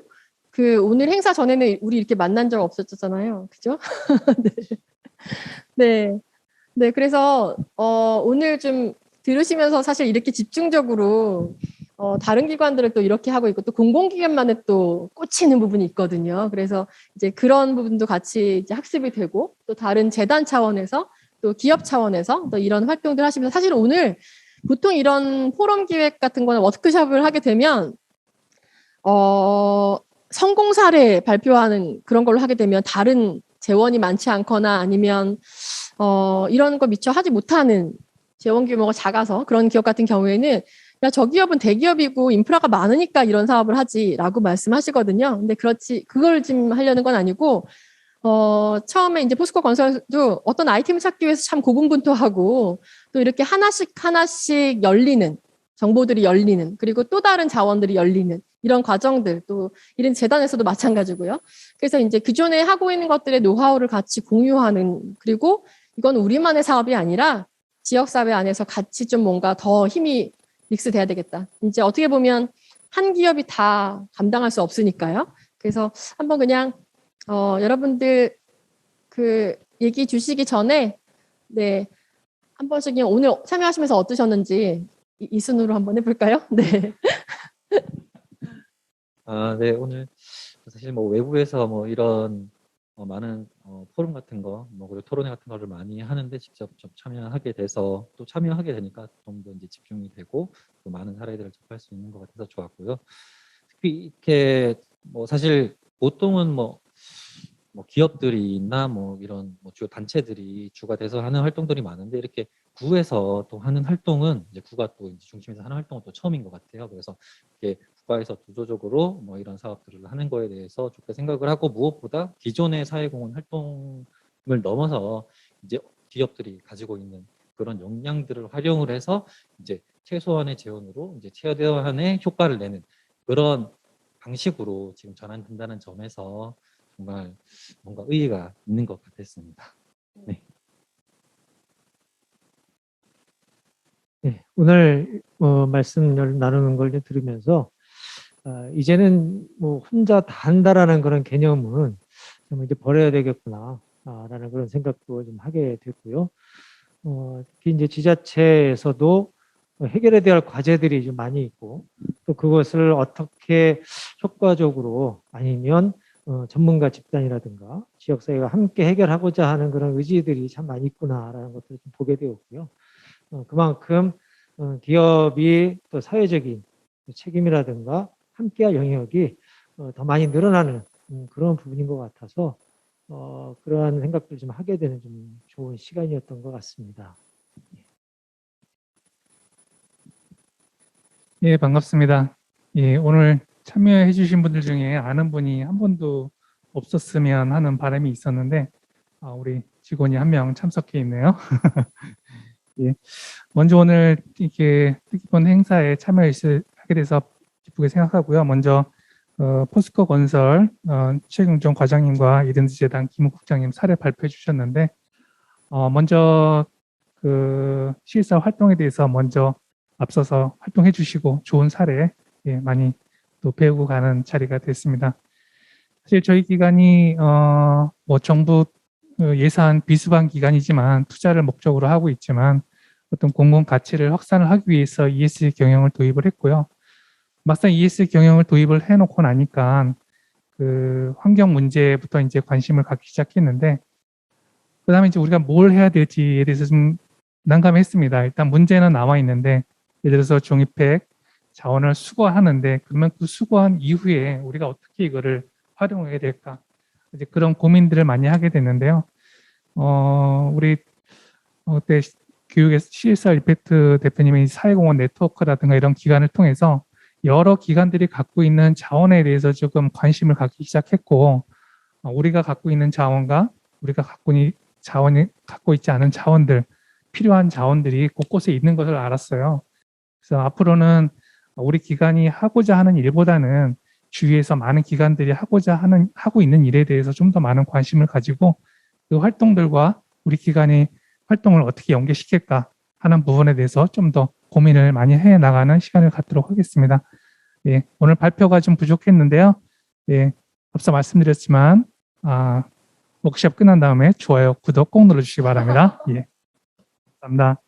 그 오늘 행사 전에는 우리 이렇게 만난 적 없었잖아요. 그죠? 네. 네. 네, 그래서 오늘 좀 들으시면서 사실 이렇게 집중적으로 다른 기관들은 또 이렇게 하고 있고 또 공공기관만의 또 꽂히는 부분이 있거든요. 그래서 이제 그런 부분도 같이 이제 학습이 되고 또 다른 재단 차원에서 또 기업 차원에서 또 이런 활동들 하시면서 사실 오늘 보통 이런 포럼 기획 같은 거는 워크숍을 하게 되면 성공 사례 발표하는 그런 걸로 하게 되면 다른 재원이 많지 않거나 아니면 이런 거 미처 하지 못하는 재원 규모가 작아서 그런 기업 같은 경우에는 야, 저 기업은 대기업이고 인프라가 많으니까 이런 사업을 하지라고 말씀하시거든요. 근데 그걸 지금 하려는 건 아니고 처음에 이제 포스코 건설도 어떤 아이템을 찾기 위해서 참 고군분투하고 또 이렇게 하나씩 열리는 정보들이 열리는 그리고 또 다른 자원들이 열리는 이런 과정들 또 이런 재단에서도 마찬가지고요. 그래서 이제 기존에 하고 있는 것들의 노하우를 같이 공유하는 그리고 이건 우리만의 사업이 아니라 지역사회 안에서 같이 좀 뭔가 더 힘이 믹스돼야 되겠다. 이제 어떻게 보면 한 기업이 다 감당할 수 없으니까요. 그래서 한번 그냥 여러분들 그 얘기 주시기 전에 네, 한 번씩 그냥 오늘 참여하시면서 어떠셨는지 이 순으로 한번 해볼까요? 네. 네, 오늘 사실 뭐 외부에서 뭐 이런 많은 포럼 같은 거, 뭐 그리고 토론회 같은 거를 많이 하는데 직접 좀 참여하게 돼서 또 참여하게 되니까 좀 더 이제 집중이 되고 또 많은 사례들을 접할 수 있는 것 같아서 좋았고요. 특히 이렇게 뭐 사실 보통은 뭐 기업들이나 뭐 이런 뭐 주요 단체들이 주가 돼서 하는 활동들이 많은데 이렇게 구에서 또 하는 활동은 이제 구가 또 이제 중심에서 하는 활동은 또 처음인 것 같아요. 그래서 이렇게 국가에서 주도적으로 뭐 이런 사업들을 하는 거에 대해서 좋게 생각을 하고 무엇보다 기존의 사회공헌 활동을 넘어서 이제 기업들이 가지고 있는 그런 역량들을 활용을 해서 이제 최소한의 재원으로 이제 최대한의 효과를 내는 그런 방식으로 지금 전환된다는 점에서 정말 뭔가 의의가 있는 것 같았습니다. 네. 네, 오늘 말씀을 나누는 걸 이제 들으면서 이제는 뭐 혼자 다 한다라는 그런 개념은 좀 이제 버려야 되겠구나 라는 그런 생각도 좀 하게 됐고요. 특히 이제 지자체에서도 해결해야 될 과제들이 좀 많이 있고 또 그것을 어떻게 효과적으로 아니면 전문가 집단이라든가 지역사회가 함께 해결하고자 하는 그런 의지들이 참 많이 있구나라는 것들을 좀 보게 되었고요. 그만큼 기업이 또 사회적인 책임이라든가 함께할 영역이 더 많이 늘어나는 그런 부분인 것 같아서 그러한 생각들을 좀 하게 되는 좀 좋은 시간이었던 것 같습니다. 예, 반갑습니다. 예, 오늘 참여해 주신 분들 중에 아는 분이 한 분도 없었으면 하는 바람이 있었는데 우리 직원이 한 명 참석해 있네요. 예, 먼저 오늘 이렇게 뜻깊은 행사에 참여하게 돼서 기쁘게 생각하고요. 먼저 포스코 건설 최경정 과장님과 이랜드 재단 김우 국장님 사례 발표해 주셨는데 먼저 그 CSR 활동에 대해서 먼저 앞서서 활동해 주시고 좋은 사례 많이 또 배우고 가는 자리가 됐습니다. 사실 저희 기관이 뭐 정부 예산 비수반 기관이지만 투자를 목적으로 하고 있지만 어떤 공공 가치를 확산을 하기 위해서 ESG 경영을 도입을 했고요. 막상 ESG 경영을 도입을 해놓고 나니까 그 환경 문제부터 이제 관심을 갖기 시작했는데 그다음에 이제 우리가 뭘 해야 될지에 대해서 좀 난감했습니다. 일단 문제는 나와 있는데 예를 들어서 종이팩 자원을 수거하는데 그러면 그 수거한 이후에 우리가 어떻게 이거를 활용해야 될까 이제 그런 고민들을 많이 하게 됐는데요. 우리 그때 교육의 CSR 이펙트 대표님의 사회공헌 네트워크라든가 이런 기관을 통해서 여러 기관들이 갖고 있는 자원에 대해서 조금 관심을 갖기 시작했고 우리가 갖고 있는 자원과 우리가 갖고 있지 않은 자원들 필요한 자원들이 곳곳에 있는 것을 알았어요. 그래서 앞으로는 우리 기관이 하고자 하는 일보다는 주위에서 많은 기관들이 하고 있는 일에 대해서 좀 더 많은 관심을 가지고 그 활동들과 우리 기관이 활동을 어떻게 연계시킬까 하는 부분에 대해서 좀 더 고민을 많이 해 나가는 시간을 갖도록 하겠습니다. 예, 오늘 발표가 좀 부족했는데요. 예, 앞서 말씀드렸지만 워크숍 끝난 다음에 좋아요, 구독 꼭 눌러주시기 바랍니다. 예, 감사합니다.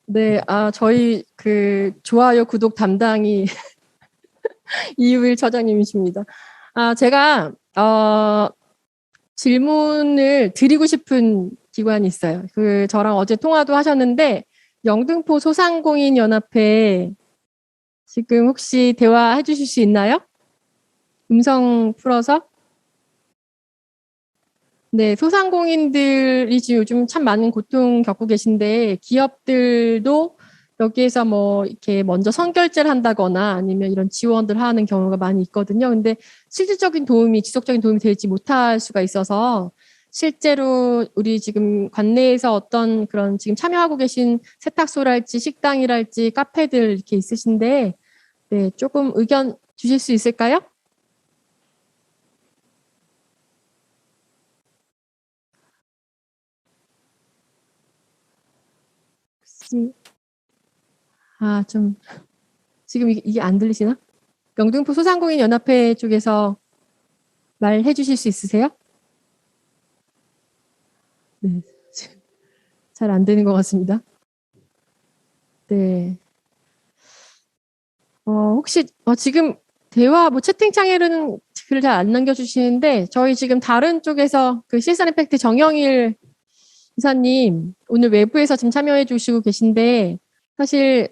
네, 저희 그 좋아요, 구독 담당이 이유일 처장님이십니다. 제가 질문을 드리고 싶은 기관이 있어요. 그 저랑 어제 통화도 하셨는데 영등포 소상공인 연합회 지금 혹시 대화해 주실 수 있나요? 음성 풀어서. 네, 소상공인들이 지금 요즘 참 많은 고통 겪고 계신데 기업들도 여기에서 뭐 이렇게 먼저 선결제를 한다거나 아니면 이런 지원들 하는 경우가 많이 있거든요. 근데 실질적인 도움이 지속적인 도움이 되지 못할 수가 있어서 실제로 우리 지금 관내에서 어떤 그런 지금 참여하고 계신 세탁소랄지 식당이랄지 카페들 이렇게 있으신데 네, 조금 의견 주실 수 있을까요? 혹시 좀 지금 이게 안 들리시나? 영등포 소상공인 연합회 쪽에서 말해 주실 수 있으세요? 네. 잘 안 되는 것 같습니다. 네. 혹시 지금 대화 채팅창에는 글을 잘 안 남겨주시는데 저희 지금 다른 쪽에서 그 CSR 임팩트 정영일 이사님 오늘 외부에서 지금 참여해 주시고 계신데 사실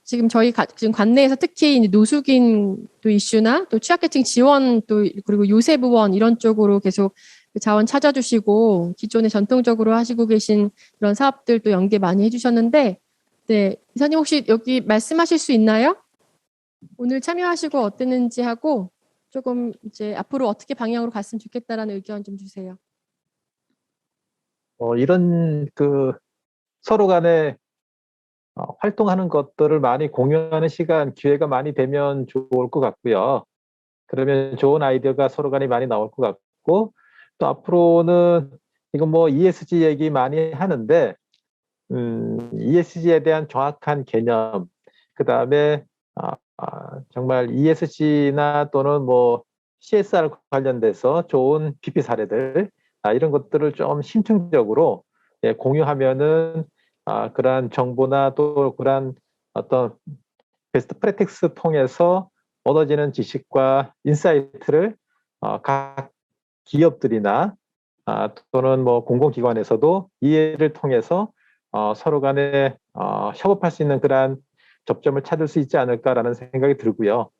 지금 저희 지금 관내에서 특히 이제 노숙인 또 이슈나 또 취약계층 지원 또 그리고 요새부원 이런 쪽으로 계속 그 자원 찾아주시고 기존에 전통적으로 하시고 계신 이런 사업들도 연계 많이 해주셨는데 네 이사님 혹시 여기 말씀하실 수 있나요? 오늘 참여하시고 어땠는지 하고 조금 이제 앞으로 어떻게 방향으로 갔으면 좋겠다라는 의견 좀 주세요. 이런 서로 간에 활동하는 것들을 많이 공유하는 시간, 기회가 많이 되면 좋을 것 같고요. 그러면 좋은 아이디어가 서로 간에 많이 나올 것 같고, 또 앞으로는 이건 ESG 얘기 많이 하는데, ESG에 대한 정확한 개념, 그 다음에 정말 ESG나 또는 CSR 관련돼서 좋은 BP 사례들, 이런 것들을 좀 심층적으로 공유하면은 그러한 정보나 또 그러한 어떤 베스트 프랙티스 통해서 얻어지는 지식과 인사이트를 각 기업들이나 또는 공공기관에서도 이해를 통해서 서로 간에 협업할 수 있는 그러한 접점을 찾을 수 있지 않을까라는 생각이 들고요.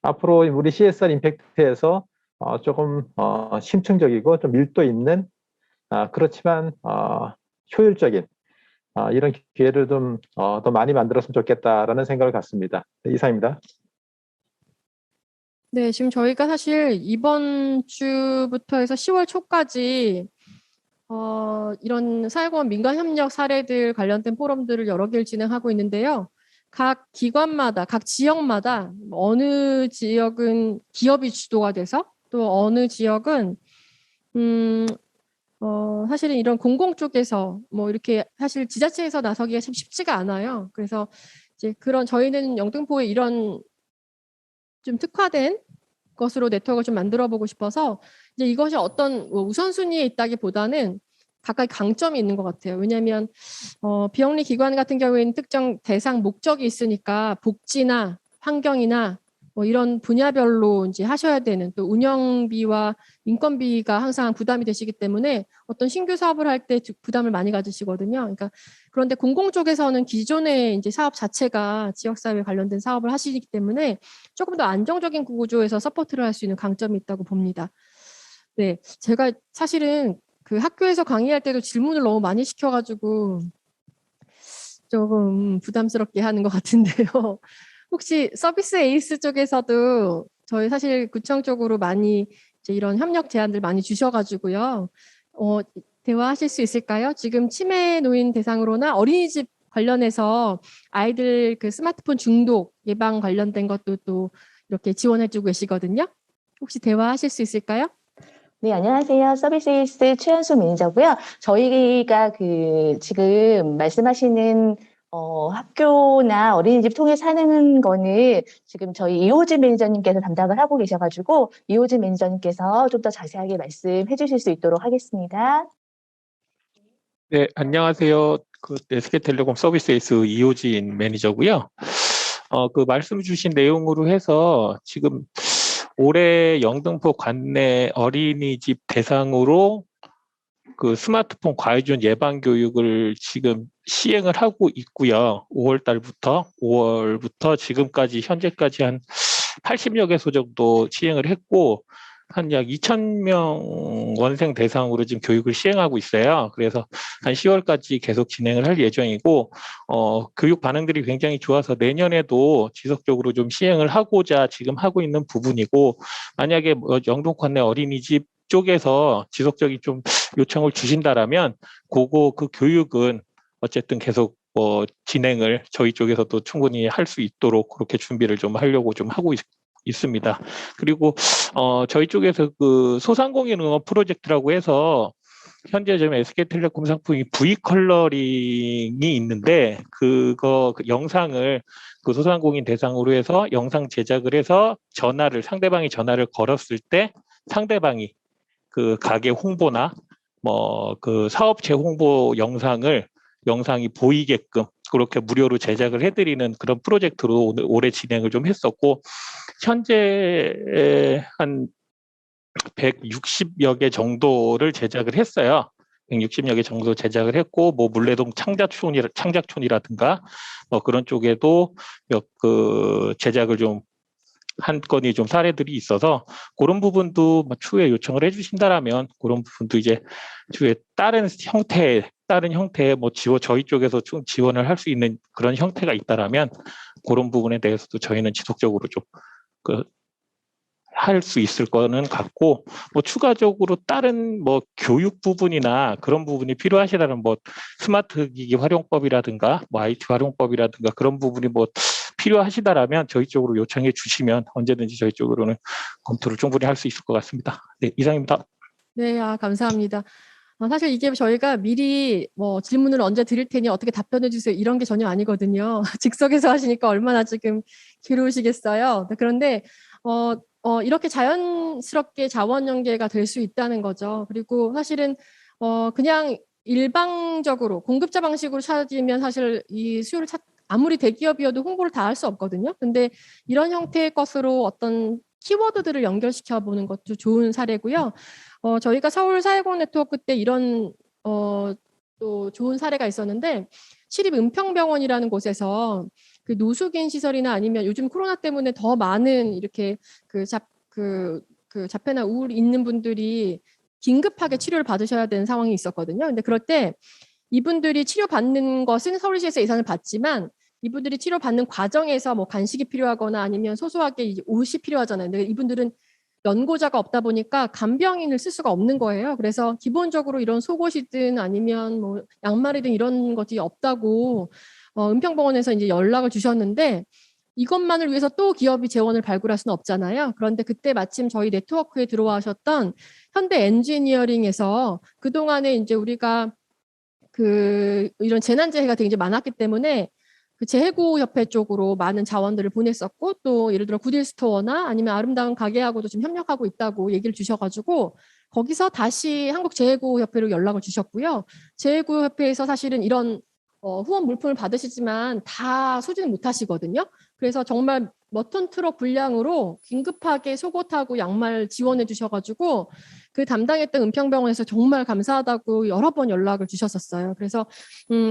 앞으로 우리 CSR 임팩트에서 조금 심층적이고 좀 밀도 있는 그렇지만 효율적인 이런 기회를 좀 더 많이 만들었으면 좋겠다라는 생각을 갖습니다. 네, 이상입니다. 네, 지금 저희가 사실 이번 주부터 해서 10월 초까지 이런 사회공헌 민간협력 사례들 관련된 포럼들을 여러 개를 진행하고 있는데요. 각 기관마다, 각 지역마다 어느 지역은 기업이 주도가 돼서 또 어느 지역은 사실은 이런 공공 쪽에서 이렇게 사실 지자체에서 나서기가 참 쉽지가 않아요. 그래서 이제 저희는 영등포에 이런 좀 특화된 것으로 네트워크를 좀 만들어 보고 싶어서 이제 이것이 어떤 우선순위에 있다기보다는 각각 강점이 있는 것 같아요. 왜냐하면 비영리 기관 같은 경우에는 특정 대상 목적이 있으니까 복지나 환경이나 이런 분야별로 이제 하셔야 되는 또 운영비와 인건비가 항상 부담이 되시기 때문에 어떤 신규 사업을 할 때 부담을 많이 가지시거든요. 그러니까 그런데 공공 쪽에서는 기존의 이제 사업 자체가 지역사회 관련된 사업을 하시기 때문에 조금 더 안정적인 구조에서 서포트를 할 수 있는 강점이 있다고 봅니다. 네, 제가 사실은 그 학교에서 강의할 때도 질문을 너무 많이 시켜가지고 조금 부담스럽게 하는 것 같은데요. 혹시 서비스 에이스 쪽에서도 저희 사실 구청 쪽으로 많이 이제 이런 협력 제안들 많이 주셔가지고요. 대화하실 수 있을까요? 지금 치매 노인 대상으로나 어린이집 관련해서 아이들 그 스마트폰 중독 예방 관련된 것도 또 이렇게 지원해주고 계시거든요. 혹시 대화하실 수 있을까요? 네, 안녕하세요. 서비스에이스 최현수 매니저고요. 저희가 지금 말씀하시는 학교나 어린이집 통해서 하는 거는 지금 저희 이호진 매니저님께서 담당을 하고 계셔가지고 이호진 매니저님께서 좀 더 자세하게 말씀해 주실 수 있도록 하겠습니다. 네, 안녕하세요. SK텔레콤 서비스에이스 이호진 매니저고요. 말씀 주신 내용으로 해서 지금 올해 영등포 관내 어린이집 대상으로 그 스마트폰 과의존 예방 교육을 지금 시행을 하고 있고요. 5월부터 지금까지 현재까지 한 80여 개소 정도 시행을 했고 한 약 2,000명 원생 대상으로 지금 교육을 시행하고 있어요. 그래서 한 10월까지 계속 진행을 할 예정이고 교육 반응들이 굉장히 좋아서 내년에도 지속적으로 좀 시행을 하고자 지금 하고 있는 부분이고 만약에 영등포 관내 어린이집 쪽에서 지속적인 좀 요청을 주신다라면 그 교육은 어쨌든 계속 진행을 저희 쪽에서도 충분히 할 수 있도록 그렇게 준비를 좀 하려고 좀 하고 있습니다. 그리고 저희 쪽에서 그 소상공인 응원 프로젝트라고 해서 현재 지금 SK텔레콤 상품이 V 컬러링이 있는데 그 영상을 그 소상공인 대상으로 해서 영상 제작을 해서 상대방이 전화를 걸었을 때 상대방이 그 가게 홍보나 뭐 그 사업체 홍보 영상이 보이게끔 그렇게 무료로 제작을 해드리는 그런 프로젝트로 올해 진행을 좀 했었고, 현재 한 160여 개 정도를 제작을 했어요. 160여 개 정도 제작을 했고, 뭐 물레동 창작촌이라든가 뭐 그런 쪽에도 제작을 좀 한 건이 좀 사례들이 있어서, 그런 부분도 추후에 요청을 해주신다라면 그런 부분도 이제 추후에 다른 형태의 뭐 저희 쪽에서 좀 지원을 할 수 있는 그런 형태가 있다라면 그런 부분에 대해서도 저희는 지속적으로 좀 할 수 있을 거는 같고, 뭐 추가적으로 다른 뭐 교육 부분이나 그런 부분이 필요하시다면 뭐 스마트 기기 활용법이라든가 뭐 IT 활용법이라든가 그런 부분이 뭐 필요하시다라면 저희 쪽으로 요청해 주시면 언제든지 저희 쪽으로는 검토를 충분히 할 수 있을 것 같습니다. 네, 이상입니다. 네, 감사합니다. 사실 이게 저희가 미리 뭐 질문을 언제 드릴 테니 어떻게 답변해 주세요 이런 게 전혀 아니거든요. 즉석에서 하시니까 얼마나 지금 괴로우시겠어요. 그런데 이렇게 자연스럽게 자원 연계가 될 수 있다는 거죠. 그리고 사실은 그냥 일방적으로 공급자 방식으로 찾으면 사실 이 수요를 아무리 대기업이어도 홍보를 다 할 수 없거든요. 근데 이런 형태의 것으로 어떤 키워드들을 연결시켜 보는 것도 좋은 사례고요. 저희가 서울 사회공헌 네트워크 때 이런 또 좋은 사례가 있었는데, 시립은평병원이라는 곳에서 그 노숙인 시설이나 아니면 요즘 코로나 때문에 더 많은 이렇게 자폐나 우울 있는 분들이 긴급하게 치료를 받으셔야 되는 상황이 있었거든요. 근데 그럴 때 이분들이 치료받는 것은 서울시에서 예산을 받지만 이분들이 치료받는 과정에서 뭐 간식이 필요하거나 아니면 소소하게 이제 옷이 필요하잖아요. 근데 이분들은 연고자가 없다 보니까 간병인을 쓸 수가 없는 거예요. 그래서 기본적으로 이런 속옷이든 아니면 뭐 양말이든 이런 것이 없다고 은평병원에서 이제 연락을 주셨는데, 이것만을 위해서 또 기업이 재원을 발굴할 수는 없잖아요. 그런데 그때 마침 저희 네트워크에 들어와셨던 현대 엔지니어링에서 그동안에 이제 우리가 이런 재난재해가 되게 많았기 때문에 그 재해구협회 쪽으로 많은 자원들을 보냈었고, 또 예를 들어 구딜스토어나 아니면 아름다운 가게하고도 좀 협력하고 있다고 얘기를 주셔가지고 거기서 다시 한국재해구협회로 연락을 주셨고요. 재해구협회에서 사실은 이런 후원 물품을 받으시지만 다 소지는 못하시거든요. 그래서 정말 몇 톤 트럭 분량으로 긴급하게 속옷하고 양말 지원해 주셔가지고 그 담당했던 은평병원에서 정말 감사하다고 여러 번 연락을 주셨었어요. 그래서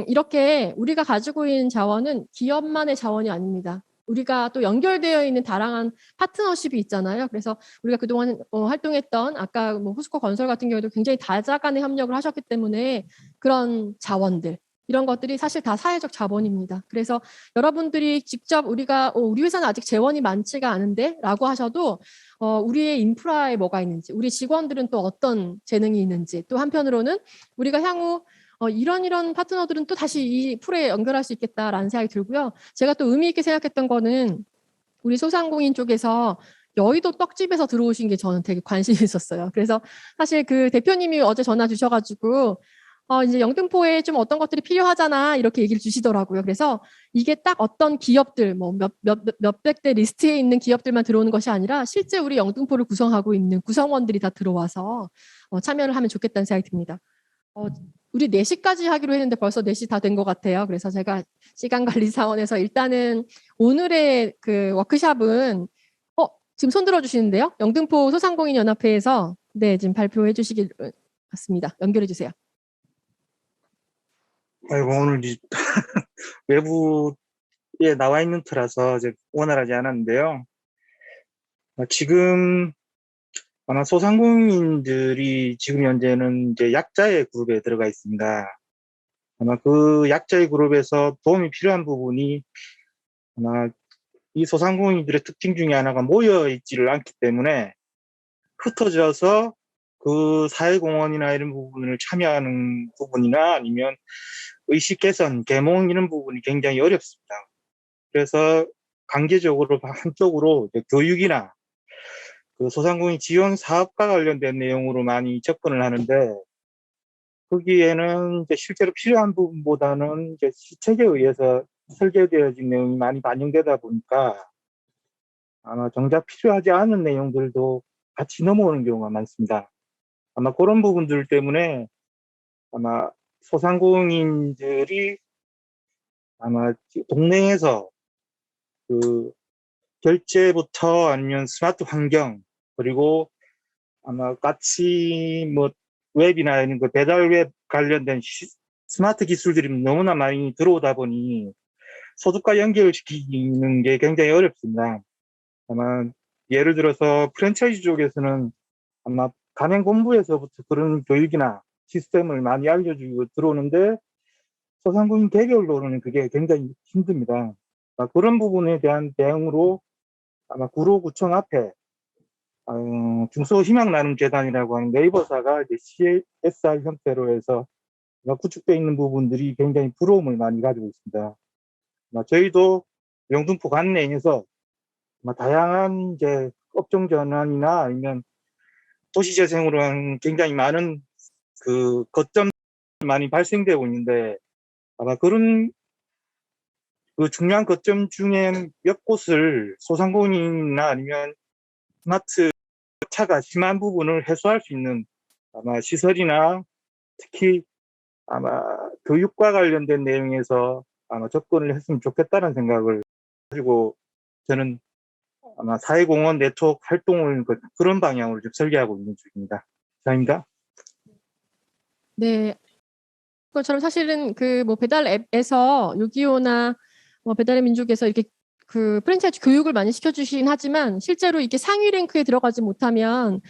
이렇게 우리가 가지고 있는 자원은 기업만의 자원이 아닙니다. 우리가 또 연결되어 있는 다양한 파트너십이 있잖아요. 그래서 우리가 그동안 활동했던 아까 뭐 포스코 건설 같은 경우에도 굉장히 다자간의 협력을 하셨기 때문에 그런 자원들, 이런 것들이 사실 다 사회적 자본입니다. 그래서 여러분들이 직접 우리 회사는 아직 재원이 많지가 않은데 라고 하셔도 우리의 인프라에 뭐가 있는지, 우리 직원들은 또 어떤 재능이 있는지, 또 한편으로는 우리가 향후 이런 파트너들은 또 다시 이 풀에 연결할 수 있겠다라는 생각이 들고요. 제가 또 의미 있게 생각했던 거는 우리 소상공인 쪽에서 여의도 떡집에서 들어오신 게 저는 되게 관심이 있었어요. 그래서 사실 그 대표님이 어제 전화 주셔가지고 이제 영등포에 좀 어떤 것들이 필요하잖아 이렇게 얘기를 주시더라고요. 그래서 이게 딱 어떤 기업들 뭐 몇백 대 리스트에 있는 기업들만 들어오는 것이 아니라 실제 우리 영등포를 구성하고 있는 구성원들이 다 들어와서 참여를 하면 좋겠다는 생각이 듭니다. 우리 4시까지 하기로 했는데 벌써 4시 다 된 것 같아요. 그래서 제가 시간 관리 사원에서 일단은 오늘의 그 워크샵은 지금 손 들어주시는데요. 영등포 소상공인 연합회에서 네 지금 발표해 주시길 같습니다. 연결해 주세요. 아이고, 오늘 외부에 나와 있는 터라서 이제 원활하지 않았는데요. 지금 아마 소상공인들이 지금 현재는 이제 약자의 그룹에 들어가 있습니다. 아마 그 약자의 그룹에서 도움이 필요한 부분이 아마 이 소상공인들의 특징 중에 하나가 모여 있지를 않기 때문에 흩어져서 그 사회공헌이나 이런 부분을 참여하는 부분이나 아니면 의식 개선, 계몽 이런 부분이 굉장히 어렵습니다. 그래서 강제적으로 한쪽으로 교육이나 그 소상공인 지원 사업과 관련된 내용으로 많이 접근을 하는데 거기에는 이제 실제로 필요한 부분보다는 이제 시책에 의해서 설계되어진 내용이 많이 반영되다 보니까 아마 정작 필요하지 않은 내용들도 같이 넘어오는 경우가 많습니다. 아마 그런 부분들 때문에 아마 소상공인들이 아마 동네에서 그 결제부터 아니면 스마트 환경 그리고 아마 같이 뭐 웹이나 이런 그 배달 웹 관련된 스마트 기술들이 너무나 많이 들어오다 보니 소득과 연결시키는 게 굉장히 어렵습니다. 아마 예를 들어서 프랜차이즈 쪽에서는 아마 가맹본부에서부터 그런 교육이나 시스템을 많이 알려주고 들어오는데 소상공인 개별로는 그게 굉장히 힘듭니다. 그런 부분에 대한 대응으로 아마 구로구청 앞에 중소희망나눔재단이라고 하는 네이버사가 이제 CSR 형태로 해서 구축되어 있는 부분들이 굉장히 부러움을 많이 가지고 있습니다. 저희도 영등포 관내에서 다양한 이제 업종 전환이나 아니면 도시재생으로 한 굉장히 많은 그 거점이 많이 발생되고 있는데 아마 그런 그 중요한 거점 중에 몇 곳을 소상공인이나 아니면 스마트 차가 심한 부분을 해소할 수 있는 아마 시설이나 특히 아마 교육과 관련된 내용에서 아마 접근을 했으면 좋겠다는 생각을 가지고 저는 아마 사회공헌 네트워크 활동을 그런 방향으로 좀 설계하고 있는 중입니다. 감사합니다. 네. 그것처럼 사실은 그 뭐 배달 앱에서 625나 뭐 배달의 민족에서 이렇게 그 프랜차이즈 교육을 많이 시켜주시긴 하지만 실제로 이게 상위 랭크에 들어가지 못하면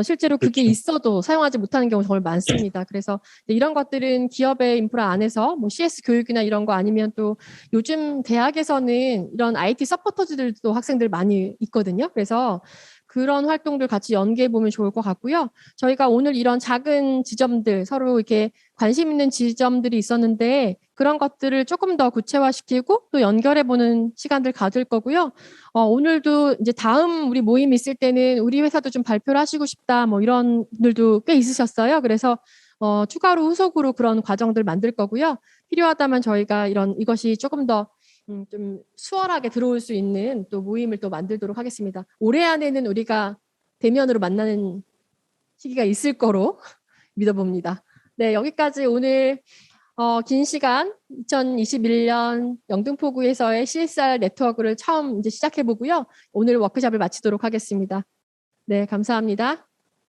실제로 그게 그렇죠. 있어도 사용하지 못하는 경우 정말 많습니다. 그래서 이런 것들은 기업의 인프라 안에서 뭐 CS 교육이나 이런 거 아니면 또 요즘 대학에서는 이런 IT 서포터즈들도 학생들 많이 있거든요. 그래서 그런 활동들 같이 연계해 보면 좋을 것 같고요. 저희가 오늘 이런 작은 지점들 서로 이렇게 관심 있는 지점들이 있었는데 그런 것들을 조금 더 구체화시키고 또 연결해 보는 시간들 가질 거고요. 오늘도 이제 다음 우리 모임 있을 때는 우리 회사도 좀 발표를 하시고 싶다 뭐 이런 분들도 꽤 있으셨어요. 그래서 추가로 후속으로 그런 과정들 만들 거고요. 필요하다면 저희가 이것이 조금 더 좀 수월하게 들어올 수 있는 또 모임을 또 만들도록 하겠습니다. 올해 안에는 우리가 대면으로 만나는 시기가 있을 거로 믿어봅니다. 네, 여기까지 오늘 긴 시간 2021년 영등포구에서의 CSR 네트워크를 처음 이제 시작해 보고요. 오늘 워크숍을 마치도록 하겠습니다. 네, 감사합니다.